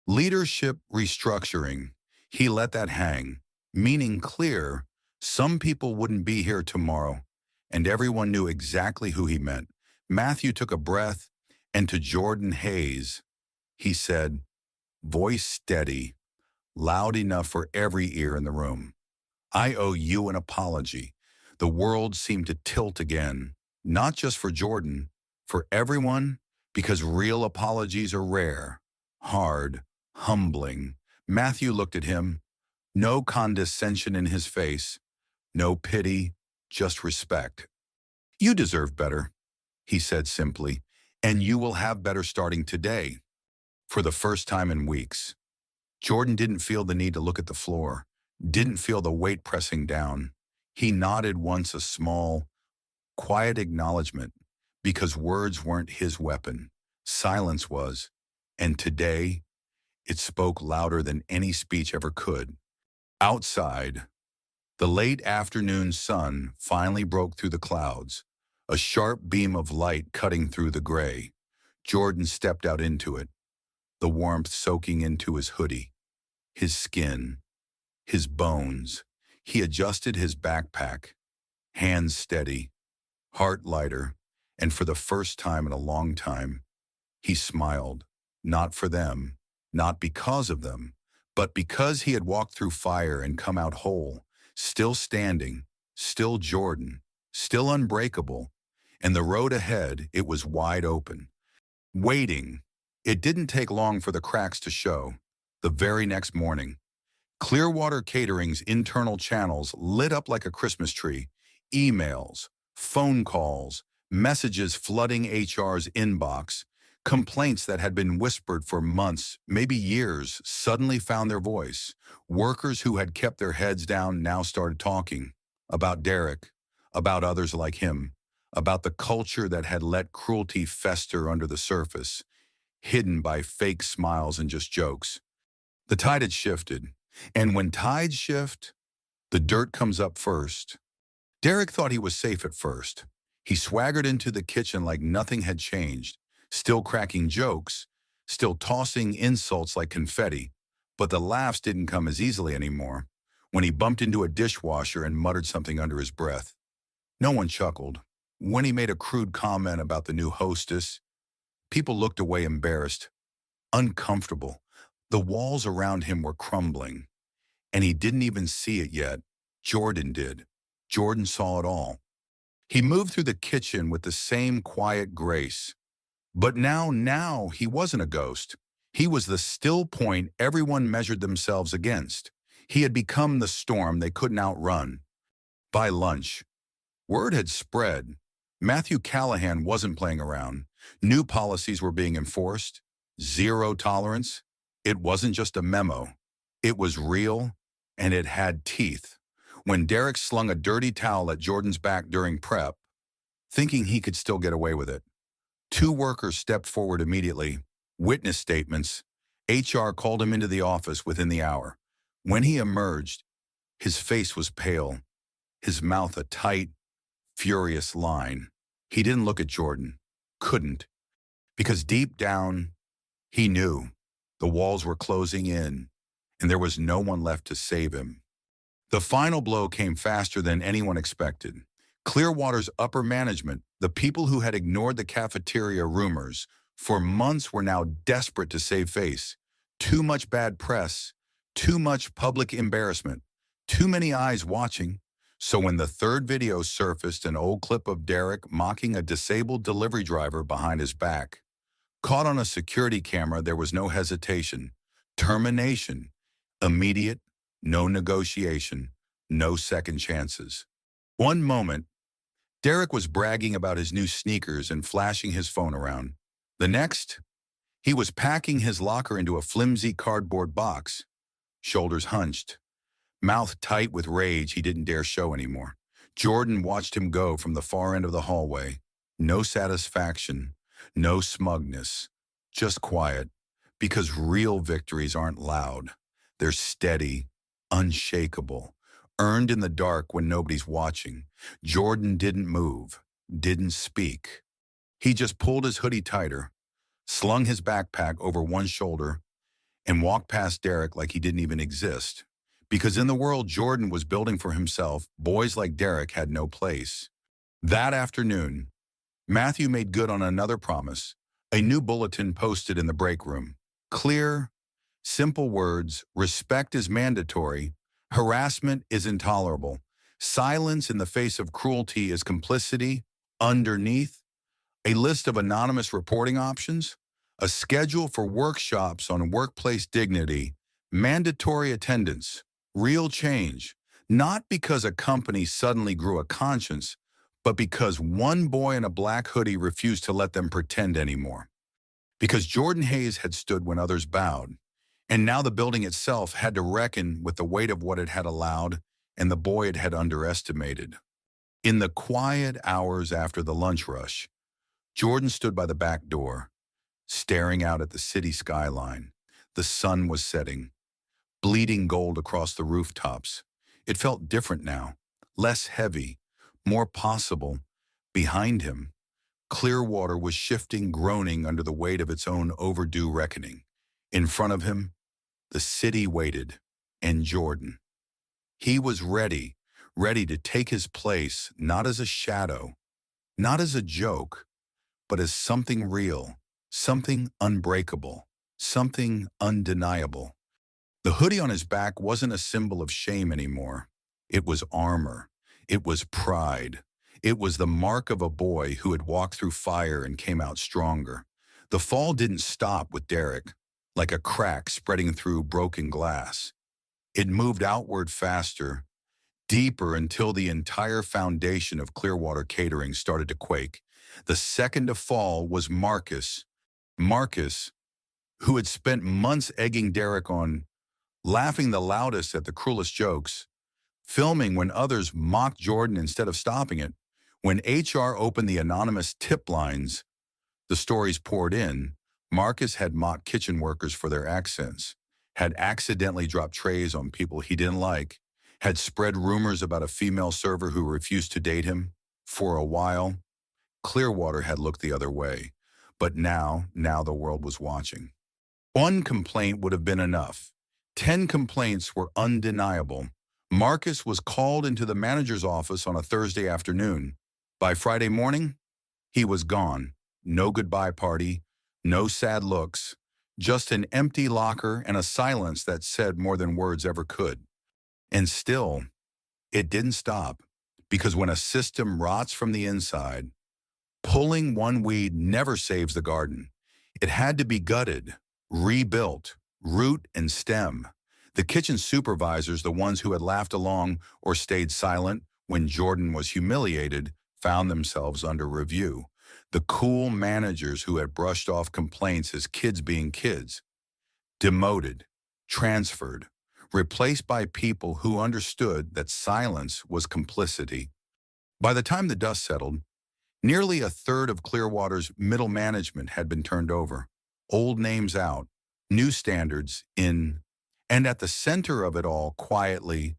[SPEAKER 1] Leadership restructuring. He let that hang, meaning clear, some people wouldn't be here tomorrow, and everyone knew exactly who he meant. Matthew took a breath, and to Jordan Hayes, he said, voice steady, loud enough for every ear in the room. I owe you an apology. The world seemed to tilt again, not just for Jordan, for everyone, because real apologies are rare, hard, humbling. Matthew looked at him, no condescension in his face, no pity, just respect. You deserve better, he said simply, and you will have better starting today. For the first time in weeks, Jordan didn't feel the need to look at the floor, didn't feel the weight pressing down. He nodded once, a small, quiet acknowledgement, because words weren't his weapon. Silence was, and today, it spoke louder than any speech ever could. Outside, the late afternoon sun finally broke through the clouds, a sharp beam of light cutting through the gray. Jordan stepped out into it, the warmth soaking into his hoodie, his skin, his bones. He adjusted his backpack, hands steady, heart lighter, and for the first time in a long time, he smiled, not for them, not because of them, but because he had walked through fire and come out whole, still standing, still Jordan, still unbreakable, and the road ahead, it was wide open. Waiting. It didn't take long for the cracks to show. The very next morning, Clearwater Catering's internal channels lit up like a Christmas tree. Emails, phone calls, messages flooding HR's inbox, complaints that had been whispered for months, maybe years, suddenly found their voice. Workers who had kept their heads down now started talking about Derek, about others like him, about the culture that had let cruelty fester under the surface, hidden by fake smiles and just jokes. The tide had shifted, and when tides shift, the dirt comes up first. Derek thought he was safe at first. He swaggered into the kitchen like nothing had changed, still cracking jokes, still tossing insults like confetti, but the laughs didn't come as easily anymore. When he bumped into a dishwasher and muttered something under his breath, no one chuckled. When he made a crude comment about the new hostess, people looked away embarrassed, uncomfortable. The walls around him were crumbling, and he didn't even see it yet. Jordan did. Jordan saw it all. He moved through the kitchen with the same quiet grace. But now he wasn't a ghost. He was the still point everyone measured themselves against. He had become the storm they couldn't outrun. By lunch, word had spread. Matthew Callahan wasn't playing around. New policies were being enforced. Zero tolerance. It wasn't just a memo. It was real, and it had teeth. When Derek slung a dirty towel at Jordan's back during prep, thinking he could still get away with it, two workers stepped forward immediately. Witness statements. HR called him into the office within the hour. When he emerged, his face was pale, his mouth a tight, furious line. He didn't look at Jordan. Couldn't. Because deep down, he knew the walls were closing in, and there was no one left to save him. The final blow came faster than anyone expected. Clearwater's upper management, the people who had ignored the cafeteria rumors for months, were now desperate to save face. Too much bad press, too much public embarrassment, too many eyes watching. So when the third video surfaced, an old clip of Derek mocking a disabled delivery driver behind his back, caught on a security camera, there was no hesitation. Termination. Immediate. No negotiation. No second chances. One moment, Derek was bragging about his new sneakers and flashing his phone around. The next, he was packing his locker into a flimsy cardboard box, shoulders hunched, mouth tight with rage he didn't dare show anymore. Jordan watched him go from the far end of the hallway. No satisfaction, no smugness, just quiet, because real victories aren't loud. They're steady, unshakable, earned in the dark when nobody's watching. Jordan didn't move, didn't speak. He just pulled his hoodie tighter, slung his backpack over one shoulder, and walked past Derek like he didn't even exist. Because in the world Jordan was building for himself, boys like Derek had no place. That afternoon, Matthew made good on another promise. A new bulletin posted in the break room. Clear, simple words: respect is mandatory, harassment is intolerable, silence in the face of cruelty is complicity. Underneath, a list of anonymous reporting options, a schedule for workshops on workplace dignity, mandatory attendance, real change, not because a company suddenly grew a conscience, but because one boy in a black hoodie refused to let them pretend anymore. Because Jordan Hayes had stood when others bowed, and now the building itself had to reckon with the weight of what it had allowed and the boy it had underestimated. In the quiet hours after the lunch rush, Jordan stood by the back door, staring out at the city skyline. The sun was setting, bleeding gold across the rooftops. It felt different now, less heavy, more possible, Behind him, Clearwater was shifting, groaning under the weight of its own overdue reckoning. In front of him, the city waited, and Jordan. He was ready, ready to take his place, not as a shadow, not as a joke, but as something real, something unbreakable, something undeniable. The hoodie on his back wasn't a symbol of shame anymore. It was armor. It was pride. It was the mark of a boy who had walked through fire and came out stronger. The fall didn't stop with Derek, like a crack spreading through broken glass. It moved outward faster, deeper until the entire foundation of Clearwater Catering started to quake. The second to fall was Marcus. Marcus, who had spent months egging Derek on, laughing the loudest at the cruelest jokes, filming when others mocked Jordan instead of stopping it. When HR opened the anonymous tip lines, the stories poured in. Marcus had mocked kitchen workers for their accents, had accidentally dropped trays on people he didn't like, had spread rumors about a female server who refused to date him. For a while, Clearwater had looked the other way, but now the world was watching. One complaint would have been enough. 10 complaints were undeniable. Marcus was called into the manager's office on a Thursday afternoon. By Friday morning, he was gone. No goodbye party, no sad looks, just an empty locker and a silence that said more than words ever could. And still, it didn't stop, because when a system rots from the inside, pulling one weed never saves the garden. It had to be gutted, rebuilt, root and stem. The kitchen supervisors, the ones who had laughed along or stayed silent when Jordan was humiliated, found themselves under review. The cool managers who had brushed off complaints as kids being kids, demoted, transferred, replaced by people who understood that silence was complicity. By the time the dust settled, nearly a third of Clearwater's middle management had been turned over, old names out, new standards in, and at the center of it all, quietly,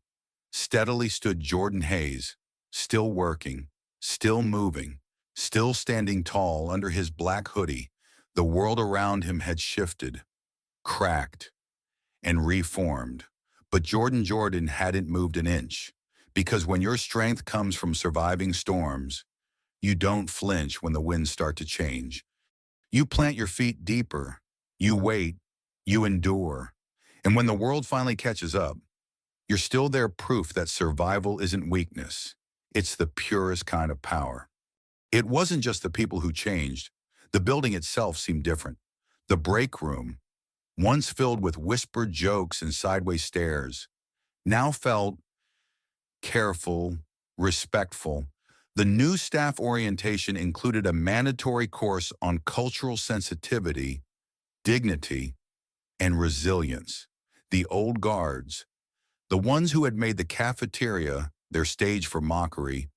[SPEAKER 1] steadily stood Jordan Hayes, still working, still moving, still standing tall under his black hoodie. The world around him had shifted, cracked, and reformed. But Jordan hadn't moved an inch, because when your strength comes from surviving storms, you don't flinch when the winds start to change. You plant your feet deeper, you wait, you endure. And when the world finally catches up, you're still there, proof that survival isn't weakness. It's the purest kind of power. It wasn't just the people who changed. The building itself seemed different. The break room, once filled with whispered jokes and sideways stares, now felt careful, respectful. The new staff orientation included a mandatory course on cultural sensitivity, dignity, and resilience. The old guards, the ones who had made the cafeteria their stage for mockery,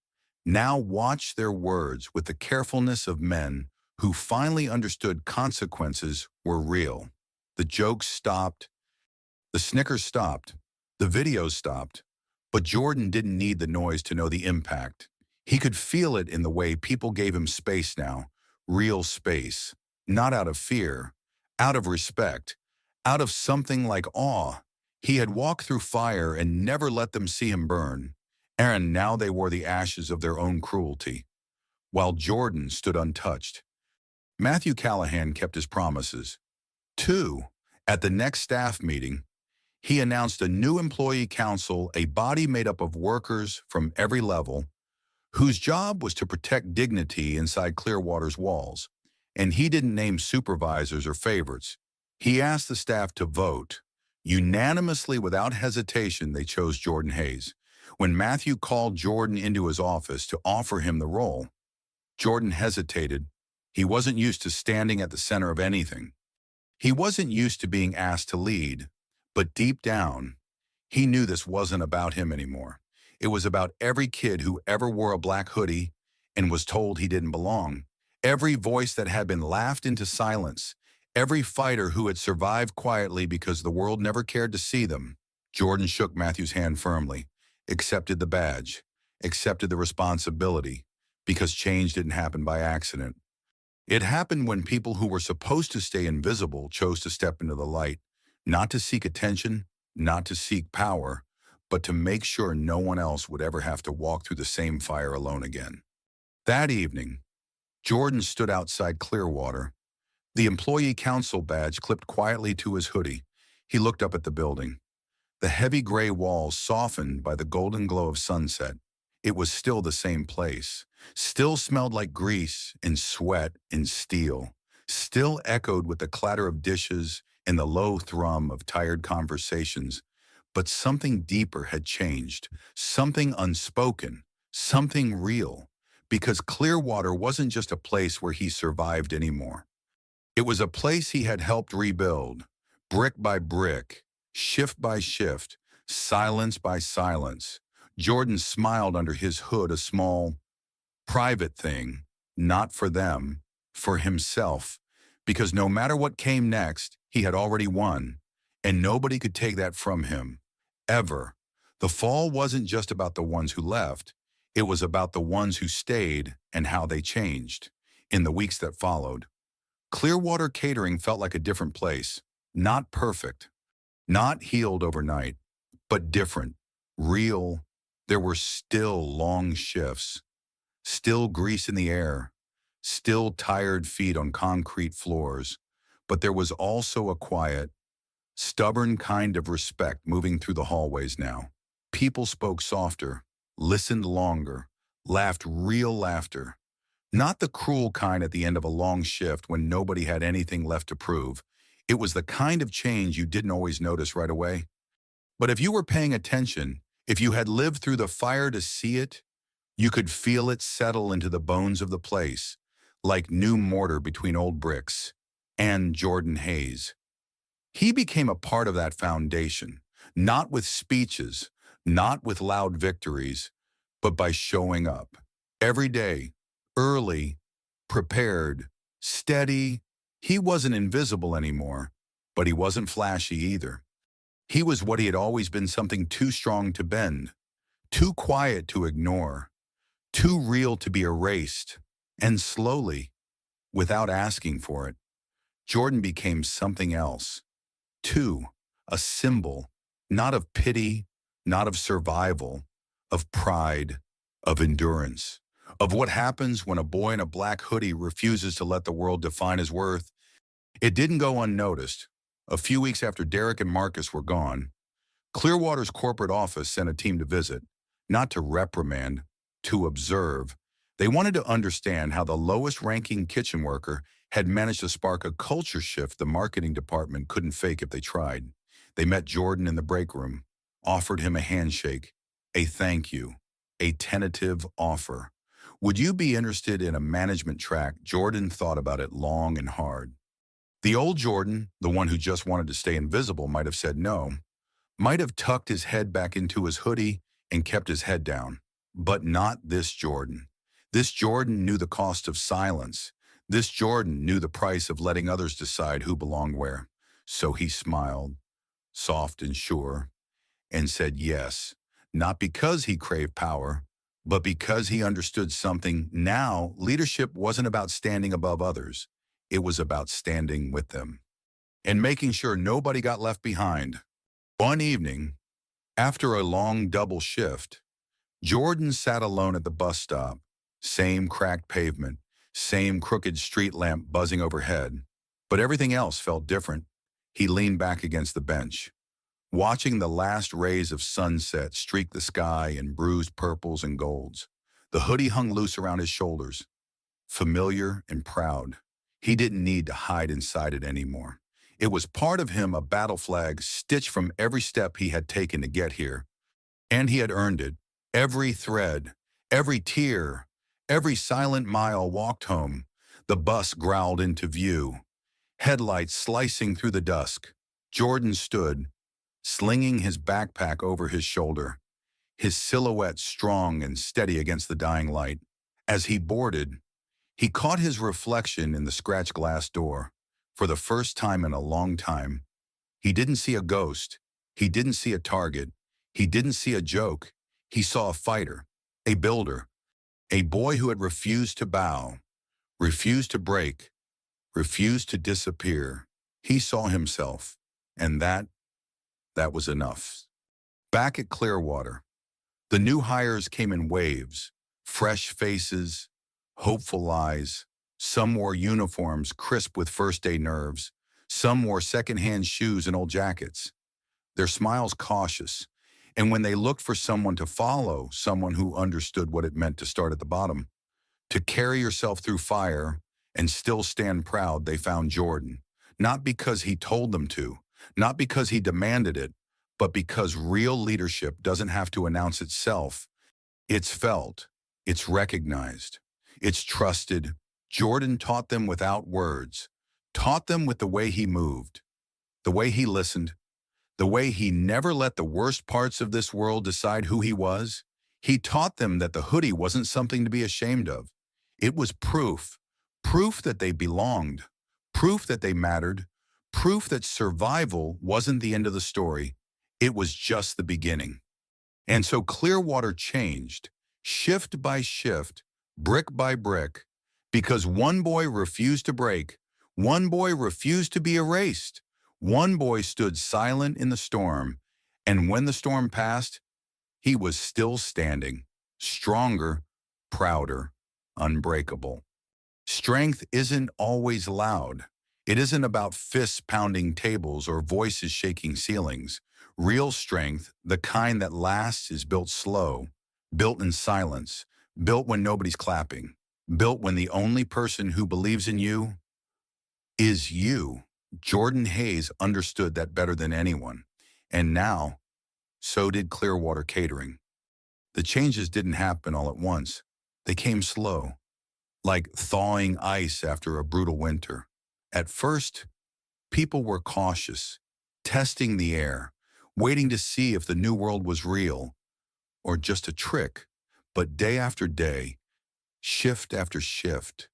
[SPEAKER 1] now watched their words with the carefulness of men who finally understood consequences were real. The jokes stopped, the snickers stopped, the videos stopped, but Jordan didn't need the noise to know the impact. He could feel it in the way people gave him space now, real space, not out of fear, out of respect, out of something like awe. He had walked through fire and never let them see him burn, and now they wore the ashes of their own cruelty, while Jordan stood untouched. Matthew Callahan kept his promises. 2. At the next staff meeting, he announced a new employee council, a body made up of workers from every level, whose job was to protect dignity inside Clearwater's walls. And he didn't name supervisors or favorites. He asked the staff to vote. Unanimously, without hesitation, they chose Jordan Hayes. When Matthew called Jordan into his office to offer him the role, Jordan hesitated. He wasn't used to standing at the center of anything. He wasn't used to being asked to lead. But deep down, he knew this wasn't about him anymore. It was about every kid who ever wore a black hoodie and was told he didn't belong. Every voice that had been laughed into silence. Every fighter who had survived quietly because the world never cared to see them. Jordan shook Matthew's hand firmly, accepted the badge, accepted the responsibility, because change didn't happen by accident. It happened when people who were supposed to stay invisible chose to step into the light, not to seek attention, not to seek power, but to make sure no one else would ever have to walk through the same fire alone again. That evening, Jordan stood outside Clearwater, the employee council badge clipped quietly to his hoodie. He looked up at the building. The heavy gray walls softened by the golden glow of sunset. It was still the same place. Still smelled like grease and sweat and steel. Still echoed with the clatter of dishes and the low thrum of tired conversations. But something deeper had changed. Something unspoken. Something real. Because Clearwater wasn't just a place where he survived anymore. It was a place he had helped rebuild, brick by brick, shift by shift, silence by silence. Jordan smiled under his hood, a small, private thing, not for them, for himself, because no matter what came next, he had already won, and nobody could take that from him, ever. The fall wasn't just about the ones who left, it was about the ones who stayed and how they changed. In the weeks that followed, Clearwater Catering felt like a different place, not perfect, not healed overnight, but different, real. There were still long shifts, still grease in the air, still tired feet on concrete floors, but there was also a quiet, stubborn kind of respect moving through the hallways now. People spoke softer, listened longer, laughed real laughter. Not the cruel kind at the end of a long shift when nobody had anything left to prove. It was the kind of change you didn't always notice right away. But if you were paying attention, if you had lived through the fire to see it, you could feel it settle into the bones of the place, like new mortar between old bricks. And Jordan Hayes. He became a part of that foundation, not with speeches, not with loud victories, but by showing up. Every day, early, prepared, steady. He wasn't invisible anymore, but he wasn't flashy either. He was what he had always been, something too strong to bend, too quiet to ignore, too real to be erased. And slowly, without asking for it, Jordan became something else. Too, a symbol, not of pity, not of survival, of pride, of endurance, of what happens when a boy in a black hoodie refuses to let the world define his worth. It didn't go unnoticed. A few weeks after Derek and Marcus were gone, Clearwater's corporate office sent a team to visit, not to reprimand, to observe. They wanted to understand how the lowest-ranking kitchen worker had managed to spark a culture shift the marketing department couldn't fake if they tried. They met Jordan in the break room, offered him a handshake, a thank you, a tentative offer. Would you be interested in a management track? Jordan thought about it long and hard. The old Jordan, the one who just wanted to stay invisible, might have said no, might have tucked his head back into his hoodie and kept his head down. But not this Jordan. This Jordan knew the cost of silence. This Jordan knew the price of letting others decide who belonged where. So he smiled, soft and sure, and said yes, not because he craved power, but because he understood something. Now, leadership wasn't about standing above others. It was about standing with them and making sure nobody got left behind. One evening, after a long double shift, Jordan sat alone at the bus stop. Same cracked pavement, same crooked street lamp buzzing overhead. But everything else felt different. He leaned back against the bench, watching the last rays of sunset streak the sky in bruised purples and golds. The hoodie hung loose around his shoulders, familiar and proud. He didn't need to hide inside it anymore. It was part of him, a battle flag stitched from every step he had taken to get here. And he had earned it. Every thread, every tear, every silent mile walked home. The bus growled into view, headlights slicing through the dusk. Jordan stood, slinging his backpack over his shoulder, his silhouette strong and steady against the dying light. As he boarded, he caught his reflection in the scratched glass door. For the first time in a long time, he didn't see a ghost. He didn't see a target. He didn't see a joke. He saw a fighter, a builder, A boy who had refused to bow, refused to break, refused to disappear. He saw himself, and that was enough. Back at Clearwater, the new hires came in waves, fresh faces, hopeful eyes. Some wore uniforms crisp with first-day nerves. Some wore second-hand shoes and old jackets, their smiles cautious. And when they looked for someone to follow, someone who understood what it meant to start at the bottom, to carry yourself through fire and still stand proud, they found Jordan. Not because he told them to, not because he demanded it, but because real leadership doesn't have to announce itself. It's felt, it's recognized, it's trusted. Jordan taught them without words, taught them with the way he moved, the way he listened, the way he never let the worst parts of this world decide who he was. He taught them that the hoodie wasn't something to be ashamed of. It was proof that they belonged, proof that they mattered, proof that survival wasn't the end of the story. It was just the beginning. And so Clearwater changed, shift by shift, brick by brick, because one boy refused to break, one boy refused to be erased, one boy stood silent in the storm, and when the storm passed, he was still standing, stronger, prouder, unbreakable. Strength isn't always loud. It isn't about fists pounding tables or voices shaking ceilings. Real strength, the kind that lasts, is built slow, built in silence, built when nobody's clapping, built when the only person who believes in you is you. Jordan Hayes understood that better than anyone. And now, so did Clearwater Catering. The changes didn't happen all at once. They came slow, like thawing ice after a brutal winter. At first, people were cautious, testing the air, waiting to see if the new world was real or just a trick. But day after day, shift after shift,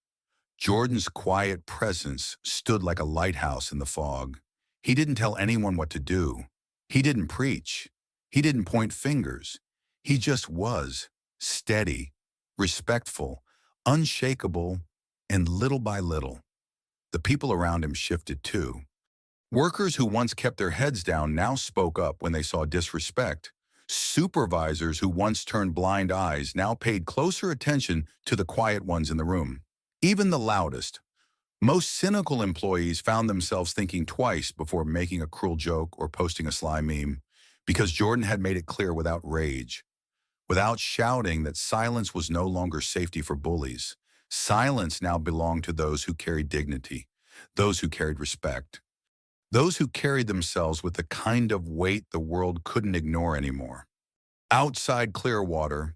[SPEAKER 1] Jordan's quiet presence stood like a lighthouse in the fog. He didn't tell anyone what to do. He didn't preach. He didn't point fingers. He just was, steady, respectful, unshakable, and little by little, the people around him shifted too. Workers who once kept their heads down now spoke up when they saw disrespect. Supervisors who once turned blind eyes now paid closer attention to the quiet ones in the room. Even the loudest, most cynical employees found themselves thinking twice before making a cruel joke or posting a sly meme, because Jordan had made it clear without rage, without shouting, that silence was no longer safety for bullies. Silence now belonged to those who carried dignity, those who carried respect, those who carried themselves with the kind of weight the world couldn't ignore anymore. Outside Clearwater,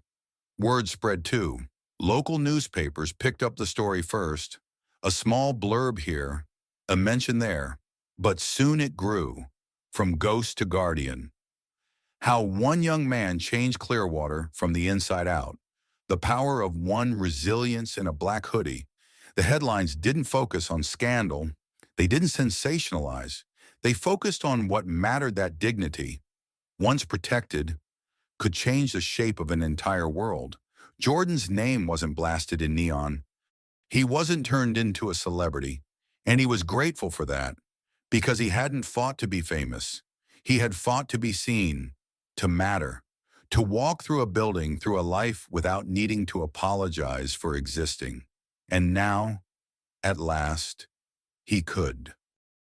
[SPEAKER 1] word spread too. Local newspapers picked up the story first, a small blurb here, a mention there, but soon it grew, from ghost to guardian. How one young man changed Clearwater from the inside out. The power of one resilience in a black hoodie. The headlines didn't focus on scandal. They didn't sensationalize. They focused on what mattered. That dignity, once protected, could change the shape of an entire world. Jordan's name wasn't blasted in neon. He wasn't turned into a celebrity, and he was grateful for that, because he hadn't fought to be famous. He had fought to be seen, to matter, to walk through a building, through a life without needing to apologize for existing. And now, at last, he could.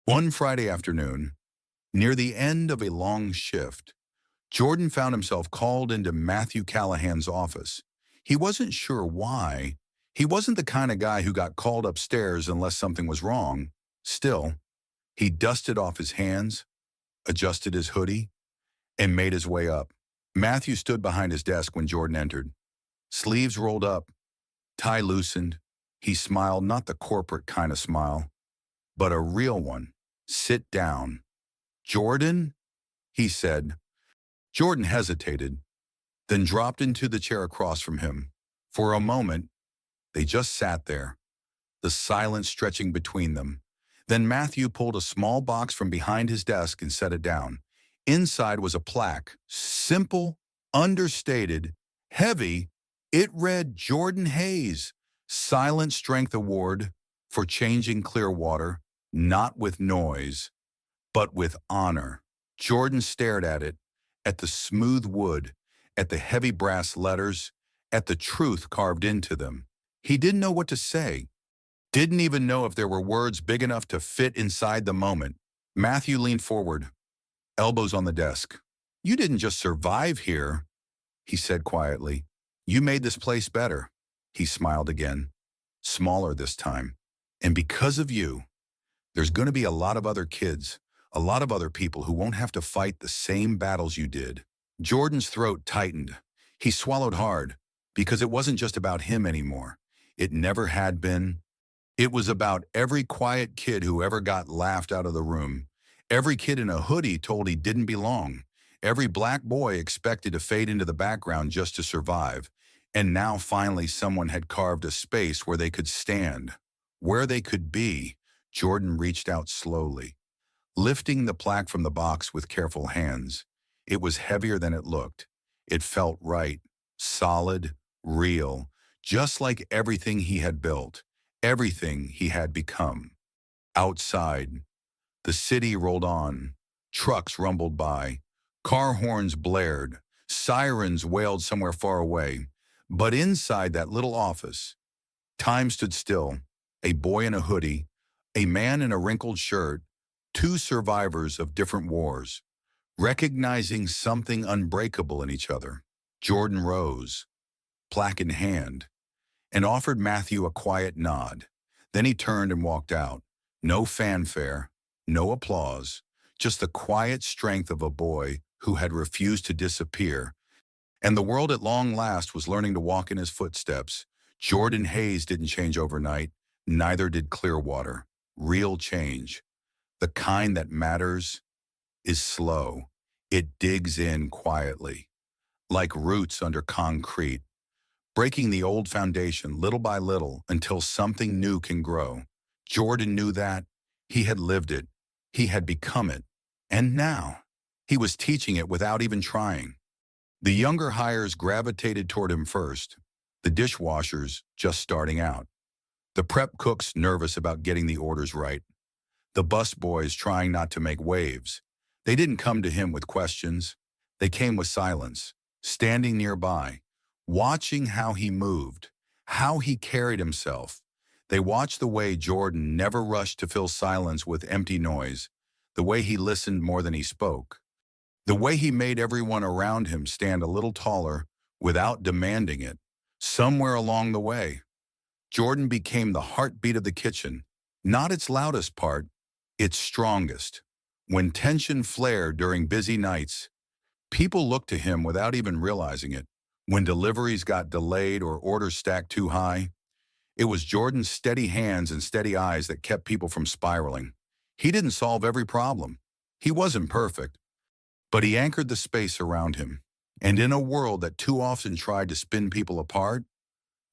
[SPEAKER 1] One Friday afternoon, near the end of a long shift, Jordan found himself called into Matthew Callahan's office. He wasn't sure why. He wasn't the kind of guy who got called upstairs unless something was wrong. Still, he dusted off his hands, adjusted his hoodie, and made his way up. Matthew stood behind his desk when Jordan entered. Sleeves rolled up, tie loosened. He smiled, not the corporate kind of smile, but a real one. "Sit down." "Jordan?" he said. Jordan hesitated, then dropped into the chair across from him. For a moment, they just sat there, the silence stretching between them. Then Matthew pulled a small box from behind his desk and set it down. Inside was a plaque, simple, understated, heavy, It read Jordan Hayes, Silent Strength Award for changing Clearwater, not with noise, but with honor. Jordan stared at the smooth wood, at the heavy brass letters, at the truth carved into them. He didn't know what to say, didn't even know if there were words big enough to fit inside the moment. Matthew leaned forward, elbows on the desk. You didn't just survive here, he said quietly. You made this place better. He smiled again, smaller this time. And because of you, there's going to be a lot of other kids, a lot of other people who won't have to fight the same battles you did. Jordan's throat tightened. He swallowed hard because it wasn't just about him anymore. It never had been. It was about every quiet kid who ever got laughed out of the room. Every kid in a hoodie told he didn't belong. Every black boy expected to fade into the background just to survive. And now finally someone had carved a space where they could stand, where they could be. Jordan reached out slowly, lifting the plaque from the box with careful hands. It was heavier than it looked. It felt right, solid, real, just like everything he had built, everything he had become. Outside, the city rolled on. Trucks rumbled by. Car horns blared. Sirens wailed somewhere far away. But inside that little office, time stood still. A boy in a hoodie, a man in a wrinkled shirt, two survivors of different wars, recognizing something unbreakable in each other. Jordan rose, plaque in hand, and offered Matthew a quiet nod. Then he turned and walked out. No fanfare, no applause, just the quiet strength of a boy who had refused to disappear. And the world at long last was learning to walk in his footsteps. Jordan Hayes didn't change overnight, neither did Clearwater. Real change, the kind that matters, is slow. It digs in quietly, like roots under concrete, breaking the old foundation little by little until something new can grow. Jordan knew that. He had lived it. He had become it. And now, he was teaching it without even trying. The younger hires gravitated toward him first, the dishwashers just starting out, the prep cooks nervous about getting the orders right, the bus boys trying not to make waves. They didn't come to him with questions. They came with silence, standing nearby, watching how he moved, how he carried himself. They watched the way Jordan never rushed to fill silence with empty noise, the way he listened more than he spoke, the way he made everyone around him stand a little taller without demanding it. Somewhere along the way, Jordan became the heartbeat of the kitchen, not its loudest part, its strongest. When tension flared during busy nights, people looked to him without even realizing it. When deliveries got delayed or orders stacked too high, it was Jordan's steady hands and steady eyes that kept people from spiraling. He didn't solve every problem. He wasn't perfect, but he anchored the space around him. And in a world that too often tried to spin people apart,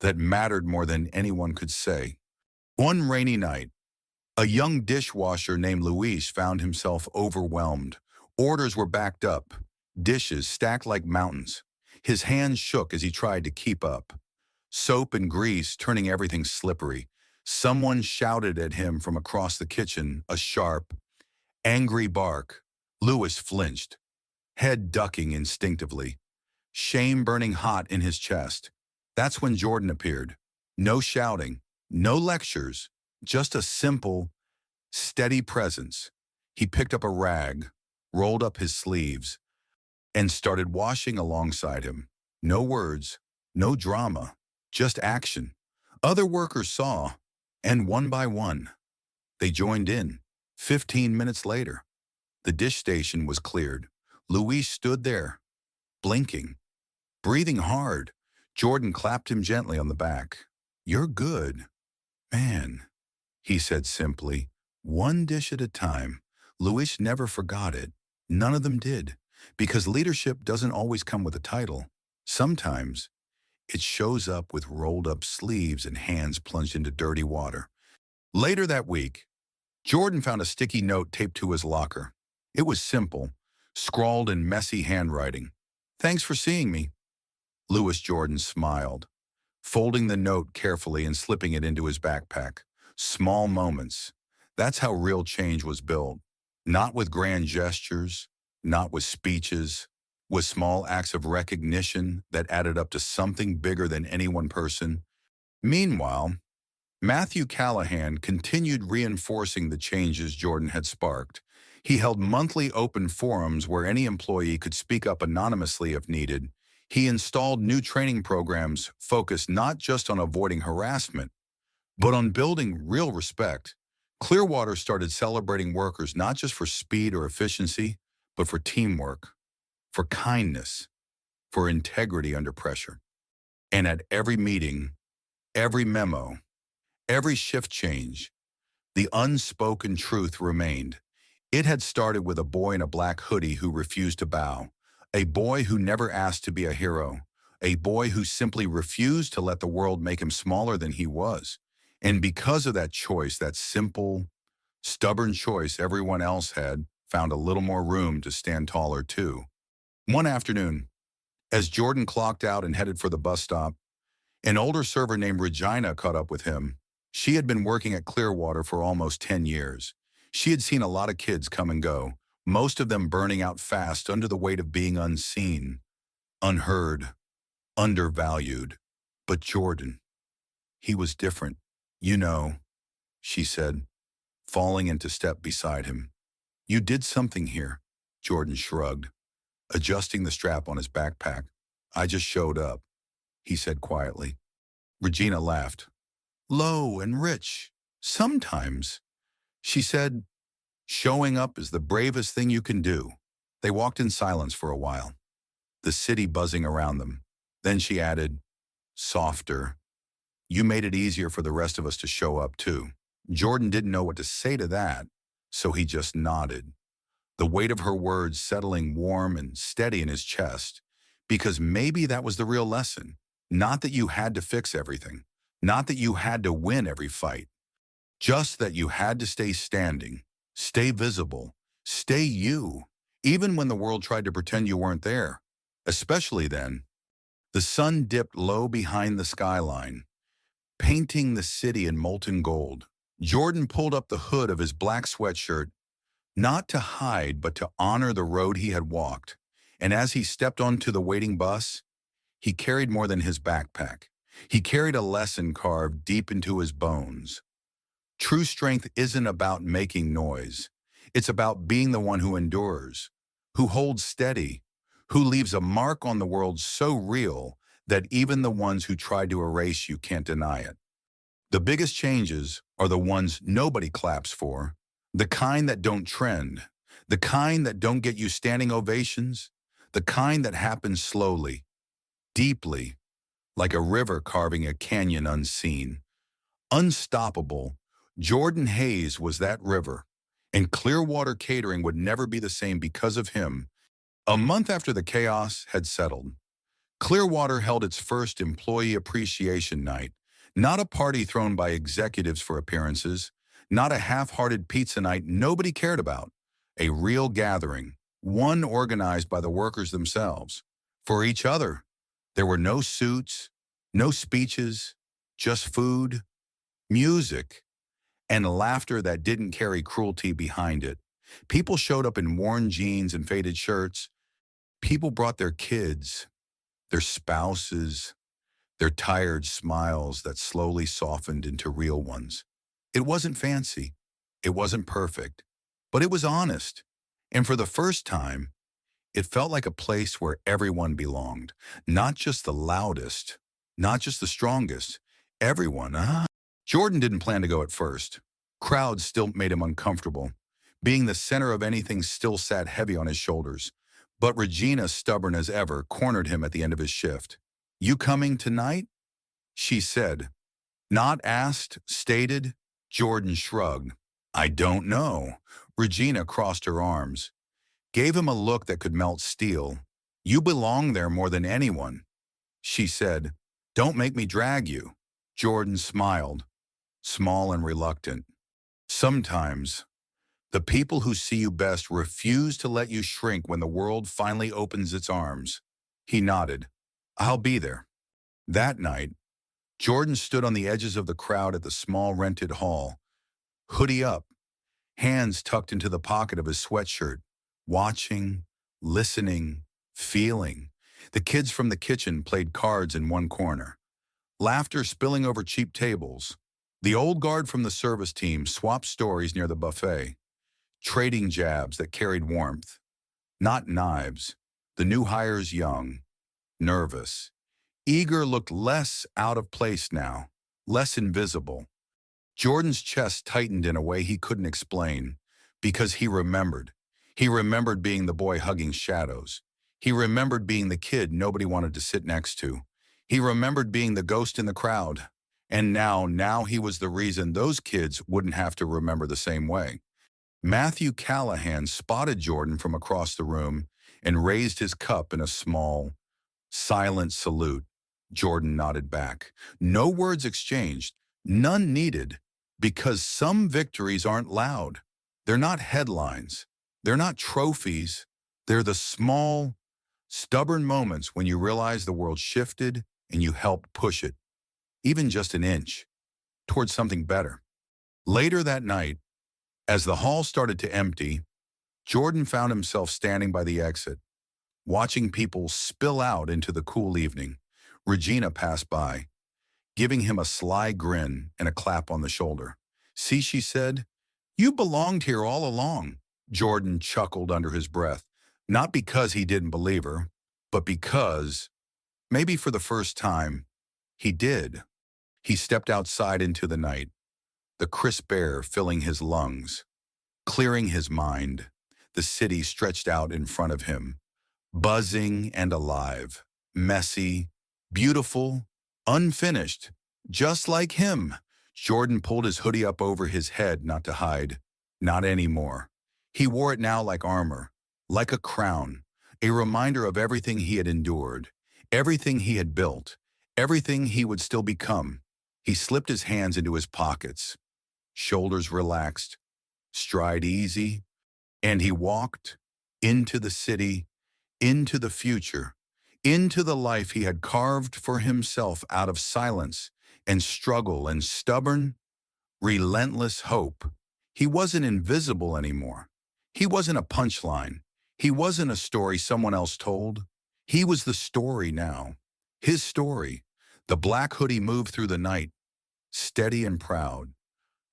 [SPEAKER 1] that mattered more than anyone could say. One rainy night, a young dishwasher named Luis found himself overwhelmed. Orders were backed up, dishes stacked like mountains. His hands shook as he tried to keep up, soap and grease turning everything slippery. Someone shouted at him from across the kitchen, a sharp, angry bark. Luis flinched, head ducking instinctively, shame burning hot in his chest. That's when Jordan appeared. No shouting, no lectures, just a simple, steady presence. He picked up a rag, rolled up his sleeves, and started washing alongside him. No words, no drama, just action. Other workers saw, and one by one, they joined in. 15 minutes later, the dish station was cleared. Luis stood there, blinking, breathing hard. Jordan clapped him gently on the back. "You're good, man," he said simply. One dish at a time. Luis never forgot it. None of them did, because leadership doesn't always come with a title. Sometimes it shows up with rolled up sleeves and hands plunged into dirty water. Later that week, Jordan found a sticky note taped to his locker. It was simple, scrawled in messy handwriting. "Thanks for seeing me. Louis Jordan smiled, folding the note carefully and slipping it into his backpack. Small moments. That's how real change was built. Not with grand gestures, not with speeches, with small acts of recognition that added up to something bigger than any one person. Meanwhile, Matthew Callahan continued reinforcing the changes Jordan had sparked. He held monthly open forums where any employee could speak up anonymously if needed. He installed new training programs focused not just on avoiding harassment, but on building real respect. Clearwater started celebrating workers not just for speed or efficiency, but for teamwork, for kindness, for integrity under pressure. And at every meeting, every memo, every shift change, the unspoken truth remained. It had started with a boy in a black hoodie who refused to bow, a boy who never asked to be a hero, a boy who simply refused to let the world make him smaller than he was. And because of that choice, that simple, stubborn choice, everyone else had found a little more room to stand taller too. One afternoon, as Jordan clocked out and headed for the bus stop, an older server named Regina caught up with him. She had been working at Clearwater for almost 10 years. She had seen a lot of kids come and go, most of them burning out fast under the weight of being unseen, unheard, undervalued. But Jordan, he was different. You know, she said, falling into step beside him. You did something here, Jordan shrugged, adjusting the strap on his backpack. I just showed up, he said quietly. Regina laughed. Low and rich. Sometimes, she said, showing up is the bravest thing you can do. They walked in silence for a while, the city buzzing around them. Then she added, softer. You made it easier for the rest of us to show up too. Jordan didn't know what to say to that, so he just nodded, the weight of her words settling warm and steady in his chest, because maybe that was the real lesson. Not that you had to fix everything, not that you had to win every fight, just that you had to stay standing, stay visible, stay you, even when the world tried to pretend you weren't there. Especially then. The sun dipped low behind the skyline, painting the city in molten gold. Jordan pulled up the hood of his black sweatshirt, not to hide but to honor the road he had walked. And as he stepped onto the waiting bus, he carried more than his backpack. He carried a lesson carved deep into his bones. True strength isn't about making noise. It's about being the one who endures, who holds steady, who leaves a mark on the world so real that even the ones who try to erase you can't deny it. The biggest changes are the ones nobody claps for, the kind that don't trend, the kind that don't get you standing ovations, the kind that happen slowly, deeply, like a river carving a canyon unseen. Unstoppable, Jordan Hayes was that river, and Clearwater Catering would never be the same because of him. A month after the chaos had settled, Clearwater held its first employee appreciation night, not a party thrown by executives for appearances, not a half-hearted pizza night nobody cared about, a real gathering, one organized by the workers themselves. For each other, there were no suits, no speeches, just food, music, and laughter that didn't carry cruelty behind it. People showed up in worn jeans and faded shirts. People brought their kids, their spouses, their tired smiles that slowly softened into real ones. It wasn't fancy. It wasn't perfect. But it was honest. And for the first time, it felt like a place where everyone belonged. Not just the loudest, not just the strongest. Everyone, Jordan didn't plan to go at first. Crowds still made him uncomfortable. Being the center of anything still sat heavy on his shoulders. But Regina, stubborn as ever, cornered him at the end of his shift. You coming tonight? She said. Not asked, stated. Jordan shrugged. I don't know. Regina crossed her arms, gave him a look that could melt steel. You belong there more than anyone. She said, don't make me drag you. Jordan smiled, small and reluctant. Sometimes, the people who see you best refuse to let you shrink when the world finally opens its arms. He nodded. I'll be there. That night, Jordan stood on the edges of the crowd at the small rented hall, hoodie up, hands tucked into the pocket of his sweatshirt, watching, listening, feeling. The kids from the kitchen played cards in one corner, laughter spilling over cheap tables. The old guard from the service team swapped stories near the buffet, trading jabs that carried warmth, not knives. The new hires young, nervous, eager looked less out of place now, less invisible. Jordan's chest tightened in a way he couldn't explain, because he remembered. He remembered being the boy hugging shadows. He remembered being the kid nobody wanted to sit next to. He remembered being the ghost in the crowd. And now he was the reason those kids wouldn't have to remember the same way. Matthew Callahan spotted Jordan from across the room and raised his cup in a small, silent salute. Jordan nodded back. No words exchanged, none needed, because some victories aren't loud. They're not headlines. They're not trophies. They're the small, stubborn moments when you realize the world shifted and you helped push it, even just an inch, towards something better. Later that night, as the hall started to empty, Jordan found himself standing by the exit, watching people spill out into the cool evening. Regina passed by, giving him a sly grin and a clap on the shoulder. "See," she said, "you belonged here all along." Jordan chuckled under his breath, not because he didn't believe her, but because, maybe for the first time, he did. He stepped outside into the night, the crisp air filling his lungs, clearing his mind. The city stretched out in front of him, buzzing and alive, messy, beautiful, unfinished, just like him. Jordan pulled his hoodie up over his head, not to hide. Not anymore. He wore it now like armor, like a crown, a reminder of everything he had endured, everything he had built, everything he would still become. He slipped his hands into his pockets, shoulders relaxed, stride easy, and he walked into the city, into the future, into the life he had carved for himself out of silence and struggle and stubborn, relentless hope. He wasn't invisible anymore. He wasn't a punchline. He wasn't a story someone else told. He was the story now. His story. The black hoodie moved through the night, steady and proud,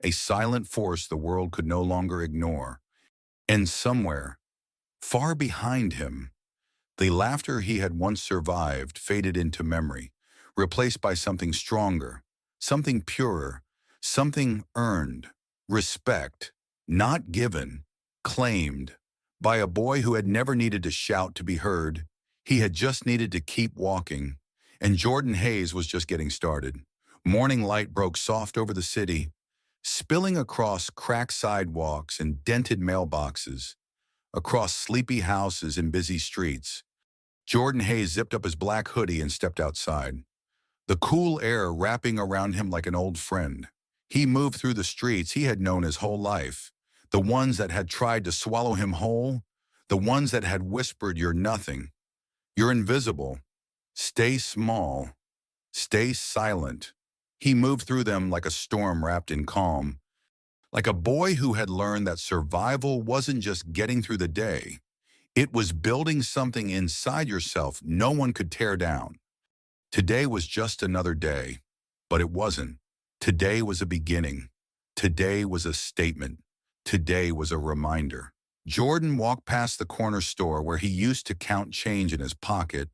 [SPEAKER 1] a silent force the world could no longer ignore. And somewhere, far behind him, the laughter he had once survived faded into memory, replaced by something stronger, something purer, something earned, respect, not given, claimed, by a boy who had never needed to shout to be heard. He had just needed to keep walking, and Jordan Hayes was just getting started. Morning light broke soft over the city, spilling across cracked sidewalks and dented mailboxes, across sleepy houses and busy streets. Jordan Hayes zipped up his black hoodie and stepped outside, the cool air wrapping around him like an old friend. He moved through the streets he had known his whole life, the ones that had tried to swallow him whole, the ones that had whispered, "You're nothing. You're invisible. Stay small. Stay silent." He moved through them like a storm wrapped in calm, like a boy who had learned that survival wasn't just getting through the day. It was building something inside yourself no one could tear down. Today was just another day, but it wasn't. Today was a beginning. Today was a statement. Today was a reminder. Jordan walked past the corner store where he used to count change in his pocket,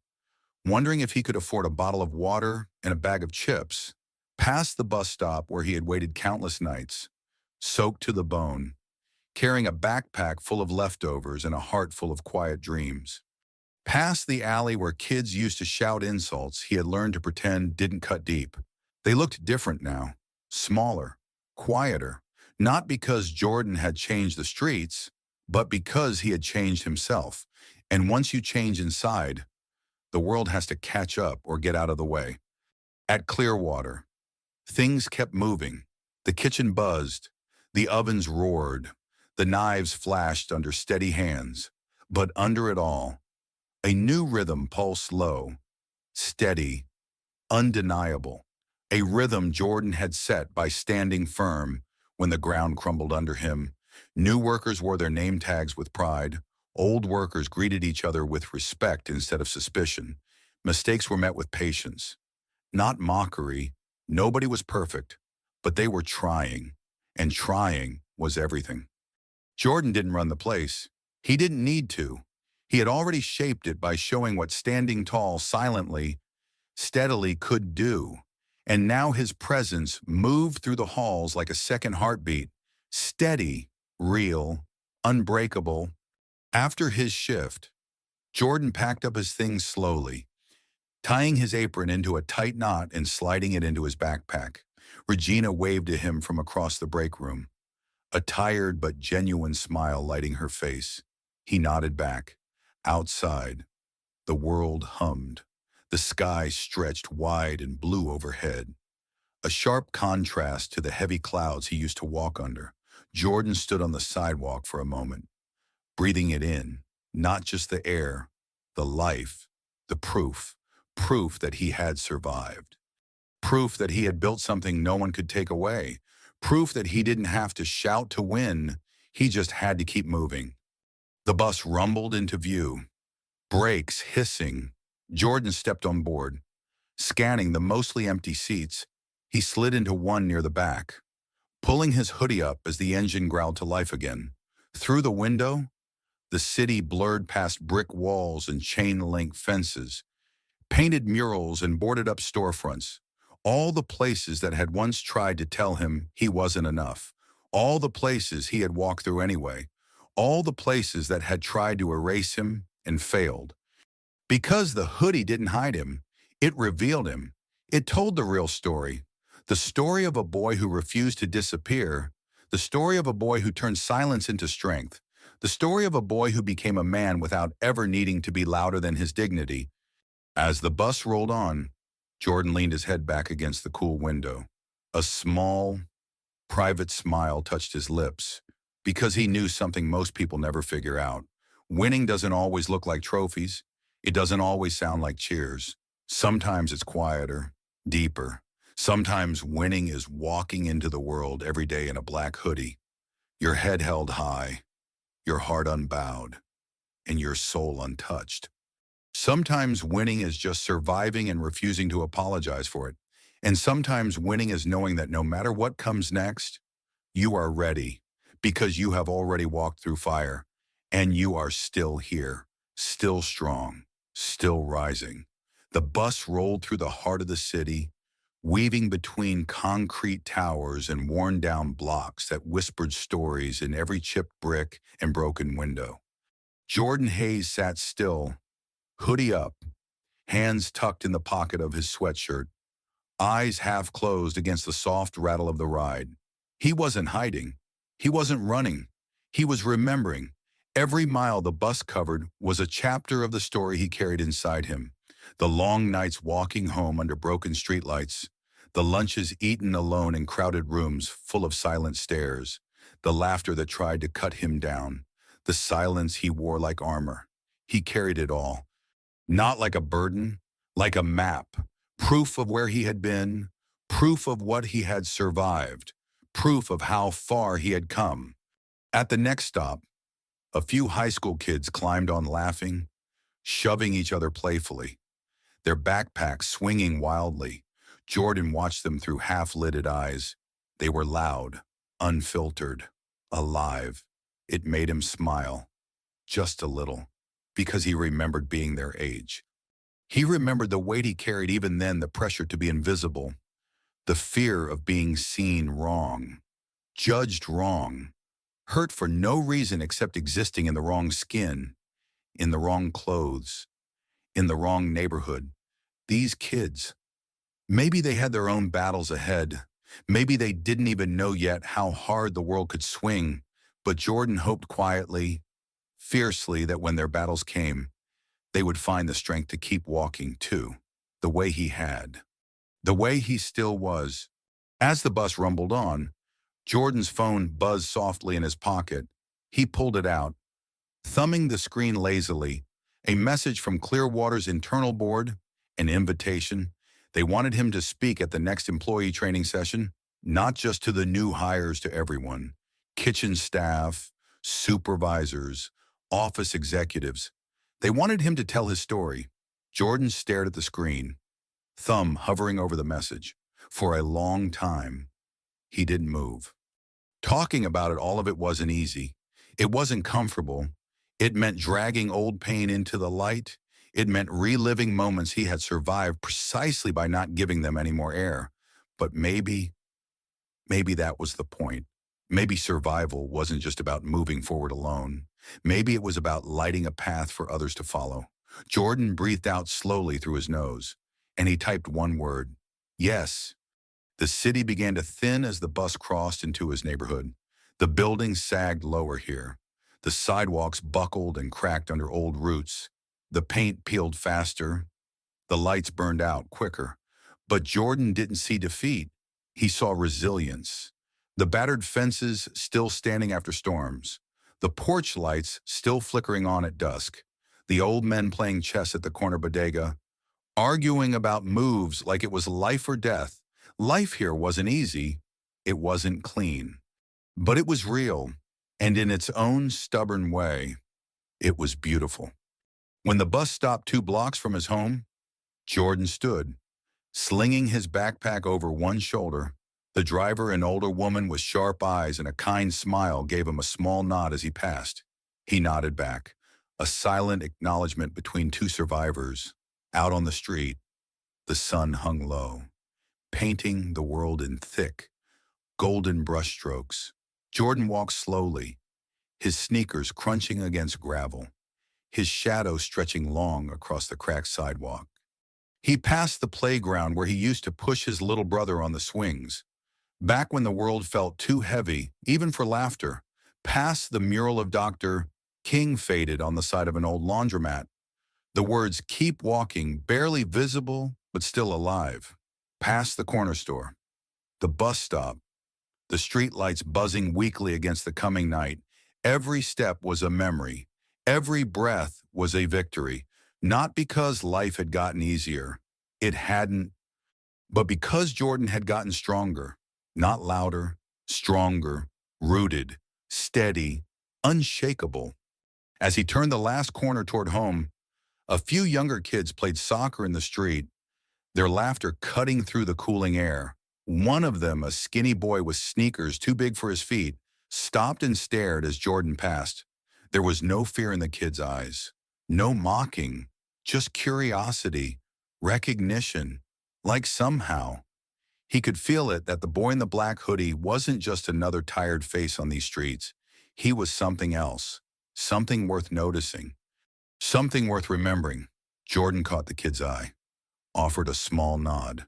[SPEAKER 1] wondering if he could afford a bottle of water and a bag of chips, past the bus stop where he had waited countless nights, soaked to the bone, carrying a backpack full of leftovers and a heart full of quiet dreams. Past the alley where kids used to shout insults he had learned to pretend didn't cut deep. They looked different now, smaller, quieter, not because Jordan had changed the streets, but because he had changed himself. And once you change inside, the world has to catch up or get out of the way. At Clearwater, things kept moving. The kitchen buzzed, the ovens roared, the knives flashed under steady hands. But under it all, a new rhythm pulsed low, steady, undeniable, a rhythm Jordan had set by standing firm when the ground crumbled under him. New workers wore their name tags with pride. Old workers greeted each other with respect instead of suspicion. Mistakes were met with patience, not mockery. Nobody was perfect, but they were trying, and trying was everything. Jordan didn't run the place. He didn't need to. He had already shaped it by showing what standing tall silently, steadily could do. And now his presence moved through the halls like a second heartbeat, steady, real, unbreakable. After his shift, Jordan packed up his things slowly, tying his apron into a tight knot and sliding it into his backpack. Regina waved to him from across the break room, a tired but genuine smile lighting her face. He nodded back. Outside, the world hummed. The sky stretched wide and blue overhead, a sharp contrast to the heavy clouds he used to walk under. Jordan stood on the sidewalk for a moment, breathing it in, not just the air, the life, the proof that he had survived, proof that he had built something no one could take away, proof that he didn't have to shout to win, he just had to keep moving. The bus rumbled into view, brakes hissing. Jordan stepped on board. Scanning the mostly empty seats, he slid into one near the back, pulling his hoodie up as the engine growled to life again. Through the window, the city blurred past brick walls and chain-link fences, painted murals and boarded-up storefronts, all the places that had once tried to tell him he wasn't enough, all the places he had walked through anyway, all the places that had tried to erase him and failed. Because the hoodie didn't hide him, it revealed him. It told the real story. The story of a boy who refused to disappear. The story of a boy who turned silence into strength. The story of a boy who became a man without ever needing to be louder than his dignity. As the bus rolled on, Jordan leaned his head back against the cool window. A small, private smile touched his lips, because he knew something most people never figure out. Winning doesn't always look like trophies. It doesn't always sound like cheers. Sometimes it's quieter, deeper. Sometimes winning is walking into the world every day in a black hoodie, your head held high, your heart unbowed, and your soul untouched. Sometimes winning is just surviving and refusing to apologize for it. And sometimes winning is knowing that no matter what comes next, you are ready because you have already walked through fire and you are still here, still strong, still rising. The bus rolled through the heart of the city, weaving between concrete towers and worn-down blocks that whispered stories in every chipped brick and broken window. Jordan Hayes sat still, hoodie up, hands tucked in the pocket of his sweatshirt, eyes half closed against the soft rattle of the ride. He wasn't hiding. He wasn't running. He was remembering. Every mile the bus covered was a chapter of the story he carried inside him. The long nights walking home under broken streetlights, the lunches eaten alone in crowded rooms full of silent stares, the laughter that tried to cut him down, the silence he wore like armor. He carried it all, not like a burden, like a map, proof of where he had been, proof of what he had survived, proof of how far he had come. At the next stop, a few high school kids climbed on laughing, shoving each other playfully, their backpacks swinging wildly. Jordan watched them through half-lidded eyes. They were loud, unfiltered, alive. It made him smile, just a little, because he remembered being their age. He remembered the weight he carried even then, the pressure to be invisible, the fear of being seen wrong, judged wrong, hurt for no reason except existing in the wrong skin, in the wrong clothes, in the wrong neighborhood. These kids, maybe they had their own battles ahead. Maybe they didn't even know yet how hard the world could swing, but Jordan hoped quietly, fiercely, that when their battles came, they would find the strength to keep walking too, the way he had, the way he still was. As the bus rumbled on, Jordan's phone buzzed softly in his pocket. He pulled it out, thumbing the screen lazily, a message from Clearwater's internal board, an invitation. They wanted him to speak at the next employee training session, not just to the new hires, to everyone. Kitchen staff, supervisors, office executives. They wanted him to tell his story. Jordan stared at the screen, thumb hovering over the message. For a long time, he didn't move. Talking about it, all of it wasn't easy. It wasn't comfortable. It meant dragging old pain into the light. It meant reliving moments he had survived precisely by not giving them any more air. But maybe that was the point. Maybe survival wasn't just about moving forward alone. Maybe it was about lighting a path for others to follow. Jordan breathed out slowly through his nose, and he typed one word: yes. The city began to thin as the bus crossed into his neighborhood. The buildings sagged lower here. The sidewalks buckled and cracked under old roots. The paint peeled faster. The lights burned out quicker. But Jordan didn't see defeat. He saw resilience. The battered fences still standing after storms. The porch lights still flickering on at dusk. The old men playing chess at the corner bodega, arguing about moves like it was life or death. Life here wasn't easy. It wasn't clean. But it was real. And in its own stubborn way, it was beautiful. When the bus stopped 2 blocks from his home, Jordan stood, slinging his backpack over one shoulder. The driver, an older woman with sharp eyes and a kind smile, gave him a small nod as he passed. He nodded back, a silent acknowledgement between two survivors. Out on the street, the sun hung low, painting the world in thick, golden brushstrokes. Jordan walked slowly, his sneakers crunching against gravel, his shadow stretching long across the cracked sidewalk. He passed the playground where he used to push his little brother on the swings, back when the world felt too heavy, even for laughter. Past the mural of Dr. King faded on the side of an old laundromat. The words "keep walking" barely visible, but still alive. Past the corner store, the bus stop, the street lights buzzing weakly against the coming night. Every step was a memory. Every breath was a victory. Not because life had gotten easier. It hadn't. But because Jordan had gotten stronger. Not louder, stronger, rooted, steady, unshakable. As he turned the last corner toward home, a few younger kids played soccer in the street, their laughter cutting through the cooling air. One of them, a skinny boy with sneakers too big for his feet, stopped and stared as Jordan passed. There was no fear in the kid's eyes, no mocking, just curiosity, recognition. Like somehow, he could feel it, that the boy in the black hoodie wasn't just another tired face on these streets. He was something else, something worth noticing, something worth remembering. Jordan caught the kid's eye, offered a small nod.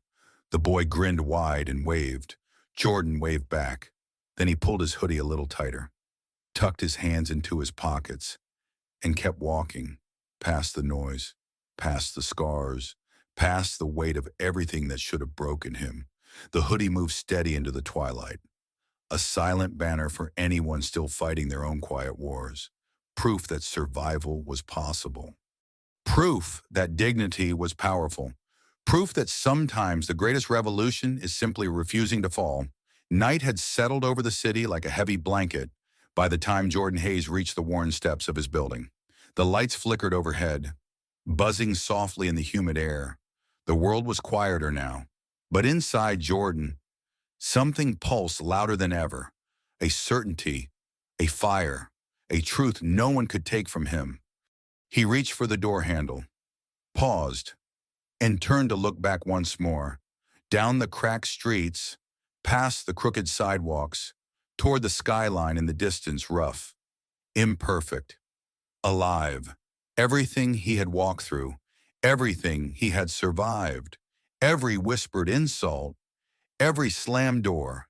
[SPEAKER 1] The boy grinned wide and waved. Jordan waved back. Then he pulled his hoodie a little tighter, tucked his hands into his pockets, and kept walking, past the noise, past the scars, past the weight of everything that should have broken him. The hoodie moved steady into the twilight, a silent banner for anyone still fighting their own quiet wars. Proof that survival was possible. Proof that dignity was powerful. Proof that sometimes the greatest revolution is simply refusing to fall. Night had settled over the city like a heavy blanket by the time Jordan Hayes reached the worn steps of his building. The lights flickered overhead, buzzing softly in the humid air. The world was quieter now. But inside Jordan, something pulsed louder than ever. A certainty, a fire, a truth no one could take from him. He reached for the door handle, paused, and turned to look back once more, down the cracked streets, past the crooked sidewalks, toward the skyline in the distance, rough, imperfect, alive. Everything he had walked through, everything he had survived, every whispered insult, every slammed door,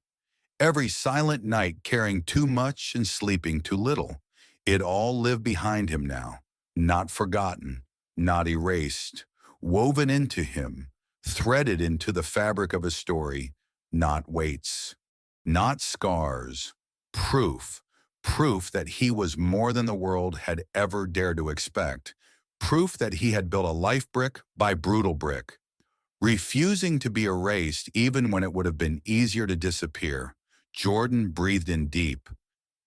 [SPEAKER 1] every silent night carrying too much and sleeping too little. It all lived behind him now, not forgotten, not erased, woven into him, threaded into the fabric of his story, not weights, not scars, proof, proof that he was more than the world had ever dared to expect, proof that he had built a life brick by brutal brick, refusing to be erased even when it would have been easier to disappear. Jordan breathed in deep,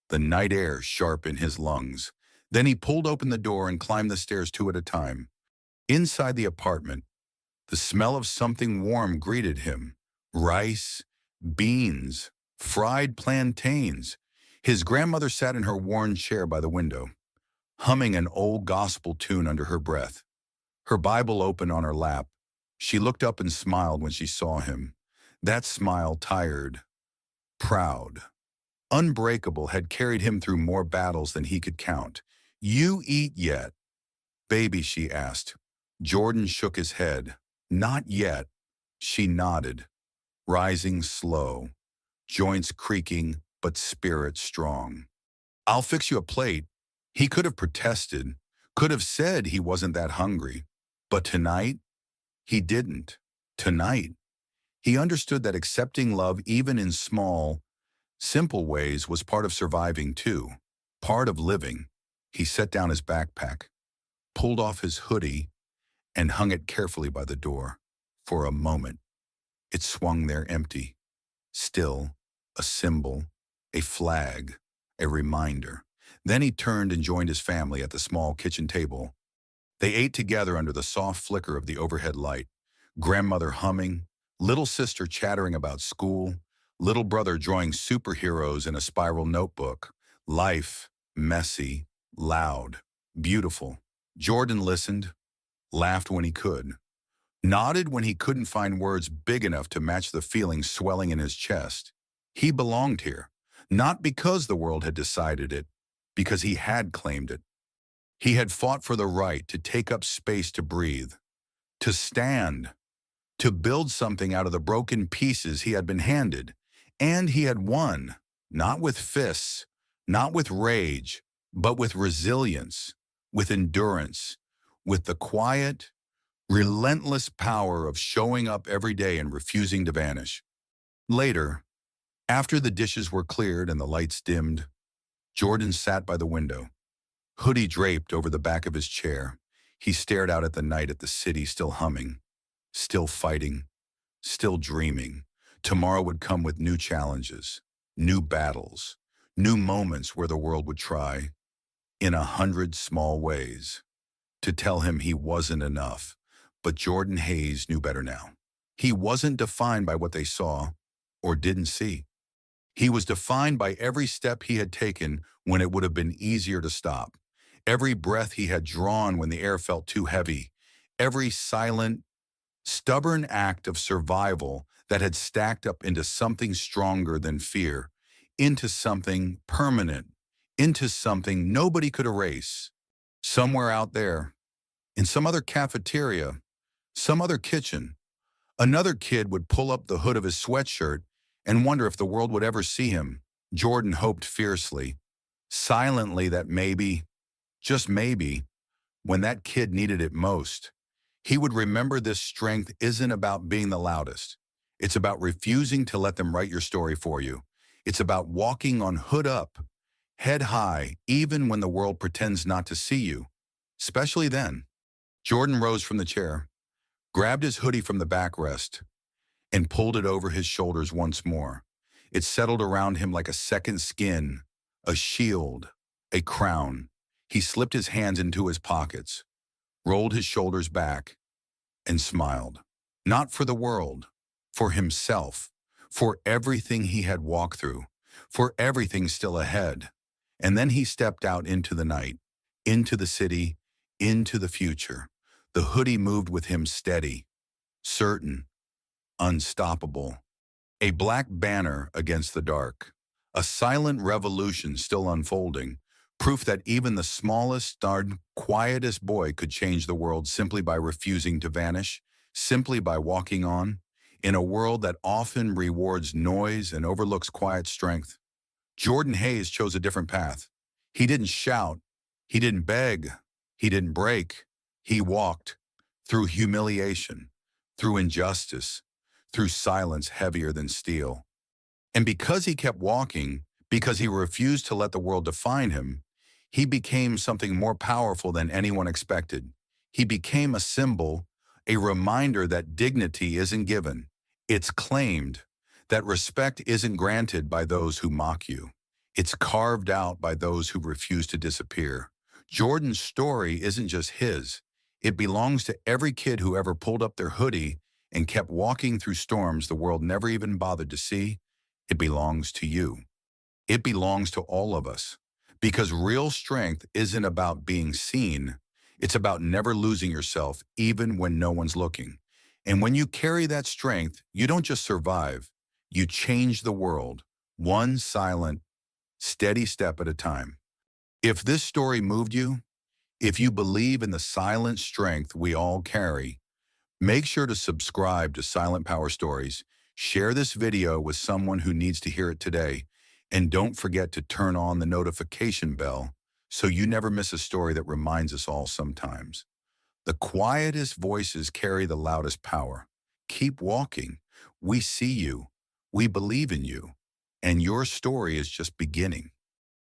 [SPEAKER 1] the night air sharp in his lungs. Then he pulled open the door and climbed the stairs two at a time. Inside the apartment, the smell of something warm greeted him. Rice, beans, fried plantains. His grandmother sat in her worn chair by the window, humming an old gospel tune under her breath. Her Bible open on her lap. She looked up and smiled when she saw him. That smile, tired, proud, unbreakable, had carried him through more battles than he could count. "You eat yet, baby?" she asked. Jordan shook his head. "Not yet." She nodded, rising slow, joints creaking but spirit strong. "I'll fix you a plate." He could have protested, could have said he wasn't that hungry. But tonight, he didn't. Tonight, he understood that accepting love, even in small, simple ways, was part of surviving too, part of living. He set down his backpack, pulled off his hoodie, and hung it carefully by the door. For a moment, it swung there empty, still, a symbol, a flag, a reminder. Then he turned and joined his family at the small kitchen table. They ate together under the soft flicker of the overhead light, grandmother humming, little sister chattering about school, little brother drawing superheroes in a spiral notebook. Life, messy, loud, beautiful. Jordan listened, laughed when he could, nodded when he couldn't find words big enough to match the feeling swelling in his chest. He belonged here, not because the world had decided it, because he had claimed it. He had fought for the right to take up space to breathe, to stand, to build something out of the broken pieces he had been handed. And he had won, not with fists, not with rage, but with resilience, with endurance, with the quiet, relentless power of showing up every day and refusing to vanish. Later, after the dishes were cleared and the lights dimmed, Jordan sat by the window, hoodie draped over the back of his chair. He stared out at the night, at the city still humming, still fighting, still dreaming. Tomorrow would come with new challenges, new battles, new moments where the world would try, in 100 small ways, to tell him he wasn't enough. But Jordan Hayes knew better now. He wasn't defined by what they saw or didn't see. He was defined by every step he had taken when it would have been easier to stop, every breath he had drawn when the air felt too heavy, every silent, stubborn act of survival that had stacked up into something stronger than fear, into something permanent, into something nobody could erase. Somewhere out there, in some other cafeteria, some other kitchen, another kid would pull up the hood of his sweatshirt and wonder if the world would ever see him. Jordan hoped fiercely, silently, that maybe, just maybe, when that kid needed it most, he would remember this strength isn't about being the loudest. It's about refusing to let them write your story for you. It's about walking on hood up, head high, even when the world pretends not to see you. Especially then. Jordan rose from the chair, grabbed his hoodie from the backrest, and pulled it over his shoulders once more. It settled around him like a second skin, a shield, a crown. He slipped his hands into his pockets, rolled his shoulders back, and smiled. Not for the world, for himself, for everything he had walked through, for everything still ahead. And then he stepped out into the night, into the city, into the future. The hoodie moved with him, steady, certain, unstoppable. A black banner against the dark. A silent revolution still unfolding. Proof that even the smallest, darn, quietest boy could change the world simply by refusing to vanish, simply by walking on, in a world that often rewards noise and overlooks quiet strength. Jordan Hayes chose a different path. He didn't shout. He didn't beg. He didn't break. He walked through humiliation, through injustice, through silence heavier than steel. And because he kept walking, because he refused to let the world define him, he became something more powerful than anyone expected. He became a symbol, a reminder that dignity isn't given, it's claimed, that respect isn't granted by those who mock you. It's carved out by those who refuse to disappear. Jordan's story isn't just his. It belongs to every kid who ever pulled up their hoodie and kept walking through storms the world never even bothered to see. It belongs to you. It belongs to all of us. Because real strength isn't about being seen. It's about never losing yourself, even when no one's looking. And when you carry that strength, you don't just survive. You change the world, one silent, steady step at a time. If this story moved you, if you believe in the silent strength we all carry, make sure to subscribe to Silent Power Stories, share this video with someone who needs to hear it today, and don't forget to turn on the notification bell so you never miss a story that reminds us all sometimes. The quietest voices carry the loudest power. Keep walking. We see you. We believe in you. And your story is just beginning.